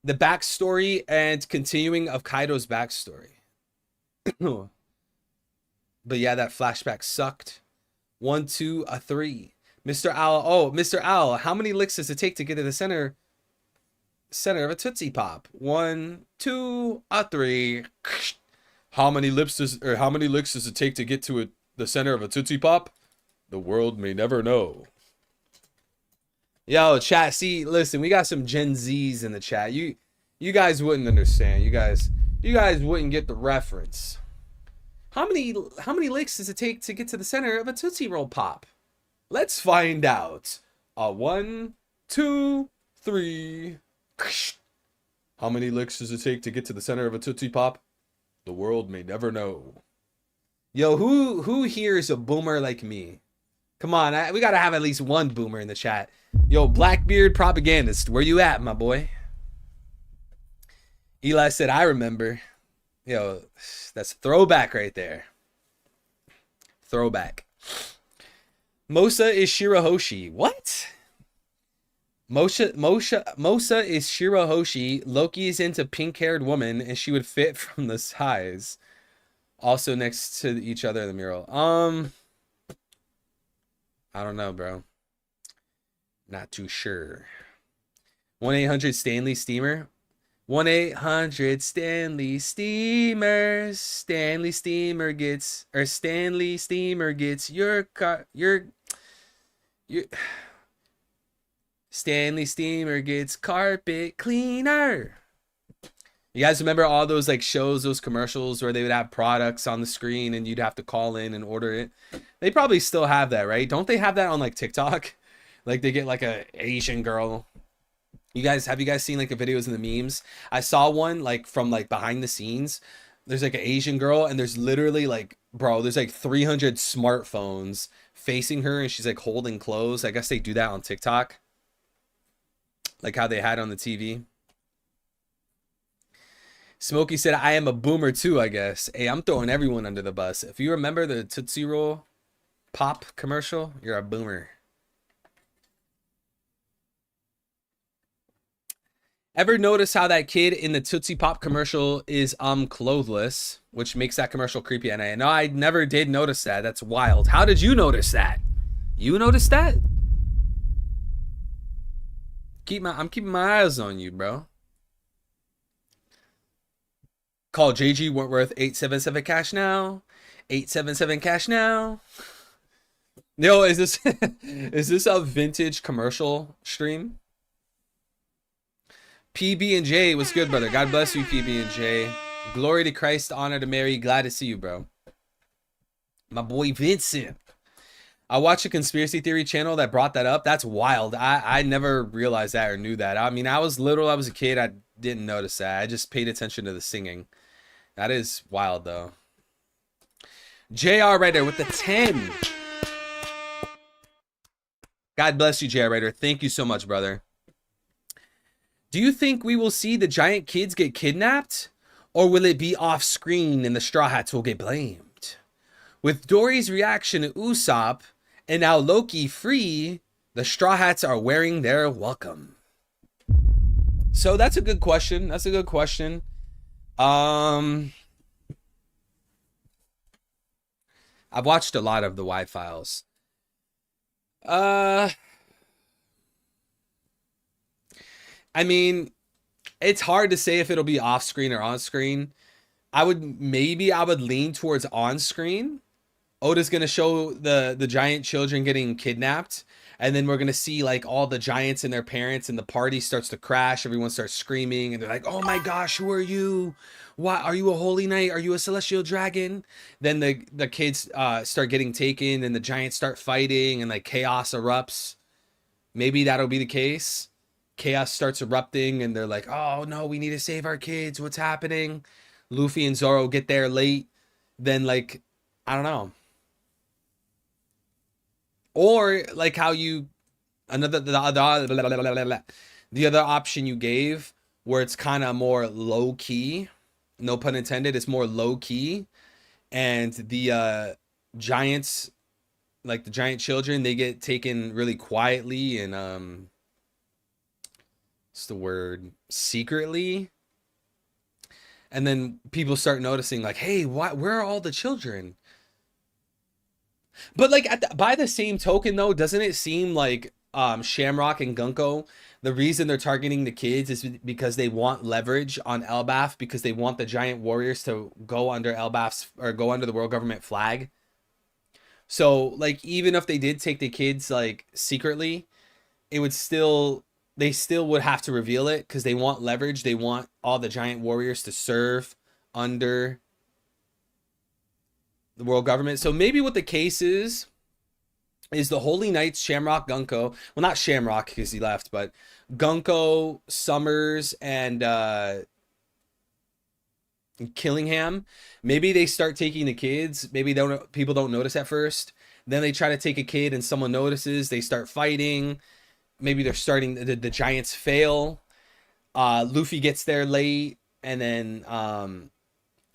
The backstory and continuing of Kaido's backstory. But yeah, that flashback sucked. 1, 2, 3. Mr. Owl. Oh, Mr. Owl. How many licks does it take to get to the center of a Tootsie Pop? 1, 2, 3. How many licks does it take to get to the center of a Tootsie Pop? The world may never know. Yo, chat. See, listen, we got some Gen Zs in the chat. You guys wouldn't understand. You guys wouldn't get the reference. How many licks does it take to get to the center of a Tootsie Roll Pop? Let's find out. 1, 2, 3. How many licks does it take to get to the center of a Tootsie Pop? The world may never know. Yo, who here is a boomer like me? Come on, we gotta have at least one boomer in the chat. Yo, Blackbeard propagandist, where you at, my boy? Eli said, I remember. Yo, that's throwback right there. Throwback. Mosa is Shirahoshi. What? Mosa is Shirahoshi. Loki is into pink-haired woman, and she would fit from the size. Also next to each other in the mural. I don't know, bro. Not too sure. 1-800 Stanley Steamer. 1-800 Stanley Steamers. Stanley Steamer gets your car. Stanley Steamer gets carpet cleaner. You guys remember all those like shows, those commercials where they would have products on the screen and you'd have to call in and order it? They probably still have that, right? Don't they have that on like TikTok? Like they get like a Asian girl Have you guys seen like the videos and the memes? I saw one like from like behind the scenes. There's like an Asian girl and there's literally like, bro, there's like 300 smartphones facing her and she's like holding clothes. I guess they do that on TikTok. Like how they had on the TV. Smokey said, I am a boomer too, I guess. Hey, I'm throwing everyone under the bus. If you remember the Tootsie Roll Pop commercial, you're a boomer. Ever notice how that kid in the Tootsie Pop commercial is clothless, which makes that commercial creepy? And I know I never did notice that. That's wild. How did you notice that? You noticed that? I'm keeping my eyes on you, bro. Call JG Wentworth 877 cash now. 877 cash now. Yo, is this is this a vintage commercial stream? PB&J, what's good, brother? God bless you, PB&J. Glory to Christ, honor to Mary. Glad to see you, bro. My boy Vincent. I watched a conspiracy theory channel that brought that up. That's wild. I never realized that or knew that. I mean, I was little. I was a kid. I didn't notice that. I just paid attention to the singing. That is wild, though. JR Ryder with the 10. God bless you, JR Ryder. Thank you so much, brother. Do you think we will see the giant kids get kidnapped? Or will it be off screen and the Straw Hats will get blamed? With Dory's reaction to Usopp and now Loki free, the Straw Hats are wearing their welcome. So that's a good question. That's a good question. I've watched a lot of the Y-Files. I mean, it's hard to say if it'll be off screen or on screen. I would lean towards on screen. Oda's gonna show the giant children getting kidnapped, and then we're gonna see like all the giants and their parents, and the party starts to crash. Everyone starts screaming, and they're like, "Oh my gosh, who are you? Why are you a holy knight? Are you a celestial dragon?" Then the kids start getting taken, and the giants start fighting, and like chaos erupts. Maybe that'll be the case. Chaos starts erupting, and they're like, "Oh no, we need to save our kids. What's happening?" Luffy and Zoro get there late. Then like, I don't know. Or like how the other option you gave, where it's kind of more low key, no pun intended, it's more low key, and the giants, like the giant children, they get taken really quietly and what's the word, secretly, and then people start noticing like, hey, where are all the children? But like by the same token though, doesn't it seem like Shamrock and Gunko, the reason they're targeting the kids is because they want leverage on Elbaf, because they want the giant warriors to go under Elbaf's or go under the world government flag. So like even if they did take the kids like secretly, it would still, they still would have to reveal it because they want leverage. They want all the giant warriors to serve under the world government. So maybe what the case is the Holy Knights, Shamrock, Gunko. Well, not Shamrock because he left, but Gunko, Summers, and Killingham. Maybe they start taking the kids. Maybe people don't notice at first. Then they try to take a kid and someone notices. They start fighting. Maybe they're starting, the giants fail. Luffy gets there late, and then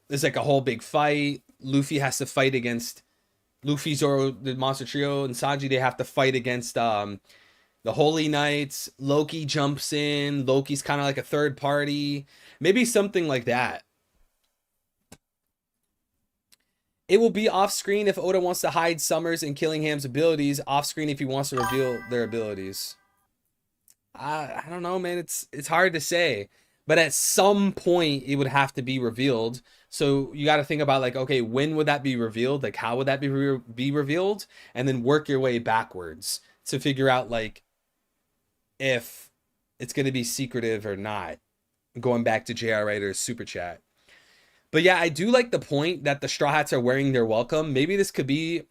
there's like a whole big fight. Luffy has to fight against Luffy, Zoro, the Monster Trio, and Sanji. They have to fight against the Holy Knights. Loki jumps in. Loki's kind of like a third party. Maybe something like that. It will be off screen if Oda wants to hide Summers and Killingham's abilities. Off screen if he wants to reveal their abilities. I don't know, man. It's hard to say. But at some point, it would have to be revealed. So you got to think about like, okay, when would that be revealed? Like, how would that be revealed? And then work your way backwards to figure out like if it's going to be secretive or not. Going back to JR Ryder's super chat. But yeah, I do like the point that the Straw Hats are wearing their welcome. Maybe this could be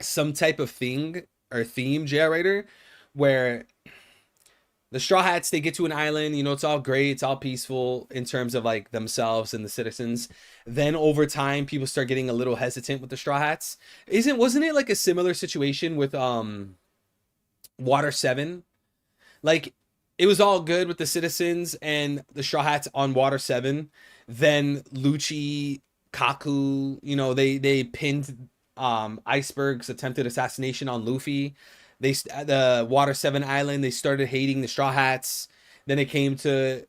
some type of thing or theme, JR Ryder, where The Straw Hats, they get to an island, you know, it's all great, it's all peaceful in terms of like themselves and the citizens. Then over time, people start getting a little hesitant with the Straw Hats. Wasn't it like a similar situation with Water 7? Like, it was all good with the citizens and the Straw Hats on Water 7. Then Lucci, Kaku, you know, they pinned Iceberg's attempted assassination on Luffy. The Water 7 island, they started hating the Straw Hats. Then it came to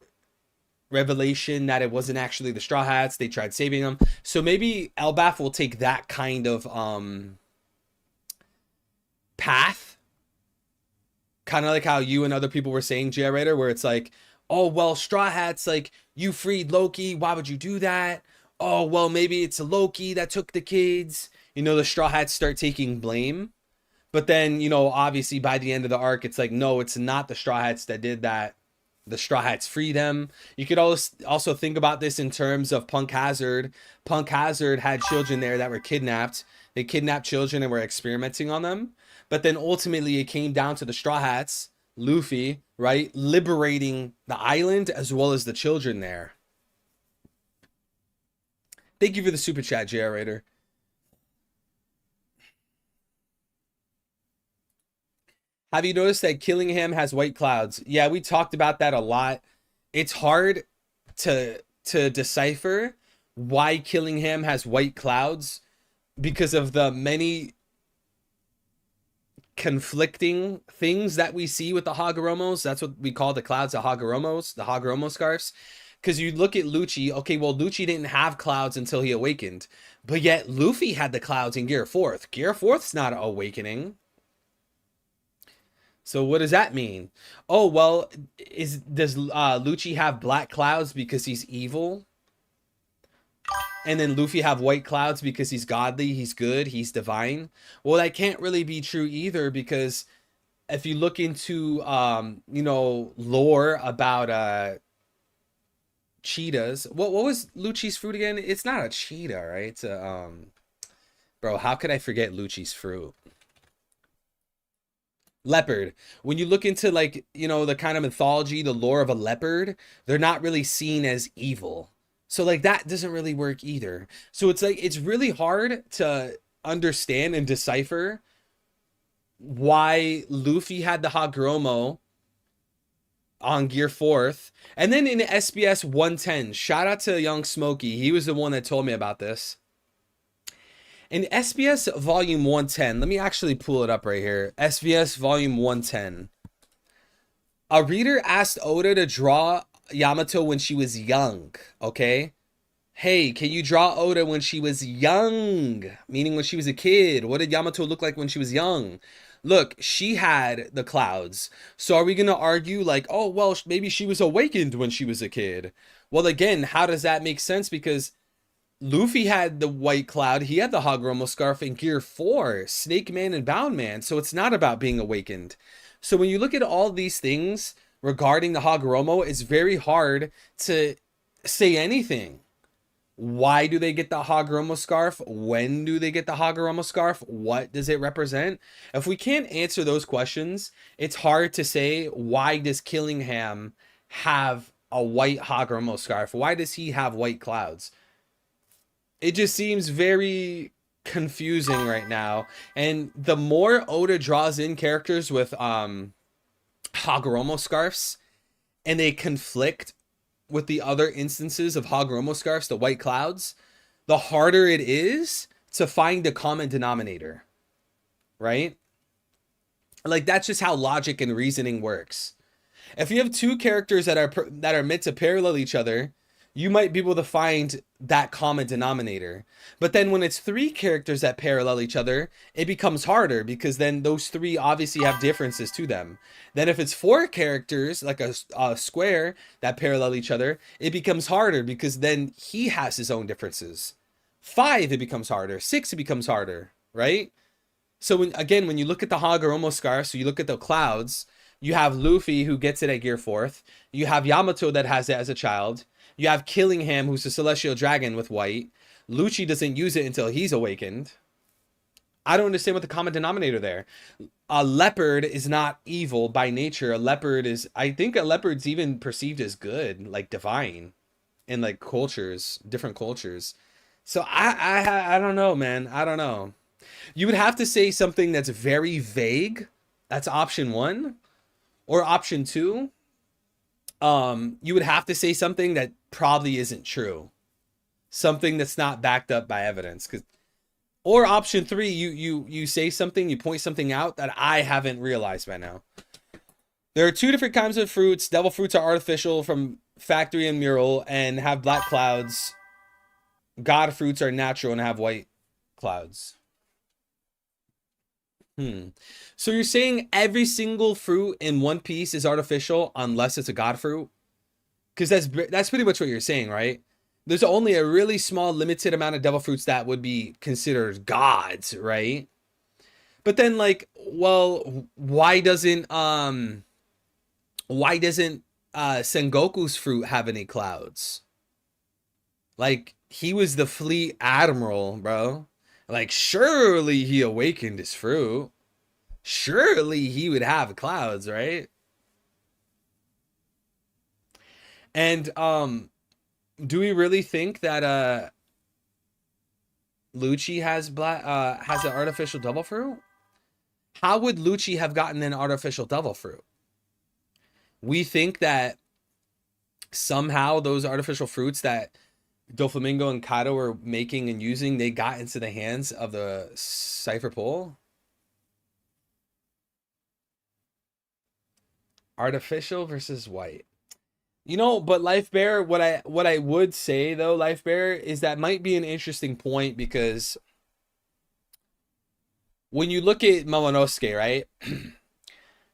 revelation that it wasn't actually the Straw Hats. They tried saving them. So maybe Elbaf will take that kind of path. Kind of like how you and other people were saying, G.R. where it's like, oh, well, Straw Hats, like, you freed Loki. Why would you do that? Oh, well, maybe it's Loki that took the kids. You know, the Straw Hats start taking blame. But then, you know, obviously by the end of the arc, it's like, no, it's not the Straw Hats that did that. The Straw Hats free them. You could also think about this in terms of Punk Hazard. Punk Hazard had children there that were kidnapped. They kidnapped children and were experimenting on them. But then ultimately it came down to the Straw Hats, Luffy, right? Liberating the island as well as the children there. Thank you for the super chat, JR. Have you noticed that Killingham has white clouds? Yeah, we talked about that a lot. It's hard to decipher why Killingham has white clouds because of the many conflicting things that we see with the Hagoromos. That's what we call the clouds of Hagoromos, the Hagoromo scarfs. Because you look at Lucci, okay, well, Lucci didn't have clouds until he awakened. But yet, Luffy had the clouds in Gear 4th. Gear 4th's not awakening. So what does that mean? Oh, well, does Lucci have black clouds because he's evil? And then Luffy have white clouds because he's godly, he's good, he's divine? Well, that can't really be true either, because if you look into, you know, lore about cheetahs. What was Lucci's fruit again? It's not a cheetah, right? It's a, bro, how could I forget Lucci's fruit? Leopard. When you look into, like, you know, the kind of mythology, the lore of a leopard, they're not really seen as evil. So like that doesn't really work either. So it's like, it's really hard to understand and decipher why Luffy had the Hagoromo on Gear 4th. And then in SBS 110, shout out to Young Smokey. He was the one that told me about this. In SBS Volume 110, let me actually pull it up right here. SBS Volume 110. A reader asked Oda to draw Yamato when she was young, okay? Hey, can you draw Oda when she was young? Meaning when she was a kid. What did Yamato look like when she was young? Look, she had the clouds. So are we going to argue like, oh, well, maybe she was awakened when she was a kid? Well, again, how does that make sense? Because Luffy had the white cloud. He had the Hagoromo scarf in Gear 4, Snake Man and Bound Man. So it's not about being awakened. So when you look at all these things regarding the Hagoromo, it's very hard to say anything. Why do they get the Hagoromo scarf? When do they get the Hagoromo scarf? What does it represent? If we can't answer those questions, it's hard to say, why does Killingham have a white Hagoromo scarf? Why does he have white clouds? It just seems very confusing right now. And the more Oda draws in characters with Hagoromo scarves and they conflict with the other instances of Hagoromo scarves, the white clouds, the harder it is to find a common denominator, right? Like, that's just how logic and reasoning works. If you have two characters that are meant to parallel each other, you might be able to find that common denominator. But then when it's three characters that parallel each other, it becomes harder, because then those three obviously have differences to them. Then if it's four characters, like a square, that parallel each other, it becomes harder, because then he has his own differences. 5, it becomes harder. 6, it becomes harder, right? So when you look at the Hagoromo scarf, so you look at the clouds, you have Luffy who gets it at Gear 4th. You have Yamato that has it as a child. You have Killingham, who's a celestial dragon with white. Lucci doesn't use it until he's awakened. I don't understand what the common denominator there. A leopard is not evil by nature. A leopard is, I think a leopard's even perceived as good, like divine in like cultures, different cultures. So I don't know, man. I don't know. You would have to say something that's very vague. That's option one. Or option two, you would have to say something that probably isn't true. Something that's not backed up by evidence. Or option three, you say something, you point something out that I haven't realized by now. There are two different kinds of fruits. Devil fruits are artificial from factory and mural and have black clouds. God fruits are natural and have white clouds. So you're saying every single fruit in One Piece is artificial unless it's a god fruit? Because that's pretty much what you're saying, right? There's only a really small limited amount of devil fruits that would be considered gods, right? But then like, well, why doesn't Sengoku's fruit have any clouds? Like, he was the fleet admiral, bro. Like, surely he awakened his fruit. Surely he would have clouds, right? And do we really think that Lucci has an artificial devil fruit? How would Lucci have gotten an artificial devil fruit? We think that somehow those artificial fruits that Doflamingo and Kaido were making and using, they got into the hands of the Cypher Pole. Artificial versus white. You know, but Life Bear, what I would say though, Life Bear, is that might be an interesting point, because when you look at Momonosuke, right?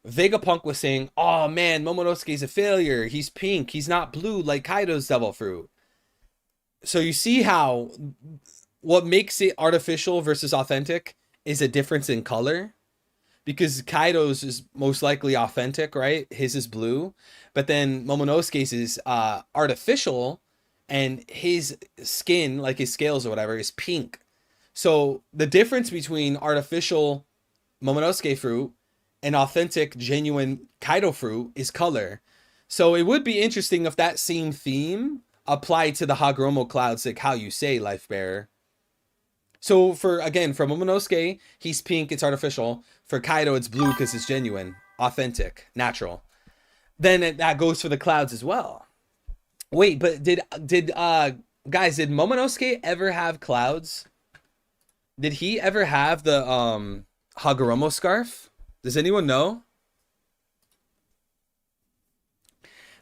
Vegapunk was saying, oh man, Momonosuke's a failure. He's pink. He's not blue like Kaido's devil fruit. So you see how what makes it artificial versus authentic is a difference in color, because Kaido's is most likely authentic, right? His is blue, but then Momonosuke's is artificial, and his skin, like his scales or whatever, is pink. So the difference between artificial Momonosuke fruit and authentic, genuine Kaido fruit is color. So it would be interesting if that same theme applied to the Hagoromo clouds, like how you say, Life Bearer. So for Momonosuke, he's pink, it's artificial. For Kaido, it's blue because it's genuine, authentic, natural. Then that goes for the clouds as well. Wait, but did Momonosuke ever have clouds? Did he ever have the Hagoromo scarf? Does anyone know?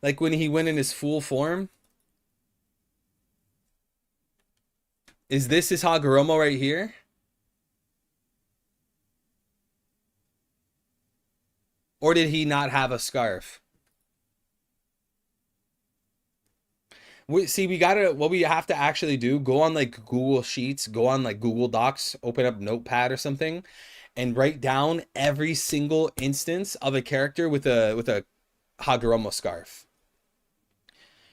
Like when he went in his full form? Is this his Hagoromo right here? Or did he not have a scarf? What we have to actually do, go on like Google Sheets, go on like Google Docs, open up Notepad or something, and write down every single instance of a character with a Hagoromo scarf.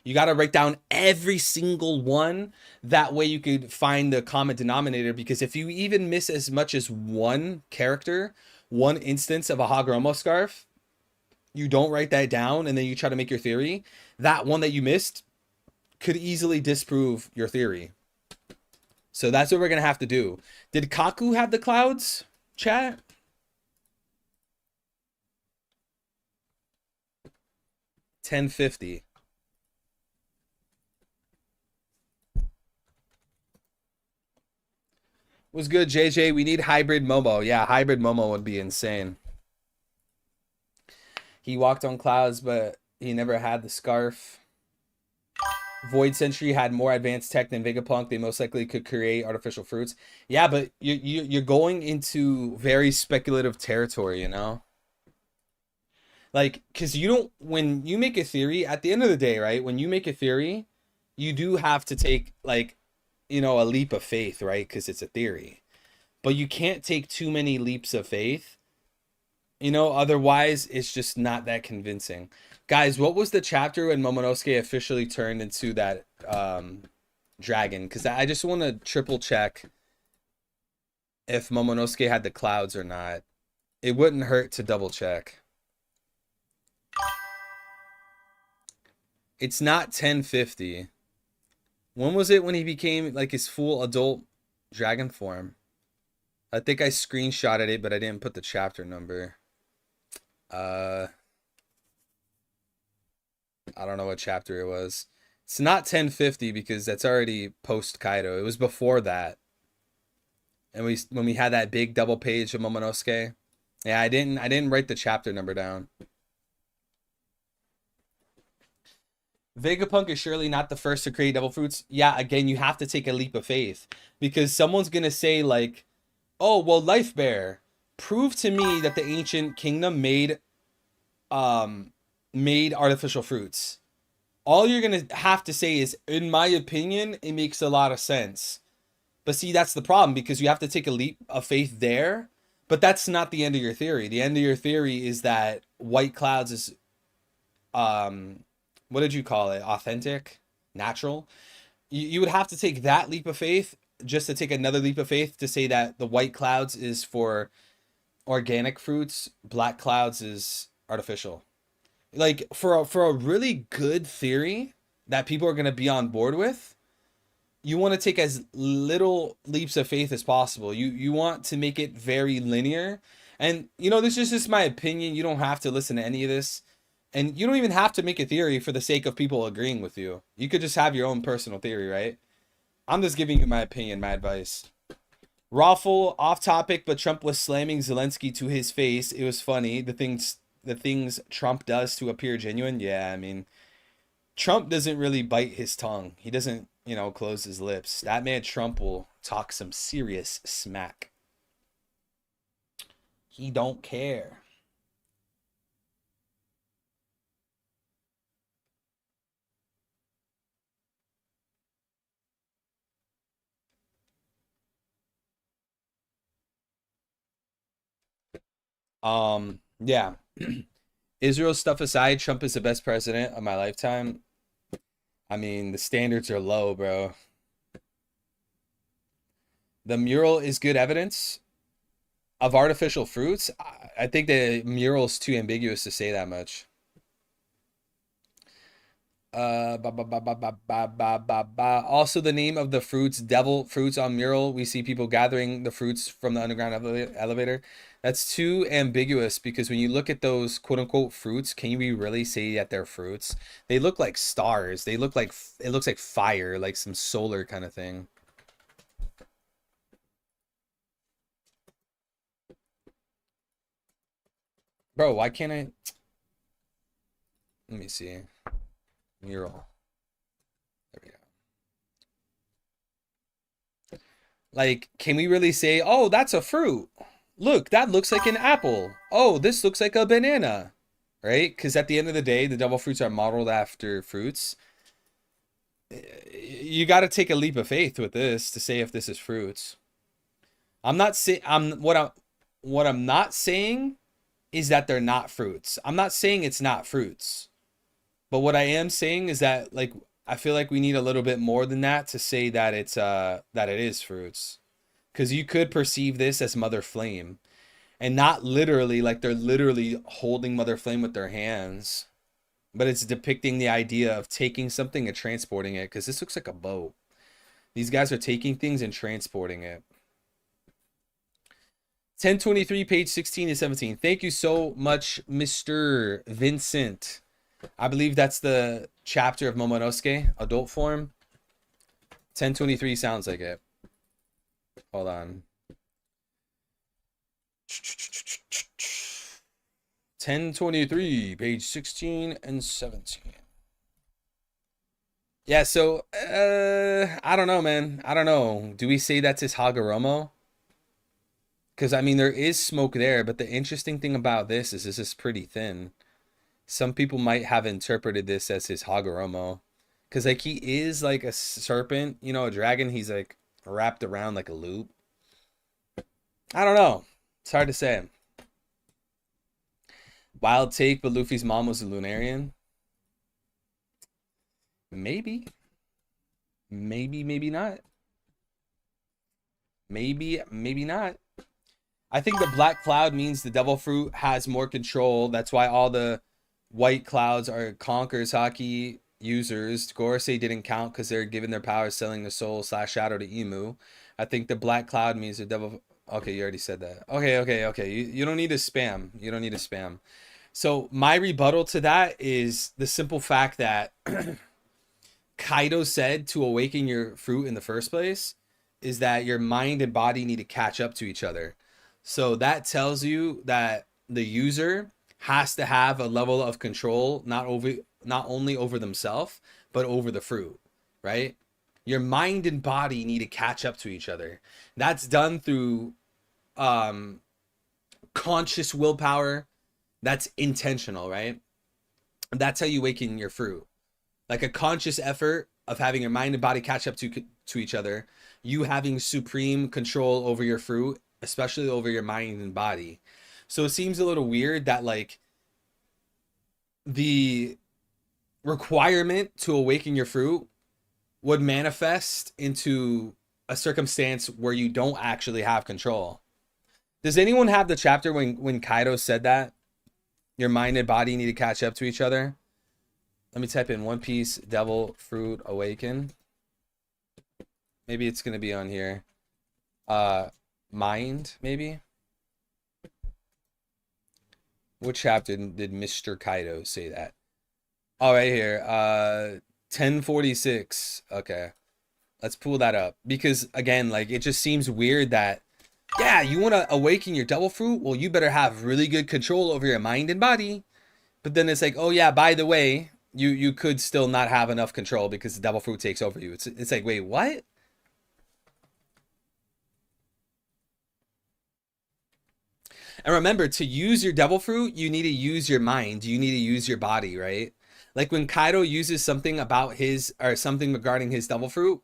You got to write down every single one. That way you could find the common denominator, because if you even miss as much as one character, one instance of a Hagoromo scarf, you don't write that down, and then you try to make your theory, that one that you missed could easily disprove your theory. So that's what we're going to have to do. Did Kaku have the clouds, chat? $10.50. Was good, JJ. We need hybrid Momo. Yeah, hybrid Momo would be insane. He walked on clouds, but he never had the scarf. Void Century had more advanced tech than Vegapunk. They most likely could create artificial fruits. Yeah, but you're going into very speculative territory, you know? Like, because when you make a theory, at the end of the day, right? When you make a theory, you do have to take, like, you know, a leap of faith, right? Because it's a theory. But you can't take too many leaps of faith. You know, otherwise it's just not that convincing. Guys, what was the chapter when Momonosuke officially turned into that dragon? Because I just want to triple check if Momonosuke had the clouds or not. It wouldn't hurt to double check. It's not 1050. When was it when he became like his full adult dragon form? I think I screenshotted it, but I didn't put the chapter number. I don't know what chapter it was. It's not 1050 because that's already post Kaido. It was before that. And when we had that big double page of Momonosuke. Yeah, I didn't write the chapter number down. Vegapunk is surely not the first to create devil fruits. Yeah, again, you have to take a leap of faith because someone's gonna say like, "Oh, well, Life Bear, prove to me that the ancient kingdom made artificial fruits." All you're gonna have to say is, "In my opinion, it makes a lot of sense." But see, that's the problem because you have to take a leap of faith there. But that's not the end of your theory. The end of your theory is that white clouds is what did you call it? Authentic? Natural? You would have to take that leap of faith just to take another leap of faith to say that the white clouds is for organic fruits, black clouds is artificial. Like for a really good theory that people are going to be on board with, you want to take as little leaps of faith as possible. You want to make it very linear. And this is just my opinion. You don't have to listen to any of this. And you don't even have to make a theory for the sake of people agreeing with you. You could just have your own personal theory, right? I'm just giving you my opinion, my advice. Raffle, off topic, but Trump was slamming Zelensky to his face. It was funny. The things Trump does to appear genuine. Yeah, I mean, Trump doesn't really bite his tongue. He doesn't, close his lips. That man Trump will talk some serious smack. He don't care. Yeah. Israel stuff aside, Trump is the best president of my lifetime. I mean, the standards are low, bro. The mural is good evidence of artificial fruits. I think the mural is too ambiguous to say that much. Also, the name of the fruits, devil fruits on mural. We see people gathering the fruits from the underground elevator. That's too ambiguous because when you look at those quote unquote fruits, can we really say that they're fruits? They look like stars. They look like, it looks like fire, like some solar kind of thing. Bro, why can't I? Let me see. Mural. There we go. Like, can we really say, oh, that's a fruit? Look, that looks like an apple. Oh, this looks like a banana. Right? Because at the end of the day, the devil fruits are modeled after fruits. You got to take a leap of faith with this to say if this is fruits. What I'm not saying is that they're not fruits. I'm not saying it's not fruits. But what I am saying is that, like, I feel like we need a little bit more than that to say that it's that it is fruits. Because you could perceive this as Mother Flame. And not literally, like they're literally holding Mother Flame with their hands. But it's depicting the idea of taking something and transporting it. Because this looks like a boat. These guys are taking things and transporting it. 1023, page 16 to 17. Thank you so much, Mr. Vincent. I believe that's the chapter of Momonosuke, adult form. 1023 sounds like it. Hold on. 1023, page 16 and 17. Yeah, so, I don't know, man. I don't know. Do we say that's his Hagoromo? Because, I mean, there is smoke there, but the interesting thing about this is pretty thin. Some people might have interpreted this as his Hagoromo. Because, like, he is like a serpent, a dragon. He's, like, wrapped around like a loop. I don't know. It's hard to say. Wild take, but Luffy's mom was a Lunarian. Maybe. Maybe, maybe not. Maybe, maybe not. I think the black cloud means the devil fruit has more control. That's why all the white clouds are Conqueror's Hockey users. Gorosei didn't count because they're giving their powers selling the soul / shadow to Emu. I think the black cloud means the devil. Okay, you already said that. Okay. You don't need to spam. You don't need to spam. So my rebuttal to that is the simple fact that Kaido said to awaken your fruit in the first place is that your mind and body need to catch up to each other. So that tells you that the user has to have a level of control, not only over themselves, but over the fruit, right? Your mind and body need to catch up to each other. That's done through conscious willpower. That's intentional, right? That's how you awaken your fruit. Like a conscious effort of having your mind and body catch up to each other, you having supreme control over your fruit, especially over your mind and body. So it seems a little weird that like the requirement to awaken your fruit would manifest into a circumstance where you don't actually have control. Does anyone have the chapter when Kaido said that your mind and body need to catch up to each other? Let me type in One Piece Devil Fruit Awaken. Maybe it's going to be on here. Mind, maybe? What chapter did Mr. Kaido say that? Oh, right here. 1046. Okay. Let's pull that up. Because, again, like, it just seems weird that, yeah, you want to awaken your devil fruit? Well, you better have really good control over your mind and body. But then it's like, oh, yeah, by the way, you could still not have enough control because the devil fruit takes over you. It's like, wait, what? And remember, to use your devil fruit, you need to use your mind. You need to use your body, right? Like when Kaido uses something about his, or something regarding his devil fruit,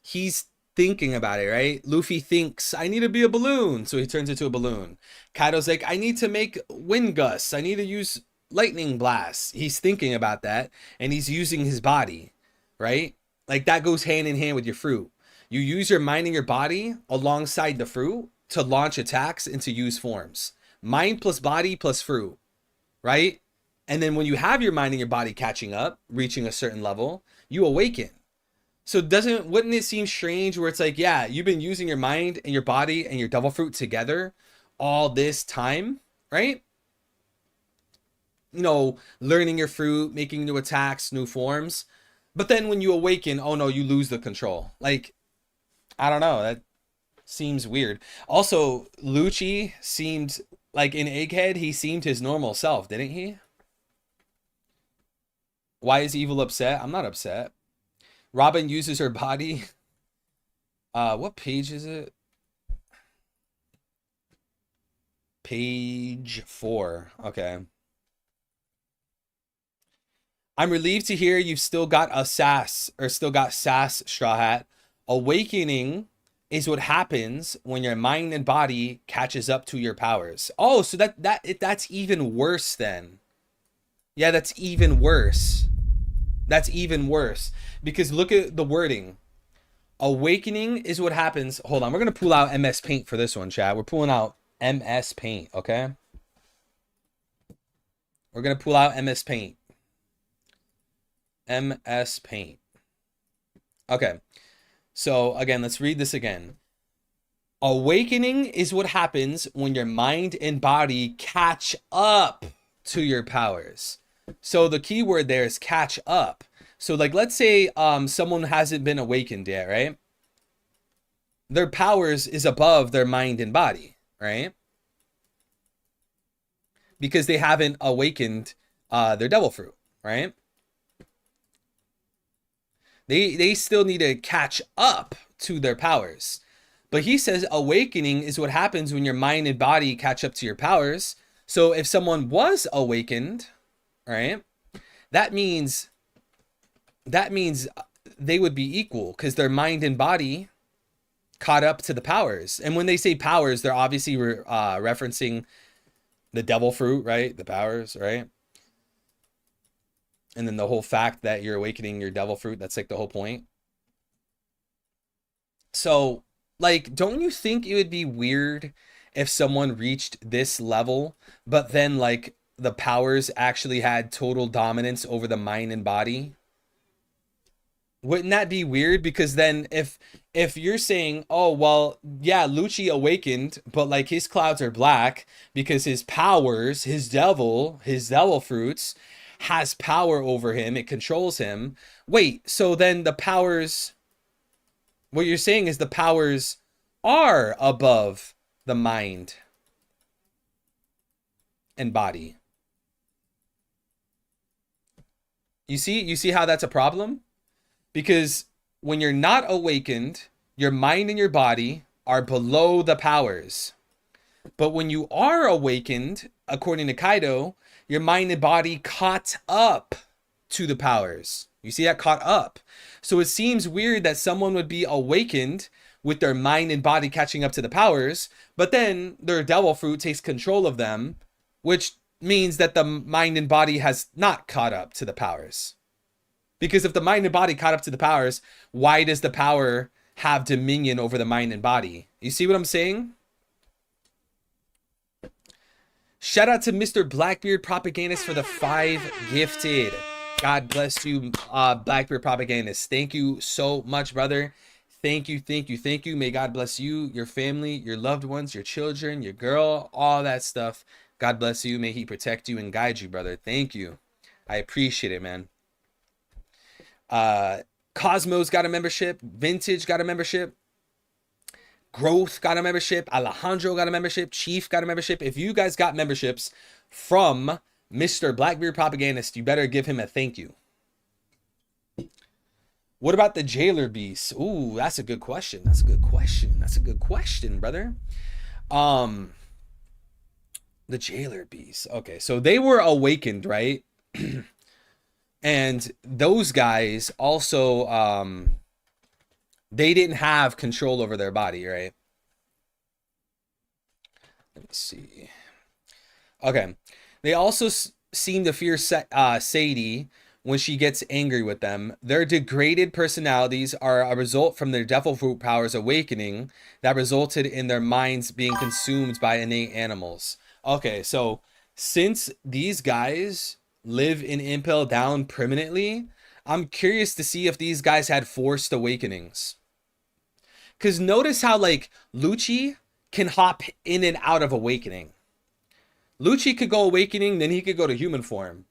he's thinking about it, right? Luffy thinks, I need to be a balloon. So he turns into a balloon. Kaido's like, I need to make wind gusts. I need to use lightning blasts. He's thinking about that and he's using his body, right? Like that goes hand in hand with your fruit. You use your mind and your body alongside the fruit to launch attacks and to use forms. Mind plus body plus fruit, right? And then when you have your mind and your body catching up, reaching a certain level, you awaken. So wouldn't it seem strange where it's like, yeah, you've been using your mind and your body and your devil fruit together all this time, right? You know, learning your fruit, making new attacks, new forms. But then when you awaken, oh no, you lose the control. Like, I don't know. That seems weird. Also, Lucci seemed like in Egghead, he seemed his normal self, didn't he? Why is Evil upset? I'm not upset. Robin uses her body. What page is it? Page 4. Okay. I'm relieved to hear you've still got sass, Straw Hat. Awakening is what happens when your mind and body catches up to your powers. Oh, so that's even worse then. Yeah, that's even worse. That's even worse. Because look at the wording. Awakening is what happens. Hold on, we're going to pull out MS Paint for this one, chat. We're pulling out MS Paint, okay? We're going to pull out MS Paint. MS Paint. Okay. So, again, let's read this again. Awakening is what happens when your mind and body catch up to your powers. So the key word there is catch up. So like, let's say someone hasn't been awakened yet, right? Their powers is above their mind and body, right? Because they haven't awakened their devil fruit, right? They still need to catch up to their powers. But he says awakening is what happens when your mind and body catch up to your powers. So if someone was awakened, right, that means they would be equal because their mind and body caught up to the powers. And when they say powers, they're obviously referencing the devil fruit, right? The powers, right? And then the whole fact that you're awakening your devil fruit, that's like the whole point. So Like, don't you think it would be weird if someone reached this level, but then like the powers actually had total dominance over the mind and body? Wouldn't that be weird? Because then if you're saying, oh well, yeah, Lucci awakened, but like his clouds are black because his powers, his devil fruits, has power over him, it controls him. Wait, so then the powers, what you're saying is the powers are above the mind and body. You see how that's a problem? Because when you're not awakened, your mind and your body are below the powers. But when you are awakened, according to Kaido, your mind and body caught up to the powers. You see that? Caught up. So it seems weird that someone would be awakened with their mind and body catching up to the powers, but then their devil fruit takes control of them, which means that the mind and body has not caught up to the powers. Because if the mind and body caught up to the powers, why does the power have dominion over the mind and body? You see what I'm saying? Shout out to Mr. Blackbeard Propagandist for the 5 gifted. God bless you, Blackbeard Propagandist. Thank you so much, brother. Thank you, thank you, thank you. May God bless you, your family, your loved ones, your children, your girl, all that stuff. God bless you. May he protect you and guide you, brother. Thank you. I appreciate it, man. Cosmo's got a membership. Vintage got a membership. Growth got a membership. Alejandro got a membership. Chief got a membership. If you guys got memberships from Mr. Blackbeard Propagandist, you better give him a thank you. What about the Jailer Beast? Ooh, that's a good question. That's a good question. That's a good question, brother. The Jailer Beast. Okay, so they were awakened, right? And those guys also, they didn't have control over their body, right? Let me see. Okay. They also seem to fear Sadie when she gets angry with them. Their degraded personalities are a result from their devil fruit powers awakening that resulted in their minds being consumed by innate animals. Okay, so since these guys live in Impel Down permanently, I'm curious to see if these guys had forced awakenings. Because notice how, like, Lucci can hop in and out of awakening. Lucci could go awakening, then he could go to human form.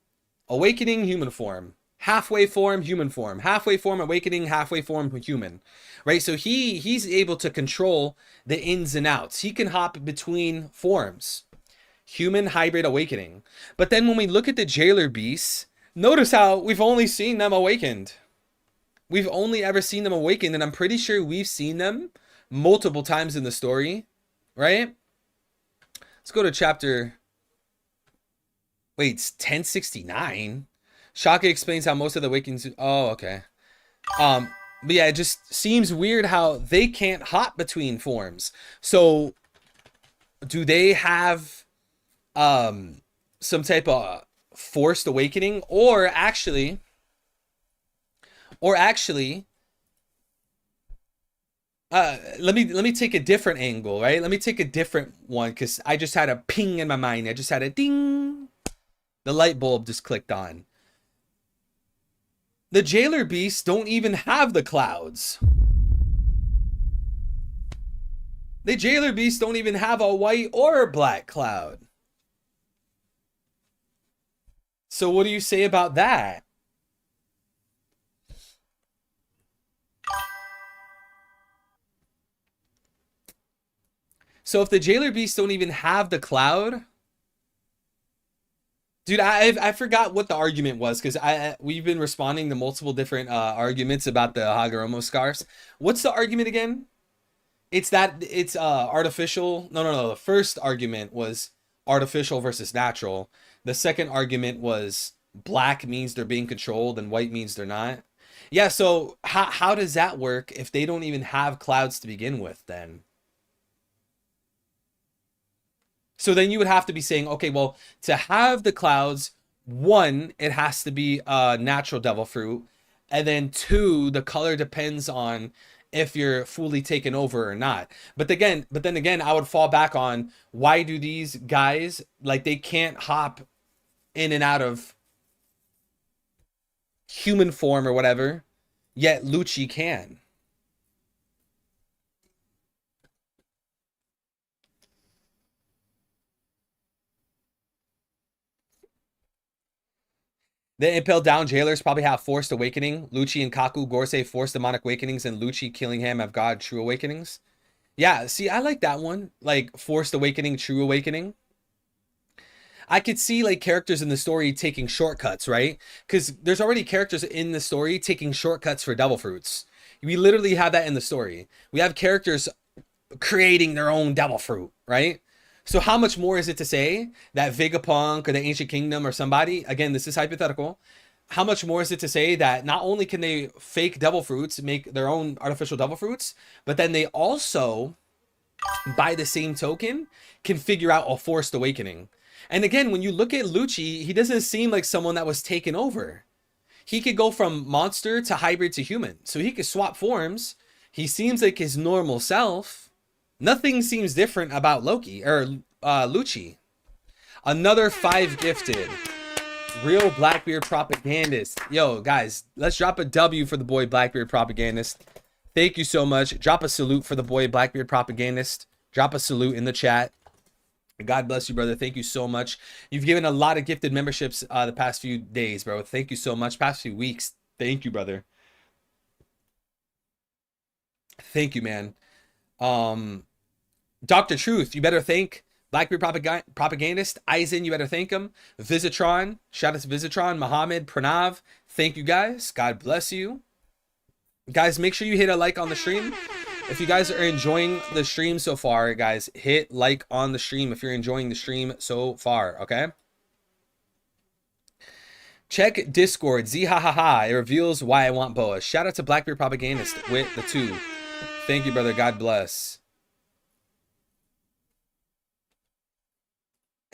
Awakening, human form. Halfway form, human form. Halfway form, awakening, halfway form, human. Right? So he's able to control the ins and outs. He can hop between forms. Human, hybrid, awakening. But then when we look at the Jailer Beasts, notice how we've only seen them awakened. We've only ever seen them awakened, and I'm pretty sure we've seen them multiple times in the story, right? Let's go to chapter... Wait, it's 1069? Shaka explains how most of the awakenings... Oh, okay. But yeah, it just seems weird how they can't hop between forms. So, do they have some type of forced awakening? Or actually, let me take a different angle, right? Let me take a different one, because I just had a ping in my mind. I just had a ding. The light bulb just clicked on. The Jailer Beasts don't even have the clouds. The Jailer Beasts don't even have a white or a black cloud. So what do you say about that? So if the Jailer Beasts don't even have the cloud... Dude, I forgot what the argument was, because we've been responding to multiple different arguments about the Hagoromo scarves. What's the argument again? It's that it's artificial. No. The first argument was artificial versus natural. The second argument was black means they're being controlled and white means they're not. Yeah, so how does that work if they don't even have clouds to begin with then? So then you would have to be saying, okay, well, to have the clouds, 1, it has to be a natural devil fruit. And then 2, the color depends on if you're fully taken over or not. But then again, I would fall back on, why do these guys, like, they can't hop in and out of human form or whatever, yet Lucci can. The Impel Down jailers probably have Forced Awakening. Lucci and Kaku Gorsei Forced Demonic Awakenings, and Lucci Killingham have God True Awakenings. Yeah, see, I like that one. Like, Forced Awakening, True Awakening. I could see, like, characters in the story taking shortcuts, right? Because there's already characters in the story taking shortcuts for devil fruits. We literally have that in the story. We have characters creating their own devil fruit, right? So how much more is it to say that Vegapunk or the Ancient Kingdom or somebody, again, this is hypothetical, how much more is it to say that not only can they fake devil fruits, make their own artificial devil fruits, but then they also, by the same token, can figure out a Forced Awakening. And again, when you look at Lucci, he doesn't seem like someone that was taken over. He could go from monster to hybrid to human. So he could swap forms. He seems like his normal self. Nothing seems different about Loki or Lucci. Another 5 gifted. Real Blackbeard propagandist. Yo, guys, let's drop a W for the boy Blackbeard propagandist. Thank you so much. Drop a salute for the boy Blackbeard propagandist. Drop a salute in the chat. God bless you, brother. Thank you so much. You've given a lot of gifted memberships the past few days, bro. Thank you so much. Past few weeks. Thank you, brother. Thank you, man. Dr. Truth, you better thank Blackbeard propagandist. Eisen, you better thank him. Visitron, shout out to Visitron. Muhammad, Pranav, thank you guys. God bless you. Guys, make sure you hit a like on the stream. If you guys are enjoying the stream so far, guys, hit like on the stream if you're enjoying the stream so far, okay? Check Discord, Zihahaha. It reveals why I want Boa. Shout out to Blackbeard propagandist with the 2. Thank you, brother. God bless.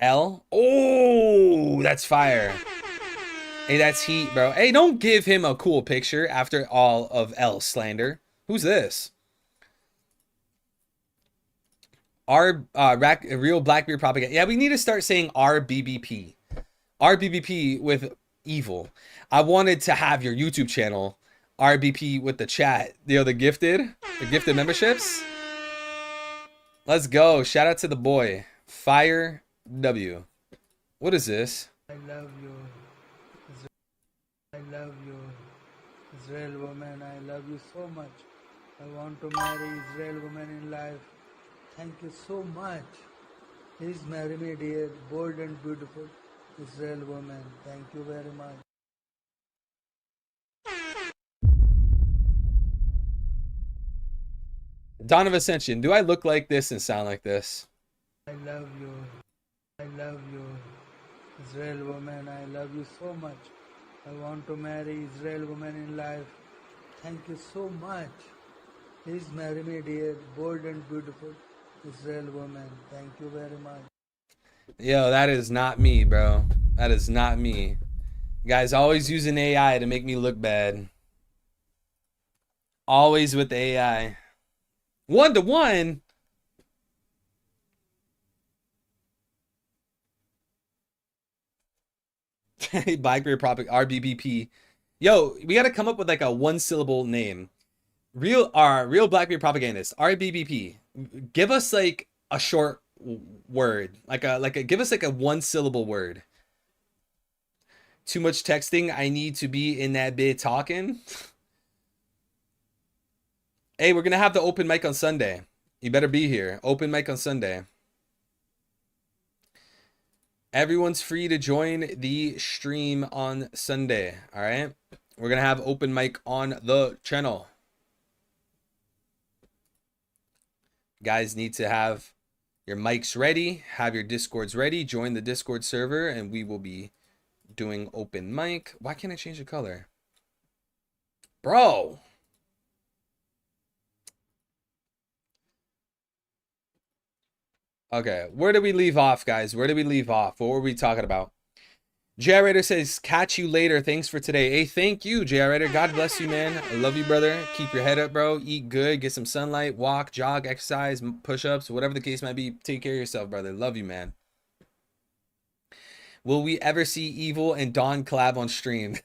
L. Oh, that's fire. Hey, that's heat, bro. Hey, don't give him a cool picture after all of L slander. Who's this? Real Blackbeard propaganda. Yeah, we need to start saying RBBP. RBBP with evil. I wanted to have your YouTube channel RBP with the chat. The gifted memberships. Let's go. Shout out to the boy Fire W. What is this? I love you. I love you. Israel woman, I love you so much. I want to marry Israel woman in life. Thank you so much. Please marry me, dear, bold and beautiful Israel woman. Thank you very much. Dawn of Ascension. Do I look like this and sound like this? I love you. I love you. Israel woman, I love you so much. I want to marry Israel woman in life. Thank you so much. Please marry me, dear, bold and beautiful Israel woman. Thank you very much. Yo, that is not me, bro. That is not me. Guys, always using AI to make me look bad. Always with the AI. 1-to-1. Blackbeard RBBP. Yo, we gotta come up with like a 1-syllable name. Real Blackbeard propagandist. RBBP. Give us like a short word. Give us like a 1-syllable word. Too much texting. I need to be in that bit talking. Hey, we're gonna have the open mic on Sunday. You better be here. Open mic on Sunday. Everyone's free to join the stream on Sunday. All right. We're going to have open mic on the channel. Guys need to have your mics ready. Have your Discords ready. Join the Discord server and we will be doing open mic. Why can't I change the color? Bro. Okay, where did we leave off, guys? Where did we leave off? What were we talking about? JR Raider says, catch you later. Thanks for today. Hey, thank you, JR Raider. God bless you, man. I love you, brother. Keep your head up, bro. Eat good. Get some sunlight. Walk, jog, exercise, push-ups, whatever the case might be. Take care of yourself, brother. Love you, man. Will we ever see Evil and Dawn collab on stream?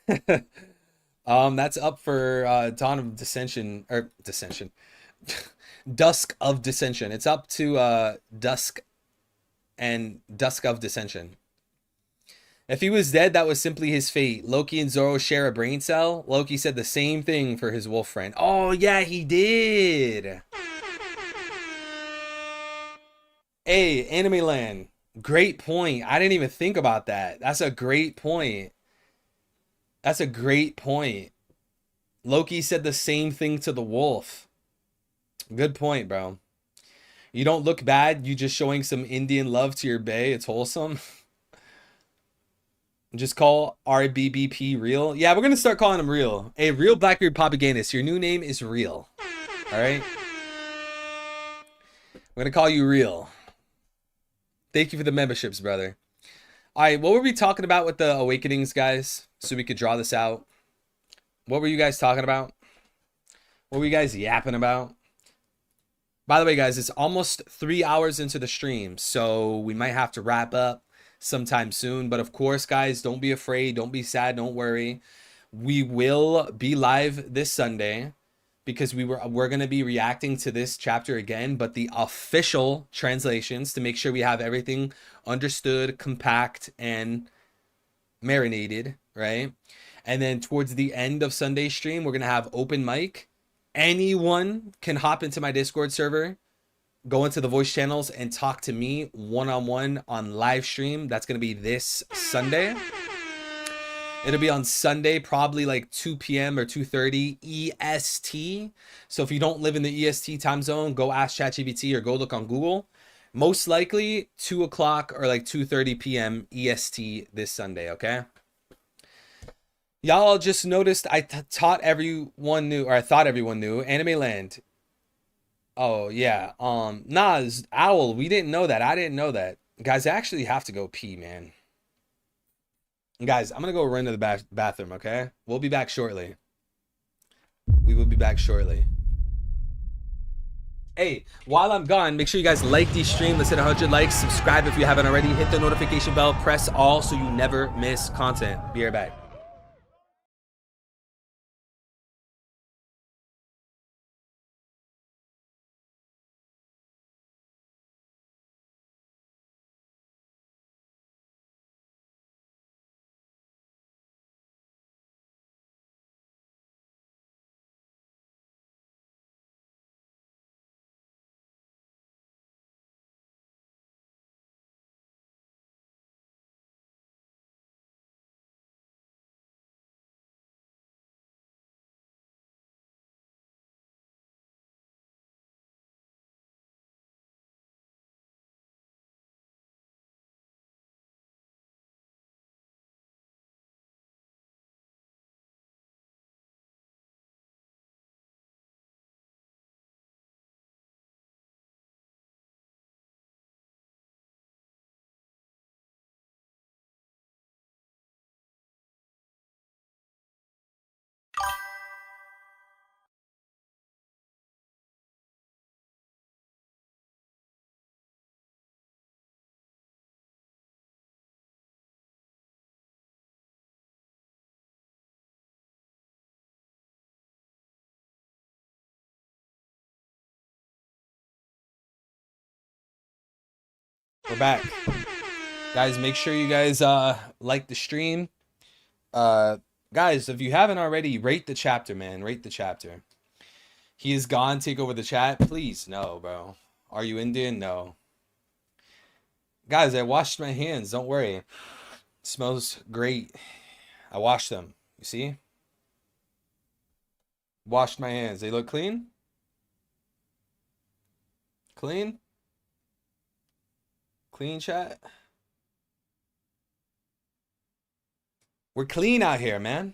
That's up for Dawn of Dissension, or Dissension. Dusk of Dissension. It's up to Dusk and Dusk of Dissension. If he was dead, that was simply his fate. Loki and Zoro share a brain cell. Loki said the same thing for his wolf friend. Oh, yeah, he did. Hey, Anime Land. Great point. I didn't even think about that. That's a great point. That's a great point. Loki said the same thing to the wolf. Good point, bro. You don't look bad. You just showing some Indian love to your bae. It's wholesome. Just call RBBP Real. Yeah, we're going to start calling him Real. Hey, Real Blackbeard Propagandist. Your new name is Real. All right? We're going to call you Real. Thank you for the memberships, brother. All right, what were we talking about with the Awakenings, guys? So we could draw this out. What were you guys talking about? What were you guys yapping about? By the way, guys, it's almost 3 hours into the stream, so we might have to wrap up sometime soon. But of course, guys, don't be afraid. Don't be sad. Don't worry. We will be live this Sunday because we're going to be reacting to this chapter again, but the official translations to make sure we have everything understood, compact, and marinated, right? And then towards the end of Sunday's stream, we're going to have open mic. Anyone can hop into my Discord server, go into the voice channels, and talk to me one-on-one on live stream. That's going to be this Sunday. It'll be on Sunday, probably like 2 p.m. or 2:30 EST. So if you don't live in the EST time zone, go ask ChatGPT or go look on Google. Most likely 2 o'clock or like 2:30 p.m. EST this Sunday, okay? Y'all just noticed I thought everyone knew Anime Land. Oh yeah. Nas, Owl, we didn't know that. I didn't know that. Guys, I actually have to go pee, man. Guys, I'm gonna go run to the bathroom, okay? We'll be back shortly. We will be back shortly. Hey, while I'm gone, make sure you guys like the stream. Let's hit 100 likes. Subscribe if you haven't already. Hit the notification bell. Press all so you never miss content. Be right back. We're back. Guys, make sure you guys like the stream. Guys, if you haven't already, rate the chapter, man. Rate the chapter. He is gone. Take over the chat. Please. No, bro. Are you Indian? No. Guys, I washed my hands. Don't worry. It smells great. I washed them. You see? Washed my hands. They look clean? Clean? Clean, chat? We're clean out here, man.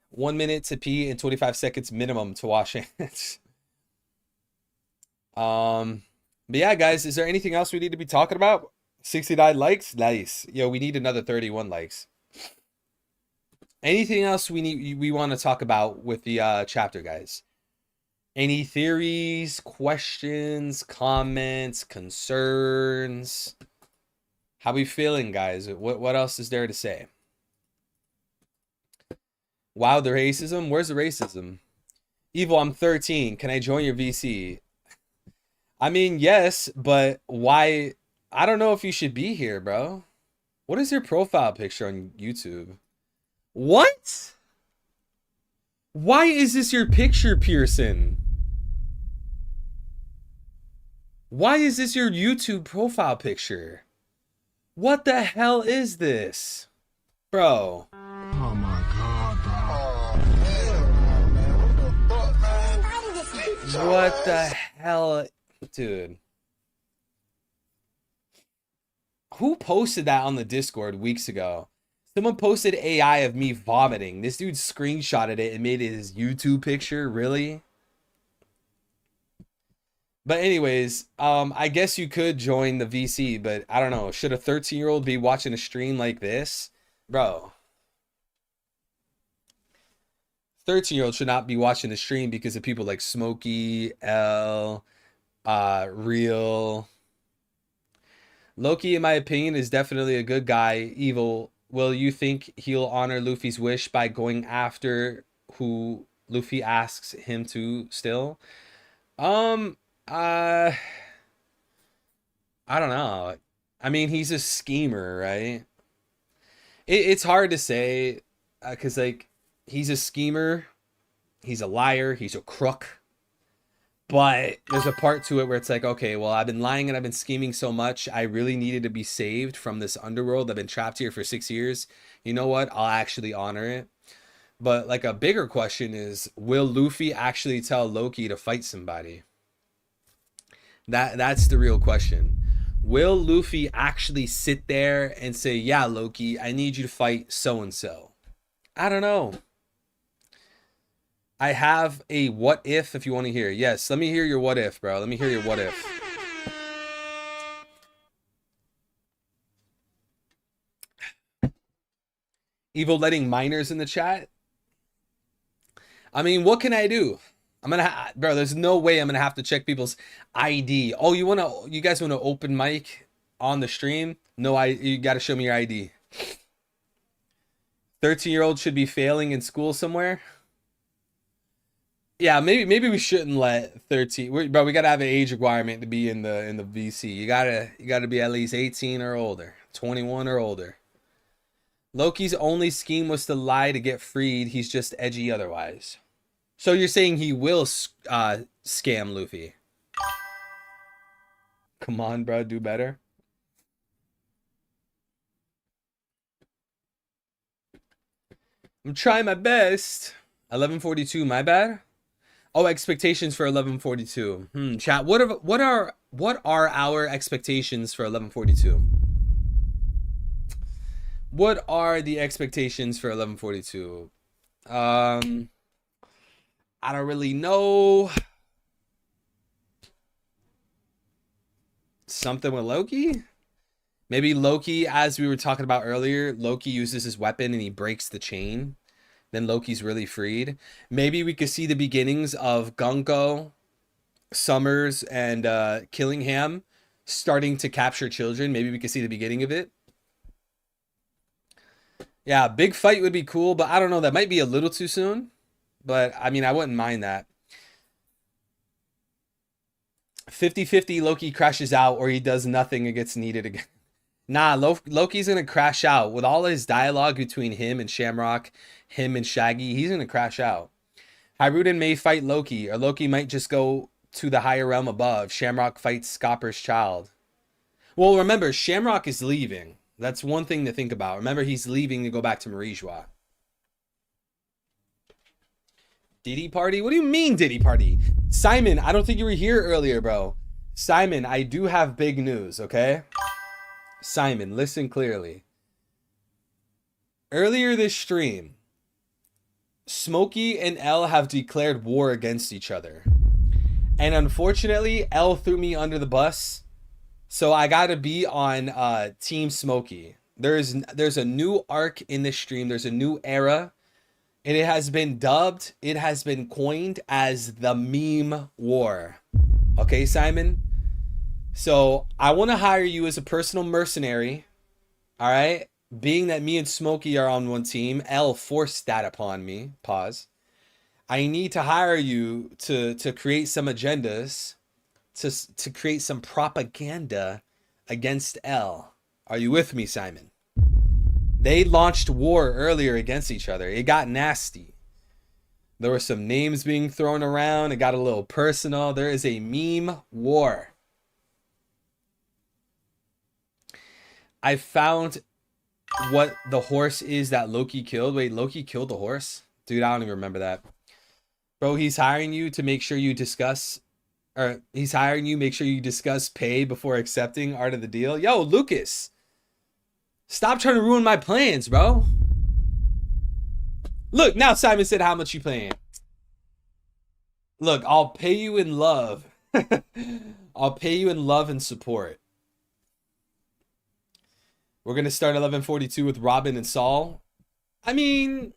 1 minute to pee and 25 seconds minimum to wash hands. But yeah, guys, is there anything else we need to be talking about? 69 likes? Nice. Yo, we need another 31 likes. Anything else we want to talk about with the chapter, guys? Any theories, questions, comments, concerns? How we feeling, guys? What else is there to say? Wow, the racism? Where's the racism? Evil, I'm 13. Can I join your VC? I mean, yes, but why? I don't know if you should be here, bro. What is your profile picture on YouTube? What? Why is this your picture, Pearson? Why is this your YouTube profile picture? What the hell is this? Bro. Oh my god, bro. What the hell? Dude. Who posted that on the Discord weeks ago? Someone posted AI of me vomiting. This dude screenshotted it and made it his YouTube picture. Really? But anyways, I guess you could join the VC, but I don't know. Should a 13-year-old be watching a stream like this? Bro. 13-year-old should not be watching the stream because of people like Smokey, L, Real. Loki, in my opinion, is definitely a good guy. Evil. Will you think he'll honor Luffy's wish by going after who Luffy asks him to still? I don't know. I mean, he's a schemer, right? It's hard to say because, like, he's a schemer, he's a liar, he's a crook. But there's a part to it where it's like, okay, well, I've been lying and I've been scheming so much. I really needed to be saved from this underworld. I've been trapped here for 6 years. You know what? I'll actually honor it. But like a bigger question is, will Luffy actually tell Loki to fight somebody? That's the real question. Will Luffy actually sit there and say, yeah, Loki, I need you to fight so-and-so? I don't know. I have a what if you want to hear. Yes, let me hear your what if, bro. Let me hear your what if. Evil letting minors in the chat. I mean, what can I do? Bro, there's no way I'm gonna have to check people's ID. Oh, you guys want to open mic on the stream? No, you gotta show me your ID. 13-year-old should be failing in school somewhere. Yeah, maybe we shouldn't let 13. Bro, we gotta have an age requirement to be in the VC. You gotta be at least 18 or older, 21 or older. Loki's only scheme was to lie to get freed. He's just edgy otherwise. So you're saying he will scam Luffy? Come on, bro, do better. I'm trying my best. 11:42, my bad. Oh, expectations for 11:42. Chat. What are our expectations for 11:42? What are the expectations for 11:42? I don't really know. Something with Loki? Maybe Loki, as we were talking about earlier, Loki uses his weapon and he breaks the chain. Then Loki's really freed. Maybe we could see the beginnings of Gunko, Summers, and Killingham starting to capture children. Maybe we could see the beginning of it. Yeah, big fight would be cool, but I don't know. That might be a little too soon. But, I mean, I wouldn't mind that. 50-50 Loki crashes out or he does nothing and gets needed again. Nah, Loki's going to crash out. With all his dialogue between him and Shamrock, him and Shaggy, he's going to crash out. Hyruden may fight Loki, or Loki might just go to the higher realm above. Shamrock fights Scopper's child. Well, remember, Shamrock is leaving. That's one thing to think about. Remember, he's leaving to go back to Marijua. Diddy party? What do you mean Diddy party? Simon, I don't think you were here earlier, bro. Simon, I do have big news, okay? Simon, listen clearly. Earlier this stream, Smokey and L have declared war against each other. And unfortunately, L threw me under the bus So I gotta be on Team Smokey. There's a new arc in this stream. There's a new era. And it has been dubbed, it has been coined as the meme war. Okay, Simon? So I want to hire you as a personal mercenary. All right? Being that me and Smokey are on one team, L forced that upon me. Pause. I need to hire you to create some agendas, to create some propaganda against L. Are you with me, Simon? They launched war earlier against each other. It got nasty. There were some names being thrown around. It got a little personal. There is a meme war. I found what the horse is that Loki killed. Wait, Loki killed the horse? Dude, I don't even remember that. Bro, he's hiring you to make sure you discuss, or he's hiring you, make sure you discuss pay before accepting art of the deal. Yo, Lucas. Stop trying to ruin my plans, bro. Look, now Simon said how much you paying. Look, I'll pay you in love. I'll pay you in love and support. We're going to start 11:42 with Robin and Saul. I mean,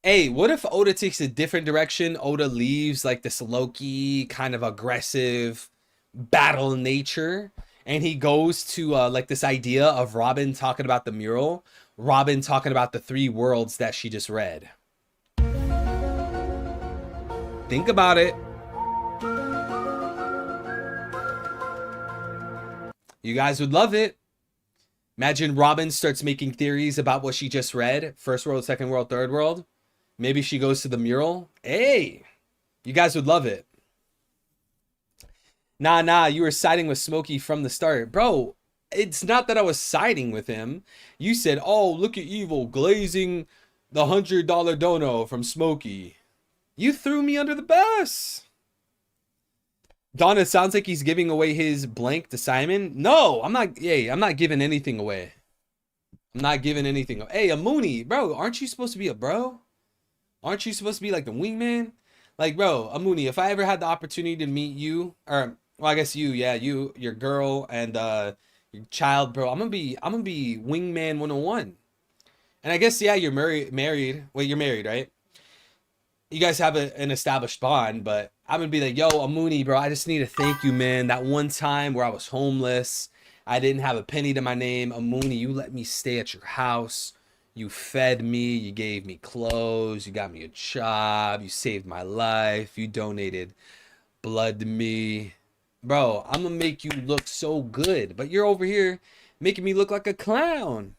hey, what if Oda takes a different direction? Oda leaves like this Loki kind of aggressive battle nature. And he goes to like this idea of Robin talking about the mural. Robin talking about the 3 worlds that she just read. Think about it. You guys would love it. Imagine Robin starts making theories about what she just read. First world, second world, third world. Maybe she goes to the mural. Hey, you guys would love it. Nah, you were siding with Smokey from the start. Bro, it's not that I was siding with him. You said, oh, look at evil glazing the $100 dono from Smokey. You threw me under the bus. Donna, it sounds like he's giving away his blank to Simon. No, I'm not. Hey, I'm not giving anything away. I'm not giving anything away. Hey, a Mooney, bro, aren't you supposed to be a bro? Aren't you supposed to be like the wingman? Like, bro, a Mooney, if I ever had the opportunity to meet you, or well, I guess you, yeah, you, your girl, and your child, bro, I'm gonna be wingman 101. And I guess, yeah, you're married. Wait, you're married, right? You guys have an established bond, but I'm gonna be like, yo, Amuni, bro, I just need to thank you, man. That one time where I was homeless, I didn't have a penny to my name. Amuni, you let me stay at your house. You fed me, you gave me clothes, you got me a job, you saved my life, you donated blood to me. Bro, I'm gonna make you look so good, but you're over here making me look like a clown.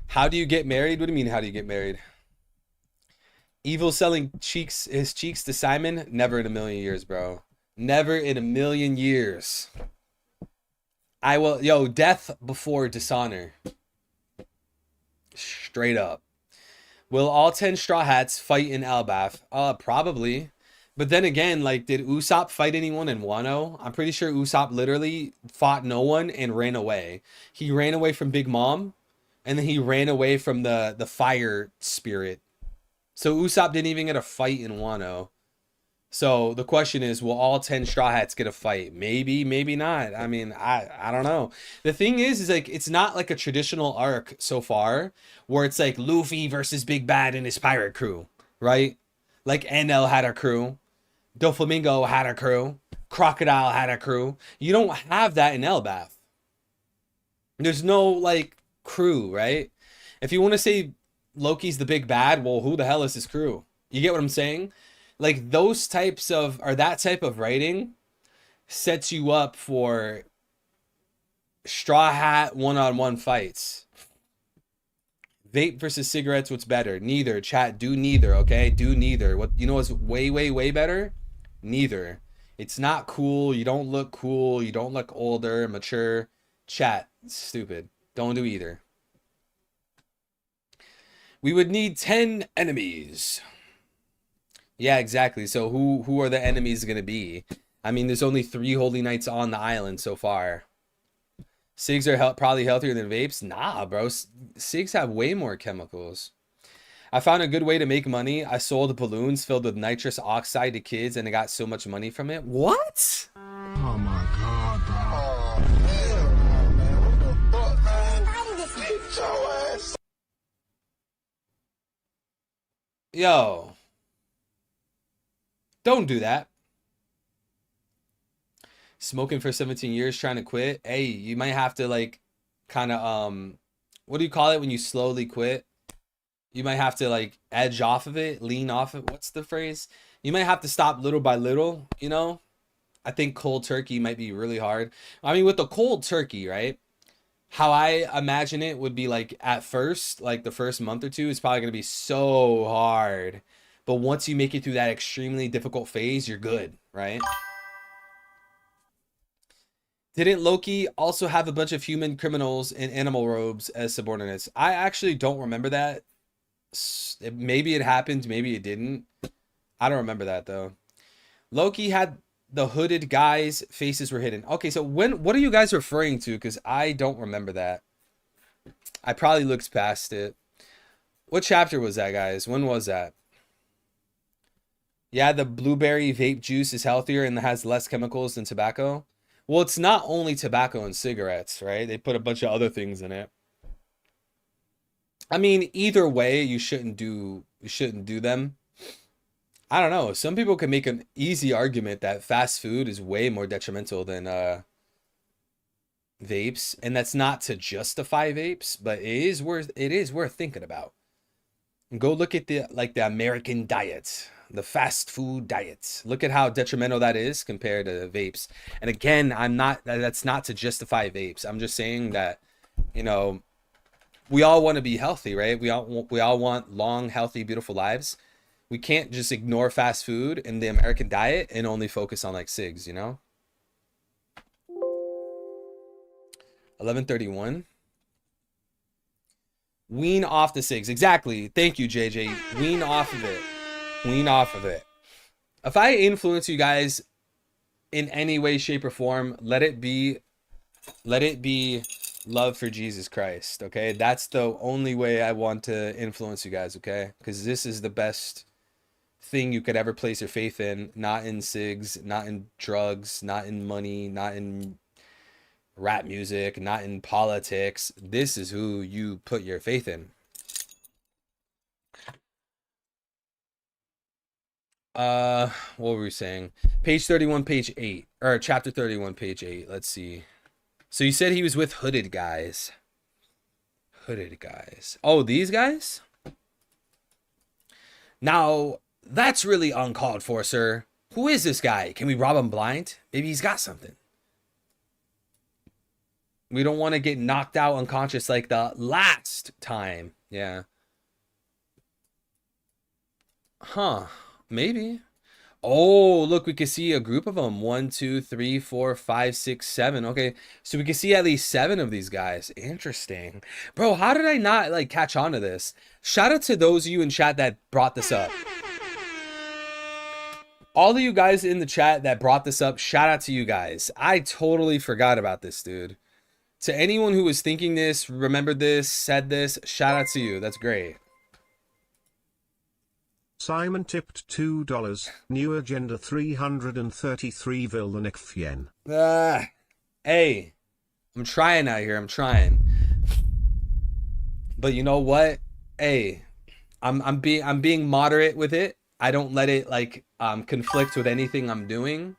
How do you get married? What do you mean, how do you get married? Evil selling his cheeks to Simon? Never in a million years, bro. Never in a million years. I will, yo, death before dishonor. Straight up. Will all 10 Straw Hats fight in Elbaf? Probably. But then again, like, did Usopp fight anyone in Wano? I'm pretty sure Usopp literally fought no one and ran away. He ran away from Big Mom, and then he ran away from the fire spirit. So Usopp didn't even get a fight in Wano. So the question is, will all 10 Straw Hats get a fight? Maybe, maybe not. I mean, I don't know. The thing is like, it's not like a traditional arc so far where it's like Luffy versus Big Bad and his pirate crew, right? Like NL had a crew. Doflamingo had a crew. Crocodile had a crew. You don't have that in Elbaf. There's no like crew, right? If you want to say Loki's the big bad, well, who the hell is his crew? You get what I'm saying? Like those types of, or that type of writing sets you up for Straw Hat one-on-one fights. Vape versus cigarettes, what's better? Neither. Chat, do neither, okay? Do neither. What you know what's way, way, way better? Neither. It's not cool. You don't look cool. You don't look older, mature. Chat, it's stupid. Don't do either. We would need 10 enemies. Yeah, exactly. So who are the enemies going to be? I mean, there's only 3 Holy Knights on the island so far. Cigs are probably healthier than vapes. Nah, bro. Cigs have way more chemicals. I found a good way to make money. I sold balloons filled with nitrous oxide to kids and I got so much money from it. What? Oh my god, dog. Yo. Don't do that. Smoking for 17 years trying to quit. Hey, you might have to like kind of what do you call it when you slowly quit? You might have to like edge off of it, lean off of it. What's the phrase? You might have to stop little by little, you know? I think cold turkey might be really hard. I mean, with the cold turkey, right? How I imagine it would be like at first, like the first month or two is probably going to be so hard. But once you make it through that extremely difficult phase, you're good, right? Didn't Loki also have a bunch of human criminals in animal robes as subordinates? I actually don't remember that. Maybe it happened, maybe it didn't. I don't remember that though. Loki had the hooded guys' faces were hidden. Okay, so what are you guys referring to? Because I don't remember that. I probably looked past it. What chapter was that, guys? When was that? Yeah, the blueberry vape juice is healthier and has less chemicals than tobacco. Well, it's not only tobacco and cigarettes, right? They put a bunch of other things in it. I mean, either way, you shouldn't do them. I don't know. Some people can make an easy argument that fast food is way more detrimental than vapes, and that's not to justify vapes, but it is worth thinking about. Go look at the American diet, the fast food diet. Look at how detrimental that is compared to vapes. And again, that's not to justify vapes. I'm just saying that, you know, we all want to be healthy, right? We all want long, healthy, beautiful lives. We can't just ignore fast food and the American diet and only focus on like cigs, you know? 11:31. Wean off the cigs. Exactly. Thank you, JJ. Wean off of it. Wean off of it. If I influence you guys in any way, shape, or form, let it be love for Jesus Christ, okay? That's the only way I want to influence you guys, okay? Because this is the best thing you could ever place your faith in. Not in cigs, not in drugs, not in money, not in rap music, not in politics. This is who you put your faith in. What were we saying? Page 31, page 8. Or chapter 31, page 8. Let's see. So you said he was with hooded guys. Hooded guys. Oh, these guys? Now, that's really uncalled for, sir. Who is this guy? Can we rob him blind? Maybe he's got something. We don't want to get knocked out unconscious like the last time. Yeah. Huh. Maybe. Oh, look, we can see a group of them. 1, 2, 3, 4, 5, 6, 7. Okay, so we can see at least 7 of these guys. Interesting. Bro, how did I not like catch on to this? Shout out to those of you in chat that brought this up. All of you guys in the chat that brought this up, shout out to you guys. I totally forgot about this, dude. To anyone who was thinking this, remembered this, said this, shout out to you. That's great. Simon tipped $2. New agenda 333 Villanekfien. Hey, I'm trying out here. I'm trying. But you know what? Hey, I'm being moderate with it. I don't let it like conflict with anything I'm doing.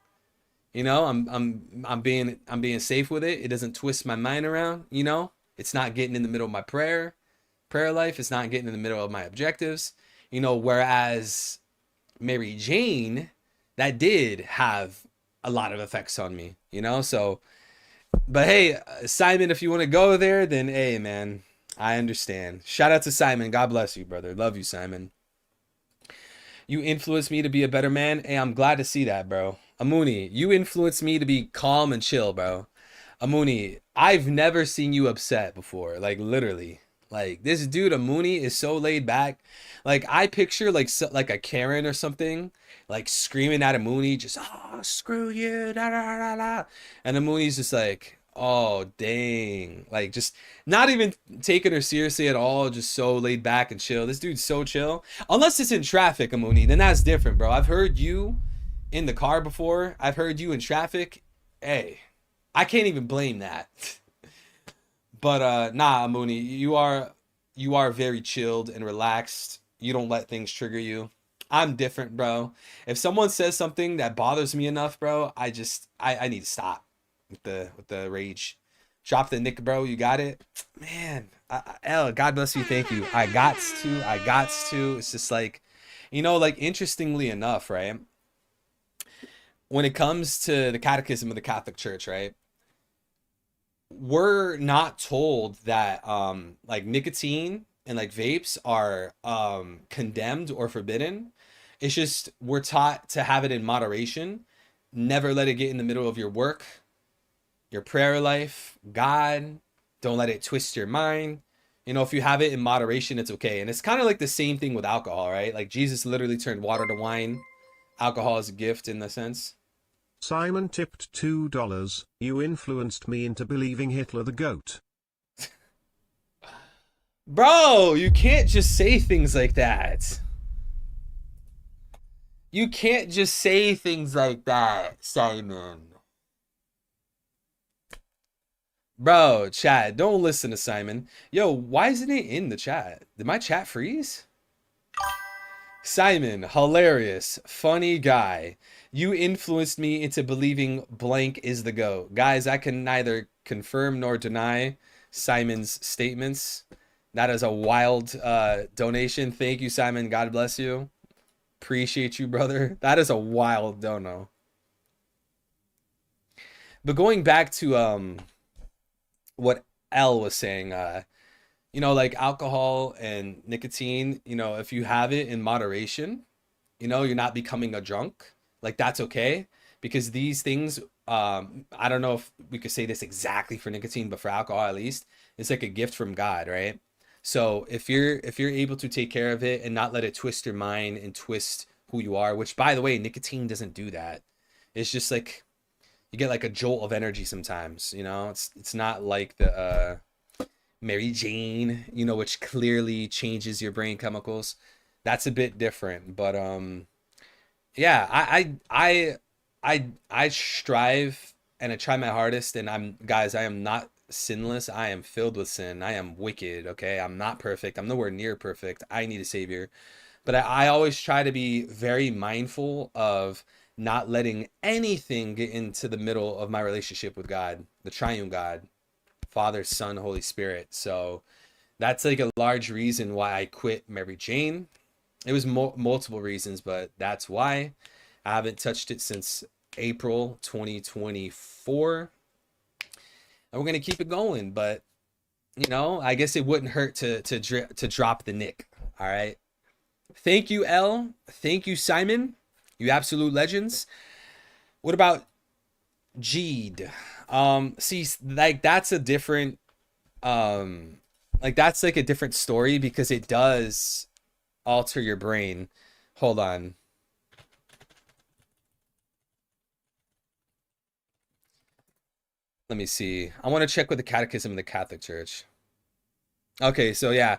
You know, I'm being safe with it. It doesn't twist my mind around, you know? It's not getting in the middle of my prayer life. It's not getting in the middle of my objectives. You know, whereas Mary Jane, that did have a lot of effects on me, you know? So, but hey, Simon, if you want to go there, then hey, man, I understand. Shout out to Simon. God bless you, brother. Love you, Simon. You influenced me to be a better man. Hey, I'm glad to see that, bro. Amuni, you influenced me to be calm and chill, bro. Amuni, I've never seen you upset before. Like, literally. Like, this dude, Amuni, is so laid back. Like, I picture, like a Karen or something, like, screaming at Amuni, just, oh, screw you, da, da, da, da. And Amuni's just like, Oh, dang. Like, just not even taking her seriously at all. Just so laid back and chill. This dude's so chill. Unless it's in traffic, Amuni, then that's different, bro. I've heard you in the car before. I've heard you in traffic. Hey, I can't even blame that. But nah, Amuni, you are very chilled and relaxed. You don't let things trigger you. I'm different, bro. If someone says something that bothers me enough, bro, I need to stop with the rage. Drop the nick, bro. You got it, man. L, God bless you. Thank you. I got to. It's just like, like interestingly enough, right? When it comes to the Catechism of the Catholic Church, right? We're not told that like nicotine and like vapes are condemned or forbidden. It's just we're taught to have it in moderation. Never let it get in the middle of your work, your prayer life, God. Don't let it twist your mind. If you have it in moderation, it's okay. And it's kind of like the same thing with alcohol, right? Like Jesus literally turned water to wine. Alcohol is a gift in the sense. Simon tipped $2. You influenced me into believing Hitler the GOAT. Bro, you can't just say things like that. You can't just say things like that, Simon. Bro, chat, don't listen to Simon. Yo, why isn't it in the chat? Did my chat freeze? Simon, hilarious, funny guy. You influenced me into believing blank is the GOAT. Guys, I can neither confirm nor deny Simon's statements. That is a wild donation. Thank you, Simon. God bless you. Appreciate you, brother. That is a wild dono. But going back to what L was saying, like alcohol and nicotine, if you have it in moderation, you're not becoming a drunk, like that's okay. Because these things, I don't know if we could say this exactly for nicotine, but for alcohol at least, it's like a gift from God, right? So if you're able to take care of it and not let it twist your mind and twist who you are, which by the way, nicotine doesn't do that. It's just like you get like a jolt of energy sometimes, it's not like the Mary Jane, which clearly changes your brain chemicals. That's a bit different, but yeah, I strive and I try my hardest, and I am not sinless. I am filled with sin. I am wicked. Okay, I'm not perfect. I'm nowhere near perfect. I need a savior, but I always try to be very mindful of not letting anything get into the middle of my relationship with God, the triune God, Father, Son, Holy Spirit. So that's like a large reason why I quit Mary Jane. It was multiple reasons, but that's why I haven't touched it since April 2024. And we're gonna keep it going, but I guess it wouldn't hurt to drop the nick. All right. Thank you, L. Thank you, Simon. You absolute legends. What about Jeed? See, like that's a different that's like a different story because it does alter your brain. Hold on. Let me see. I want to check with the Catechism of the Catholic Church. Okay, so yeah,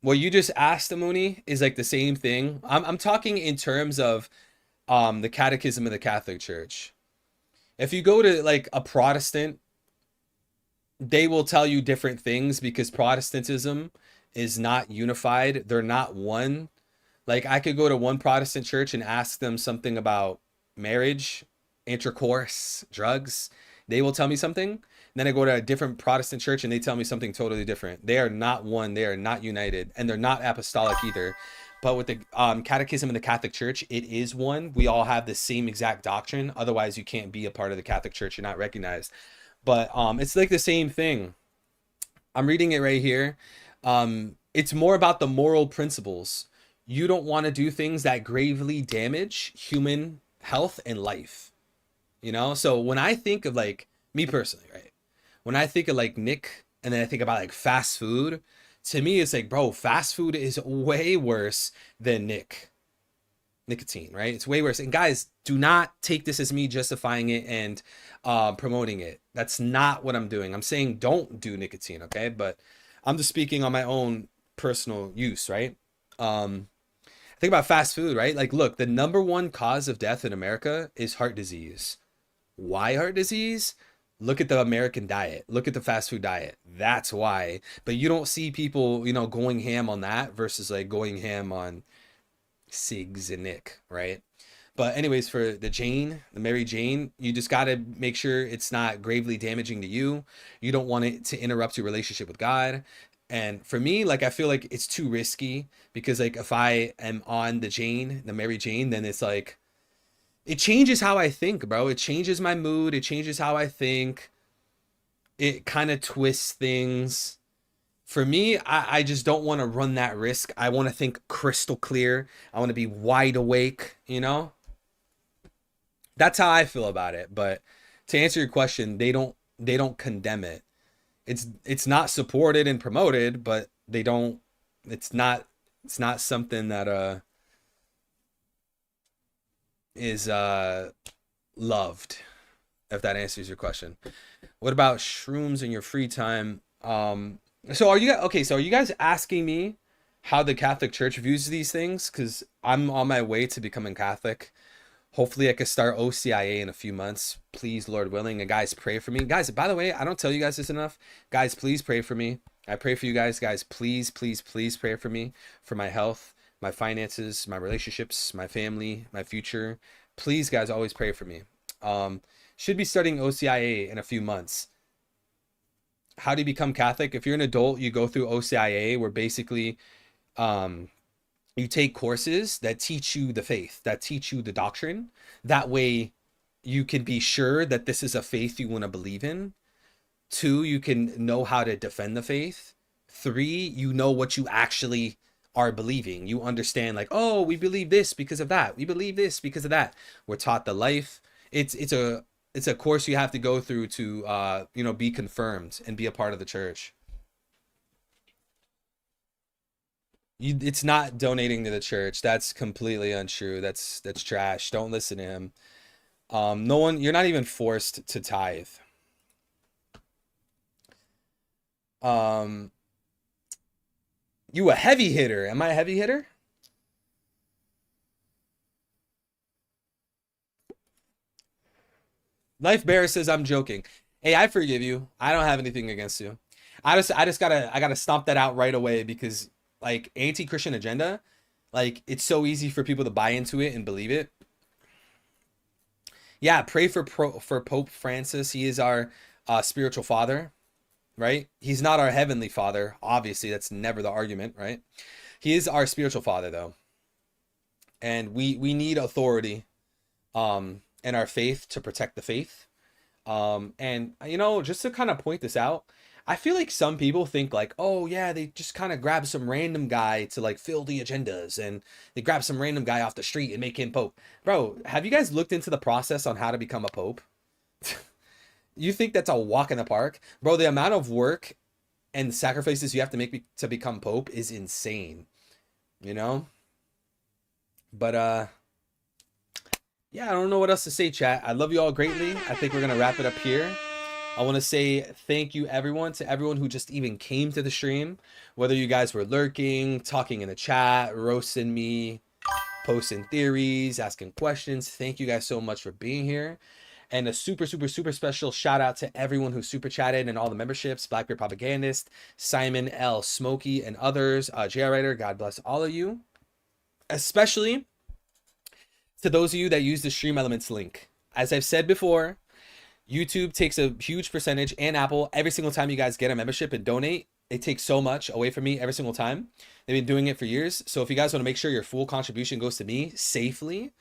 what you just asked, Amuni, is like the same thing. I'm talking in terms of the Catechism of the Catholic Church. If you go to like a Protestant, they will tell you different things because Protestantism is not unified. They're not one. Like I could go to one Protestant church and ask them something about marriage, intercourse, drugs. They will tell me something. Then I go to a different Protestant church and they tell me something totally different. They are not one. They are not united, and they're not apostolic either. But with the Catechism of the Catholic Church, it is one. We all have the same exact doctrine. Otherwise, you can't be a part of the Catholic Church. You're not recognized. But it's like the same thing. I'm reading it right here. It's more about the moral principles. You don't want to do things that gravely damage human health and life. So when I think of like me personally, right? When I think of like Nick and then I think about like fast food, to me it's like, bro, fast food is way worse than Nick. nicotine, right? It's way worse. And guys, do not take this as me justifying it and promoting it. That's not what I'm doing. I'm saying don't do nicotine, okay? But I'm just speaking on my own personal use, right? Think about fast food, right? Like, look, the number one cause of death in America is heart disease. Why heart disease? Look at the American diet. Look at the fast food diet. That's why. But you don't see people, you know, going ham on that versus like going ham on cigs and Nick, right? But anyways, for the Mary Jane, you just got to make sure it's not gravely damaging to you. You don't want it to interrupt your relationship with God. And for me, like, I feel like it's too risky because like if I am on the Mary Jane, then it's like, it changes how I think, bro. It changes my mood. It changes how I think. It kind of twists things. For me, I just don't want to run that risk. I want to think crystal clear. I want to be wide awake, you know? That's how I feel about it. But to answer your question, they don't condemn it. It's not supported and promoted, but they don't, it's not something that is loved, if that answers your question. What about shrooms in your free time? So are you guys asking me how the Catholic Church views these things? Because I'm on my way to becoming Catholic. Hopefully I can start OCIA in a few months. Please, Lord willing. And guys, pray for me. Guys, by the way, I don't tell you guys this enough. Guys, please pray for me. I pray for you guys. Guys, please, please, please pray for me, for my health, my finances, my relationships, my family, my future. Please, guys, always pray for me. Should be starting OCIA in a few months. How do you become Catholic? If you're an adult, you go through OCIA, where basically you take courses that teach you the faith, that teach you the doctrine. That way you can be sure that this is a faith you want to believe in. 2, you can know how to defend the faith. 3, you know what you actually are believing. You understand, like, oh, we believe this because of that. We believe this because of that. We're taught the life. It's a course you have to go through to be confirmed and be a part of the church. It's not donating to the church. That's completely untrue. That's trash. Don't listen to him. No one, you're not even forced to tithe. You a heavy hitter. Am I a heavy hitter? Life Bearer says I'm joking. Hey, I forgive you. I don't have anything against you. I gotta stomp that out right away, because like anti-Christian agenda, like it's so easy for people to buy into it and believe it. Yeah, pray for Pope Francis. He is our spiritual father, right? He's not our heavenly father. Obviously, that's never the argument, right? He is our spiritual father, though. And we need authority and our faith to protect the faith. And, just to kind of point this out, I feel like some people think like, oh yeah, they just kind of grab some random guy to like fill the agendas, and they grab some random guy off the street and make him pope. Bro, have you guys looked into the process on how to become a pope? You think that's a walk in the park? Bro, the amount of work and sacrifices you have to make to become pope is insane, But, yeah, I don't know what else to say, chat. I love you all greatly. I think we're going to wrap it up here. I want to say thank you, everyone, to everyone who just even came to the stream. Whether you guys were lurking, talking in the chat, roasting me, posting theories, asking questions. Thank you guys so much for being here. And a super, super, super special shout out to everyone who super chatted and all the memberships. Blackbeard Propagandist, Simon L. Smokey, and others. JR Writer, God bless all of you. Especially to those of you that use the Stream Elements link. As I've said before, YouTube takes a huge percentage, and Apple, every single time you guys get a membership and donate, it takes so much away from me every single time. They've been doing it for years. So if you guys want to make sure your full contribution goes to me safely,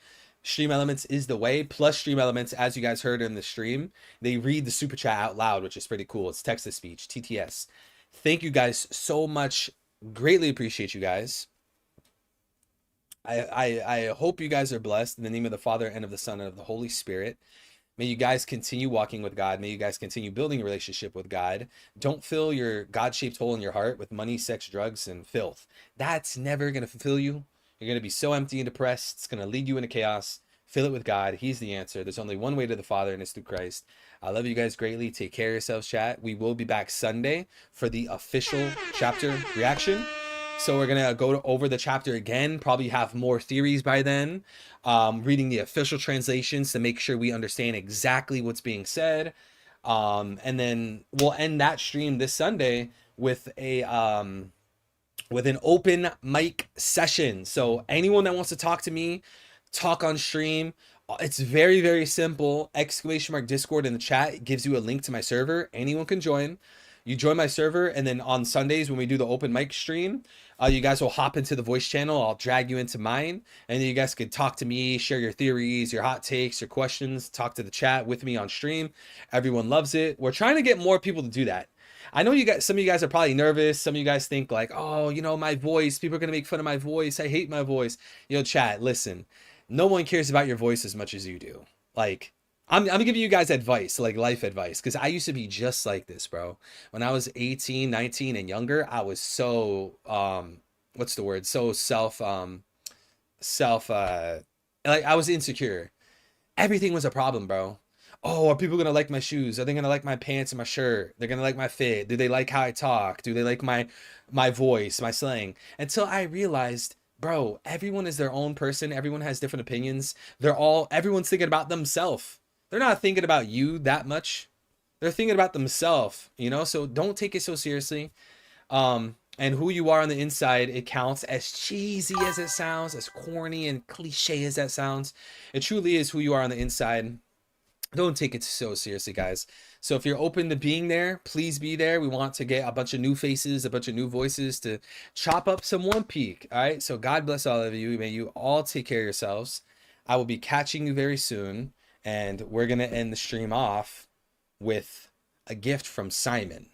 Stream Elements is the way. Plus Stream Elements, as you guys heard in the stream, they read the super chat out loud, which is pretty cool. It's text to speech, TTS. Thank you guys so much. Greatly appreciate you guys. I hope you guys are blessed in the name of the Father and of the Son and of the Holy Spirit. May you guys continue walking with God. May you guys continue building a relationship with God. Don't fill your God-shaped hole in your heart with money, sex, drugs, and filth. That's never going to fulfill you. You're going to be so empty and depressed. It's going to lead you into chaos. Fill it with God. He's the answer. There's only one way to the Father, and it's through Christ. I love you guys greatly. Take care of yourselves, chat. We will be back Sunday for the official chapter reaction. So we're going to go over the chapter again, probably have more theories by then, reading the official translations to make sure we understand exactly what's being said. And then we'll end that stream this Sunday with an open mic session. So anyone that wants to talk to me, talk on stream, it's very, very simple. !Discord in the chat. It gives you a link to my server. Anyone can join. You join my server, and then on Sundays when we do the open mic stream, you guys will hop into the voice channel. I'll drag you into mine, and then you guys can talk to me, share your theories, your hot takes, your questions, talk to the chat with me on stream. Everyone loves it. We're trying to get more people to do that. I know you guys, some of you guys are probably nervous. Some of you guys think like, oh, you know, my voice, people are going to make fun of my voice. I hate my voice. Yo, chat, listen, no one cares about your voice as much as you do. Like, I'm giving you guys advice, like life advice, because I used to be just like this, bro. When I was 18, 19 and younger, I was so, what's the word? So like I was insecure. Everything was a problem, bro. Oh, are people gonna like my shoes? Are they gonna like my pants and my shirt? They're gonna like my fit. Do they like how I talk? Do they like my voice, my slang? Until I realized, bro, everyone is their own person. Everyone has different opinions. Everyone's thinking about themselves. They're not thinking about you that much. They're thinking about themselves, you know? So don't take it so seriously. And who you are on the inside, it counts. As cheesy as it sounds, as corny and cliche as that sounds, it truly is who you are on the inside. Don't take it so seriously, guys. So if you're open to being there, please be there. We want to get a bunch of new faces, a bunch of new voices to chop up some One Peak. All right. So God bless all of you. May you all take care of yourselves. I will be catching you very soon. And we're going to end the stream off with a gift from Simon.